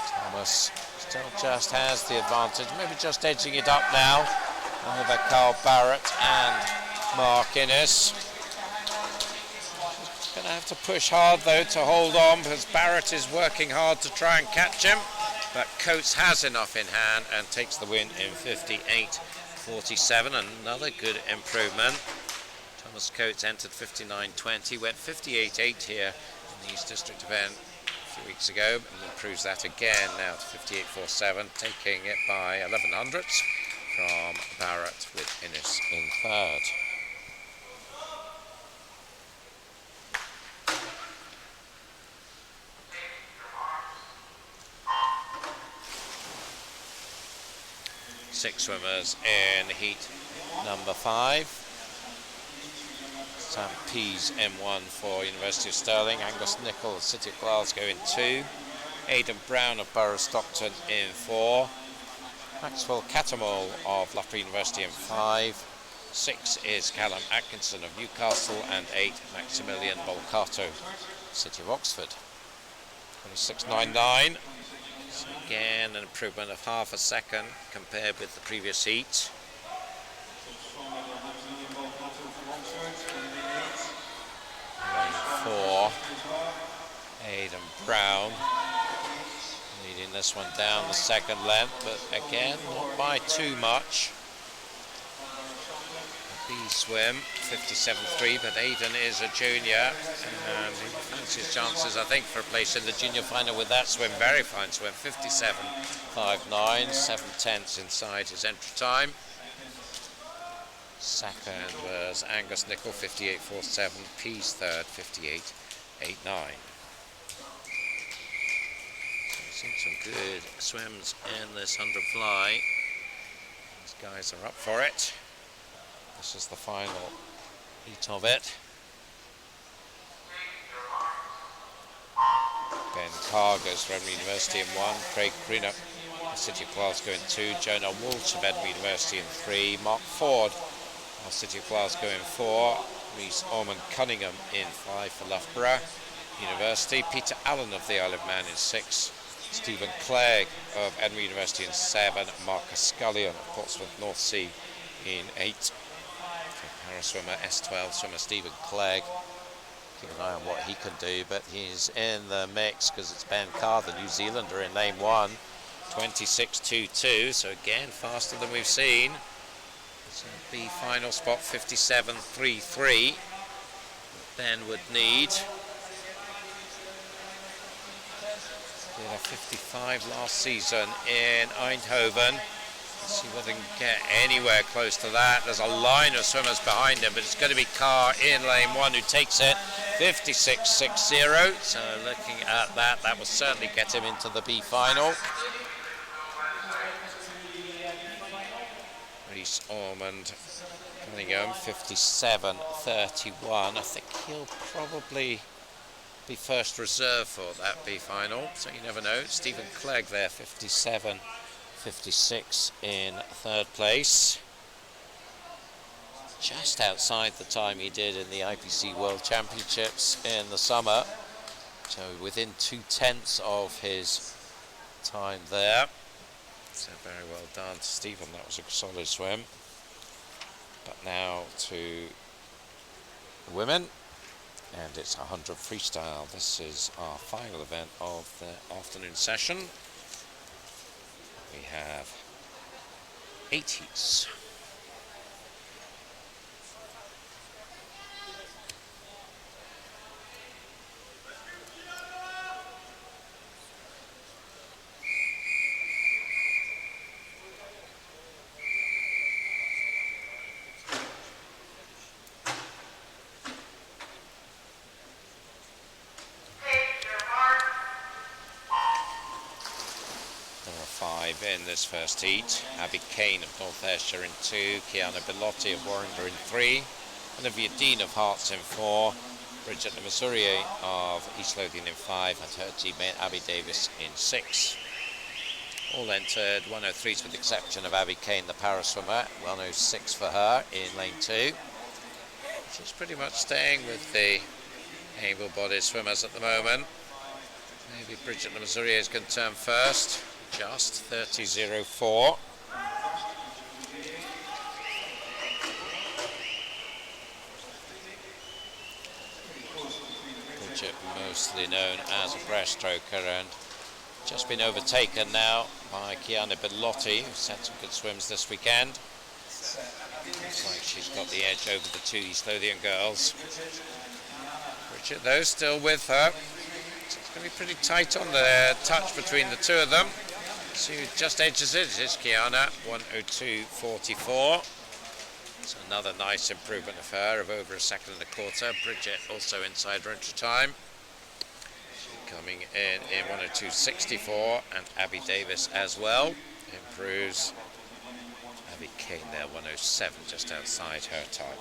Speaker 7: Thomas still just has the advantage, maybe just edging it up now over Carl Barrett and Mark Innes. Going to have to push hard though to hold on, because Barrett is working hard to try and catch him. But Coates has enough in hand and takes the win in 58.47. Another good improvement. Thomas Coates entered 59.20, went 58.8 here in the East District event a few weeks ago, and improves that again now to 58.47, taking it by 11 hundredths from Barrett with Innes in 3rd. Six swimmers in heat number 5. Sam Pease M1 for University of Stirling, Angus Nicholl of City of Glasgow in 2, Aidan Brown of Borough Stockton in 4, Maxwell Catamol of Loughborough University in 5, 6 is Callum Atkinson of Newcastle, and 8 Maximilian Bolcato, City of Oxford. 26.99. So again, an improvement of half a second compared with the previous heat. Lane 4, Aidan Brown leading this one down the second length, but again, not by too much. B swim, 57.3, but Aidan is a junior and he fancies chances, I think, for a place in the junior final with that swim. Very fine swim, 57.59, 7/10 inside his entry time. Second was Angus Nicholl, 58.47, Pease third, 58.89. So we've seen some good swims in this 100 fly. These guys are up for it. This is the final heat of it. Ben Carr goes for Edinburgh University in 1, Craig Greenup, City of Glasgow in 2, Jonah Walsh of Edinburgh University in 3, Mark Ford of City of Glasgow in 4, Rhys Ormond Cunningham in 5 for Loughborough University, Peter Allen of the Isle of Man in 6, Stephen Clegg of Edinburgh University in 7, Marcus Scullion of Portsmouth North Sea in 8. Swimmer, S12 swimmer Stephen Clegg. Keep an eye on what he can do, but he's in the mix because it's Ben Carr, the New Zealander, in lane 1, 26.22, so again faster than we've seen. So the final spot, 57.33. Ben would need. Did a 55 last season in Eindhoven. Let's see whether they can get anywhere close to that. There's a line of swimmers behind him, but it's going to be Carr in lane 1 who takes it, 56.60. So looking at that, that will certainly get him into the B final. Rhys Ormond Cunningham, 57.31. I think he'll probably be first reserve for that B final, so you never know. Stephen Clegg there, 57.56 in 3rd place. Just outside the time he did in the IPC World Championships in the summer. So within 2/10 of his time there. So very well done, Stephen. That was a solid swim. But now to the women, and it's 100 freestyle. This is our final event of the afternoon session. We have 8 heats. In this first heat, Abby Kane of North Ayrshire in 2, Kiana Bellotti of Warrington in 3, Olivia Dean of Hearts in 4, Bridget Masurier of East Lothian in 5, and her teammate Abby Davis in 6. All entered 103s with the exception of Abby Kane, the para swimmer, 106 for her in lane 2. She's pretty much staying with the able-bodied swimmers at the moment. Maybe Bridget Masurier is going to turn first. Just 30.04. Bridget, mostly known as a breaststroker, and just been overtaken now by Kiana Bellotti, who's had some good swims this weekend. Looks like she's got the edge over the 2 East Lothian girls. Bridget, though, still with her. So it's going to be pretty tight on the touch between the 2 of them. So just edges it is Kiana, 102.44. It's another nice improvement of her of over a second and a quarter. Bridget also inside her entry time. She's coming in 102.64, and Abby Davis as well improves. Abby Kane there, 107, just outside her time.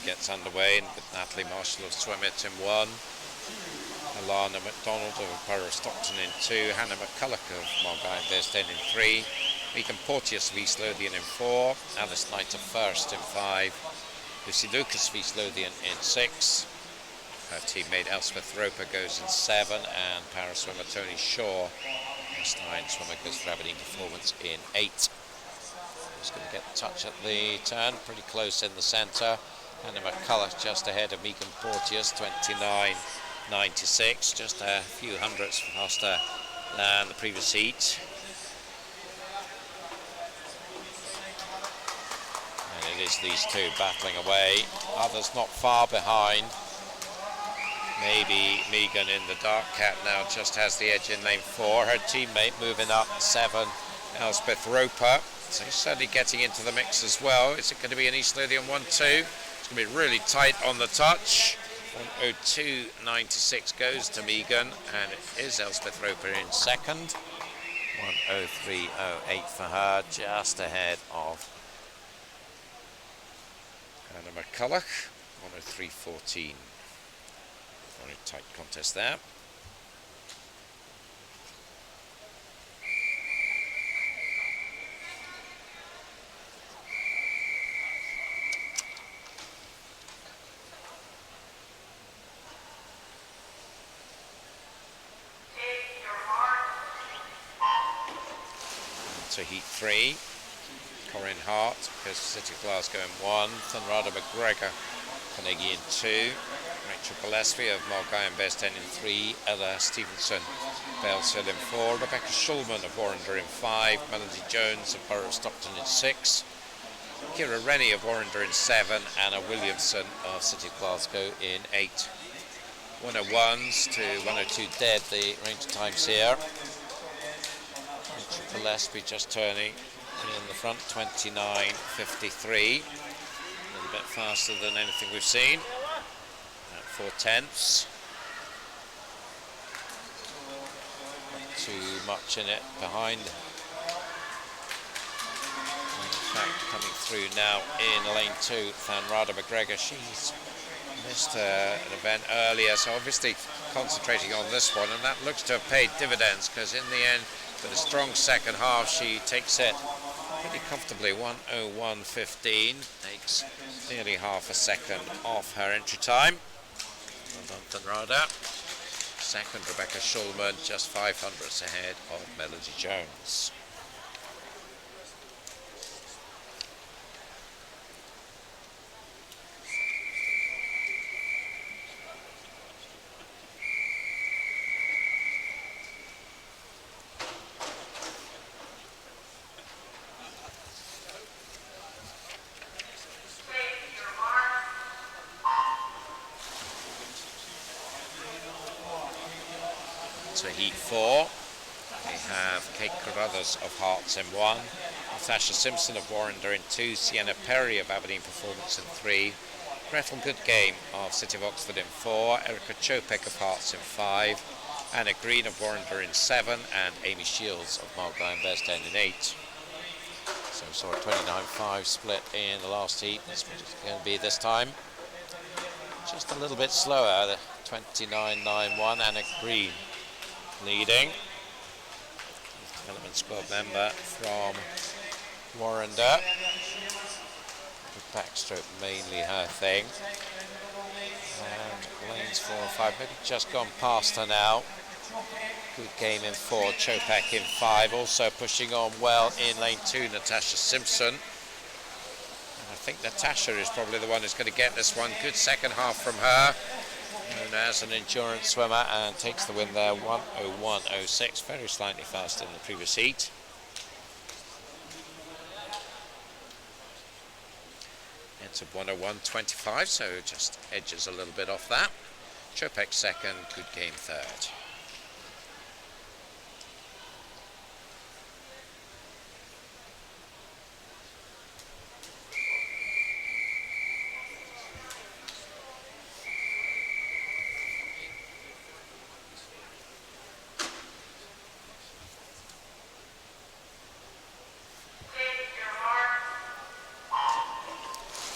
Speaker 7: Gets underway with Natalie Marshall of Swimit in 1, Alana MacDonald of Borough of Stockton in 2, Hannah McCulloch of Mulgine Bearsden in 3, Megan Porteous of East Lothian in 4, Alice Knight of First in 5, Lucy Lucas of East Lothian in 6, her teammate Elspeth Roper goes in 7, and para swimmer Tony Shaw, West Nine swimmer, goes for Aberdeen Performance in 8. He's going to get the touch at the turn, pretty close in the centre. Hannah McCulloch just ahead of Megan Porteous, 29.96, just a few hundredths faster than the previous heat. And it is these 2 battling away, others not far behind. Maybe Megan in the dark cat now just has the edge in lane 4. Her teammate moving up 7, Elspeth Roper. So he's certainly getting into the mix as well. Is it going to be an East Lothian 1-2? It's going to be really tight on the touch. 102.96 goes to Megan, and it is Elspeth Roper in second. 103.08 for her, just ahead of Hannah McCulloch. 103.14. Very tight contest there. To heat 3, Corinne Hart goes to City of Glasgow in 1, Thunrada McGregor, Carnegie in 2, Rachel Gillespie of Mulgine Bearsden in 3, Ella Stevenson, Bellshill in 4, Rebecca Schulman of Warrington in 5, Melody Jones of Borough of Stockton in 6, Kira Rennie of Warrington in 7, Anna Williamson of City of Glasgow in 8. 101s to 102 dead, the range of times here. Gillespie just turning in the front, 29.53, a little bit faster than anything we've seen at 4/10. Not too much in it behind. In fact, coming through now in lane 2, Rada McGregor. She's missed an event earlier, so obviously concentrating on this one, and that looks to have paid dividends, because in the end, with a strong second half, she takes it pretty comfortably. 1:01.15, takes nearly half a second off her entry time. Well done, Rada. Second, Rebecca Schulman, just 500ths ahead of Melody Jones. So heat 4, we have Kate Carruthers of Hearts in 1, Natasha Simpson of Warrender in 2, Sienna Perry of Aberdeen Performance in 3, Gretel Goodgame of City of Oxford in 4, Erica Chopek of Hearts in 5, Anna Green of Warrender in 7, and Amy Shields of Margline Best End in 8. So we saw a 29-5 split in the last heat. That's what it's going to be this time. Just a little bit slower, the 29.91, Anna Green leading. Development squad member from Warrender. The backstroke mainly her thing. And lanes 4 and 5 maybe just gone past her now. Good game in 4, Chopek in 5. Also pushing on well in lane 2, Natasha Simpson. And I think Natasha is probably the one who's going to get this one. Good second half from her. Known as an endurance swimmer, and takes the win there. 1:01.06, very slightly faster than the previous heat. It's a 1:01.25, so just edges a little bit off that. Chopek second, Good Game third.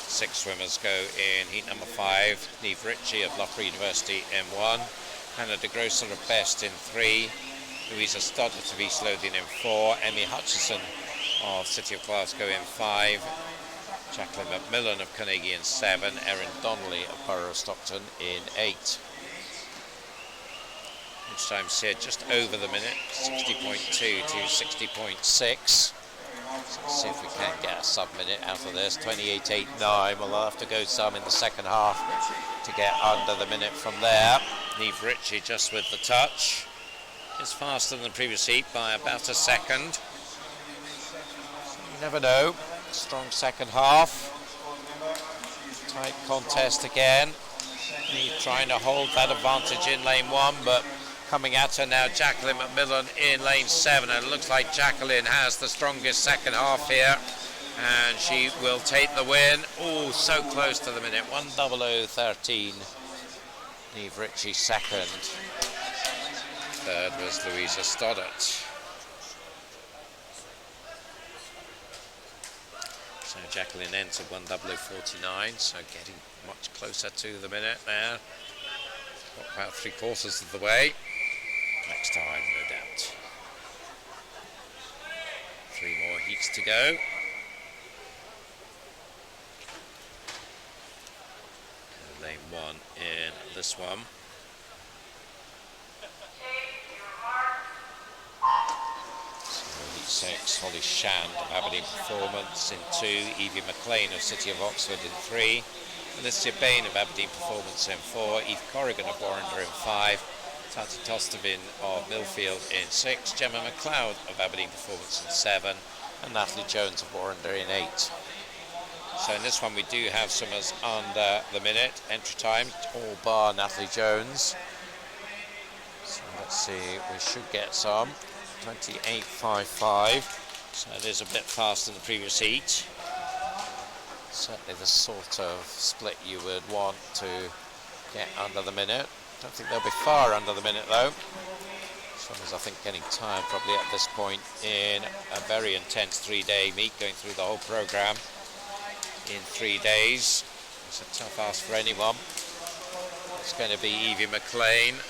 Speaker 7: Six swimmers go in heat number 5. Neve Ritchie of Loughborough University in 1. Hannah de Grosser of Best in 3. Louisa Stoddart of East Lothian in 4. Emmy Hutchison of City of Glasgow in 5. Jacqueline McMillan of Carnegie in 7. Erin Donnelly of Borough of Stockton in 8. Each time here just over the minute, 60.2 to 60.6. So let's see if we can get a sub-minute out of this. 28.89. We'll have to go some in the second half to get under the minute from there. Neve Ritchie just with the touch. Is faster than the previous heat by about a second. So you never know. Strong second half. Tight contest again. Neve trying to hold that advantage in lane 1, but coming at her now, Jacqueline McMillan in lane 7, and it looks like Jacqueline has the strongest second half here, and she will take the win. Oh, so close to the minute, 1:00.13. Neve Ritchie second. Third was Louisa Stoddart. So Jacqueline entered 1:00.49, so getting much closer to the minute there. About 3/4 of the way. Next time, no doubt. 3 more heats to go. Lane 1 in this one. So heat 6, Holly Shand of Aberdeen Performance in 2, Evie McLean of City of Oxford in 3, Alicia Bain of Aberdeen Performance in 4, Eve Corrigan of Warrender in 5, Tati Tostevin of Millfield in 6, Gemma McLeod of Aberdeen Performance in 7, and Natalie Jones of Warrender in 8. So in this one we do have swimmers under the minute, entry time, all bar Natalie Jones. So let's see, we should get some, 28.55, so it is a bit faster than the previous heat. Certainly the sort of split you would want to get under the minute. Don't think they'll be far under the minute though. Swimmers I think getting tired probably at this point in a very intense 3-day meet, going through the whole programme. in 3 days. It's a tough ask for anyone. It's going to be Evie McLean.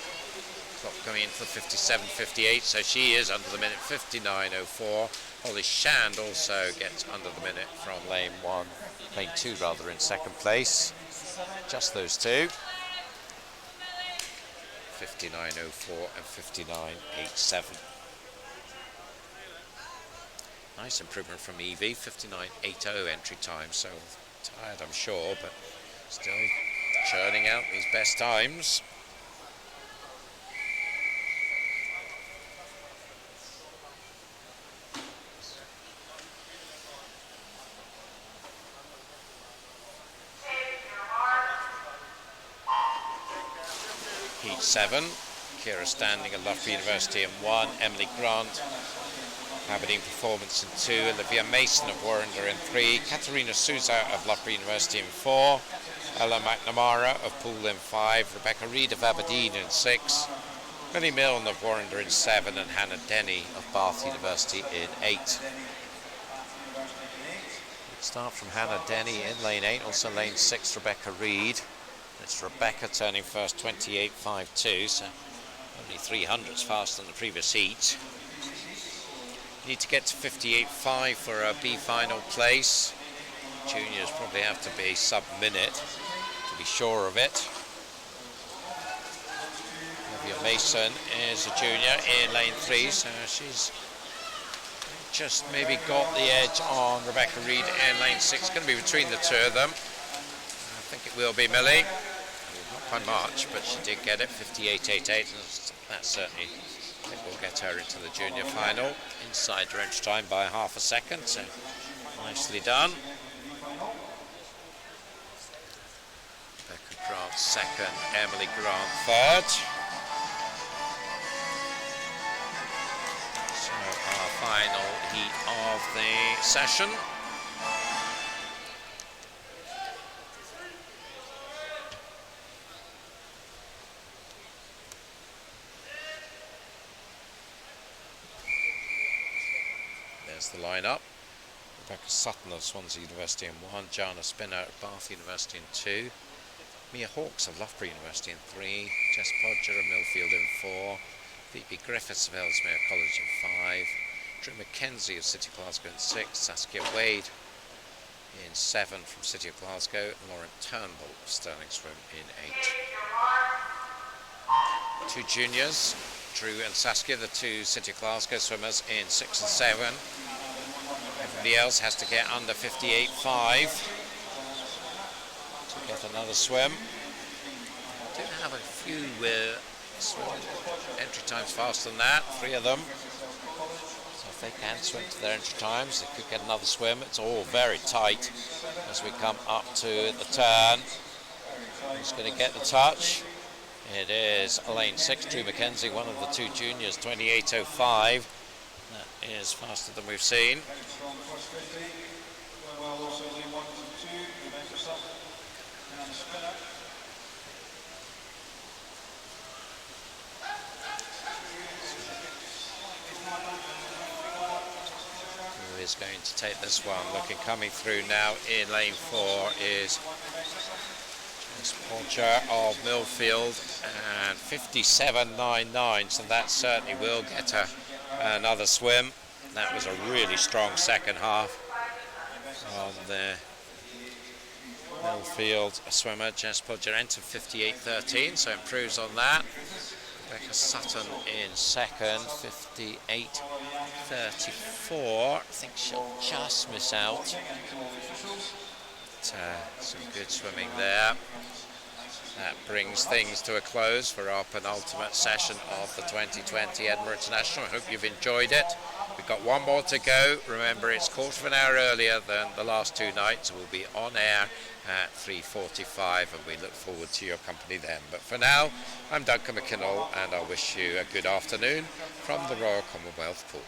Speaker 7: Clock coming in for 57.58, so she is under the minute, 59.04. Holly Shand also gets under the minute from lane 2 rather, in second place. Just those two. 59.04 and 59.87. Nice improvement from Evie, 59.80 entry time, so tired I'm sure, but still churning out these best times. Heat 7, Kira Standing of Loughborough University in 1, Emily Grant, Aberdeen Performance in 2, Olivia Mason of Warrender in 3, Katerina Souza of Loughborough University in 4, Ella McNamara of Poole in 5, Rebecca Reid of Aberdeen in 6, Millie Milne of Warrender in 7, and Hannah Denny of Bath University in 8. Good start from Hannah Denny in lane 8, also lane 6 Rebecca Reid. It's Rebecca turning first, 28.52, so only 300s faster than the previous heat. Need to get to 58.5 for a B final place. Juniors probably have to be sub-minute to be sure of it. Olivia Mason is a junior in lane 3, so she's just maybe got the edge on Rebecca Reid in lane 6. It's going to be between the two of them. I think it will be Millie. Not by much, but she did get it, 58.88, and that certainly, I think, will get her into the junior final inside her entry time by half a second, so nicely done. Rebecca Grant second, Emily Grant third. So our final heat of the session. There's the lineup. Rebecca Sutton of Swansea University in 1, Jana Spinner at Bath University in 2, Mia Hawkes of Loughborough University in 3, Jess Podger of Millfield in 4, Phoebe Griffiths of Ellesmere College in 5, Drew Mackenzie of City of Glasgow in 6, Saskia Wade in 7 from City of Glasgow, and Lauren Turnbull of Stirling Swim in 8. Two juniors, Drew and Saskia, the two City of Glasgow swimmers, in 6 and 7. Everybody else has to get under 58.5 to get another swim. I do have a few entry times faster than that, 3 of them. So if they can swim to their entry times, they could get another swim. It's all very tight as we come up to the turn. Who's going to get the touch? It is lane 6, Drew Mackenzie, one of the two juniors, 28.05. That is faster than we've seen. Who is going to take this one? Looking coming through now in lane 4 is Podger of Millfield, and 57.99, so that certainly will get her another swim. That was a really strong second half on the Millfield swimmer. Jess Podger entered 58.13, so improves on that. Rebecca Sutton in second, 58.34. I think she'll just miss out. Some good swimming there. That brings things to a close for our penultimate session of the 2020 Edinburgh International. I hope you've enjoyed it. We've got one more to go. Remember, it's quarter of an hour earlier than the last two nights. We'll be on air at 3:45, and we look forward to your company then. But for now, I'm Duncan McKinnell, and I wish you a good afternoon from the Royal Commonwealth Pool.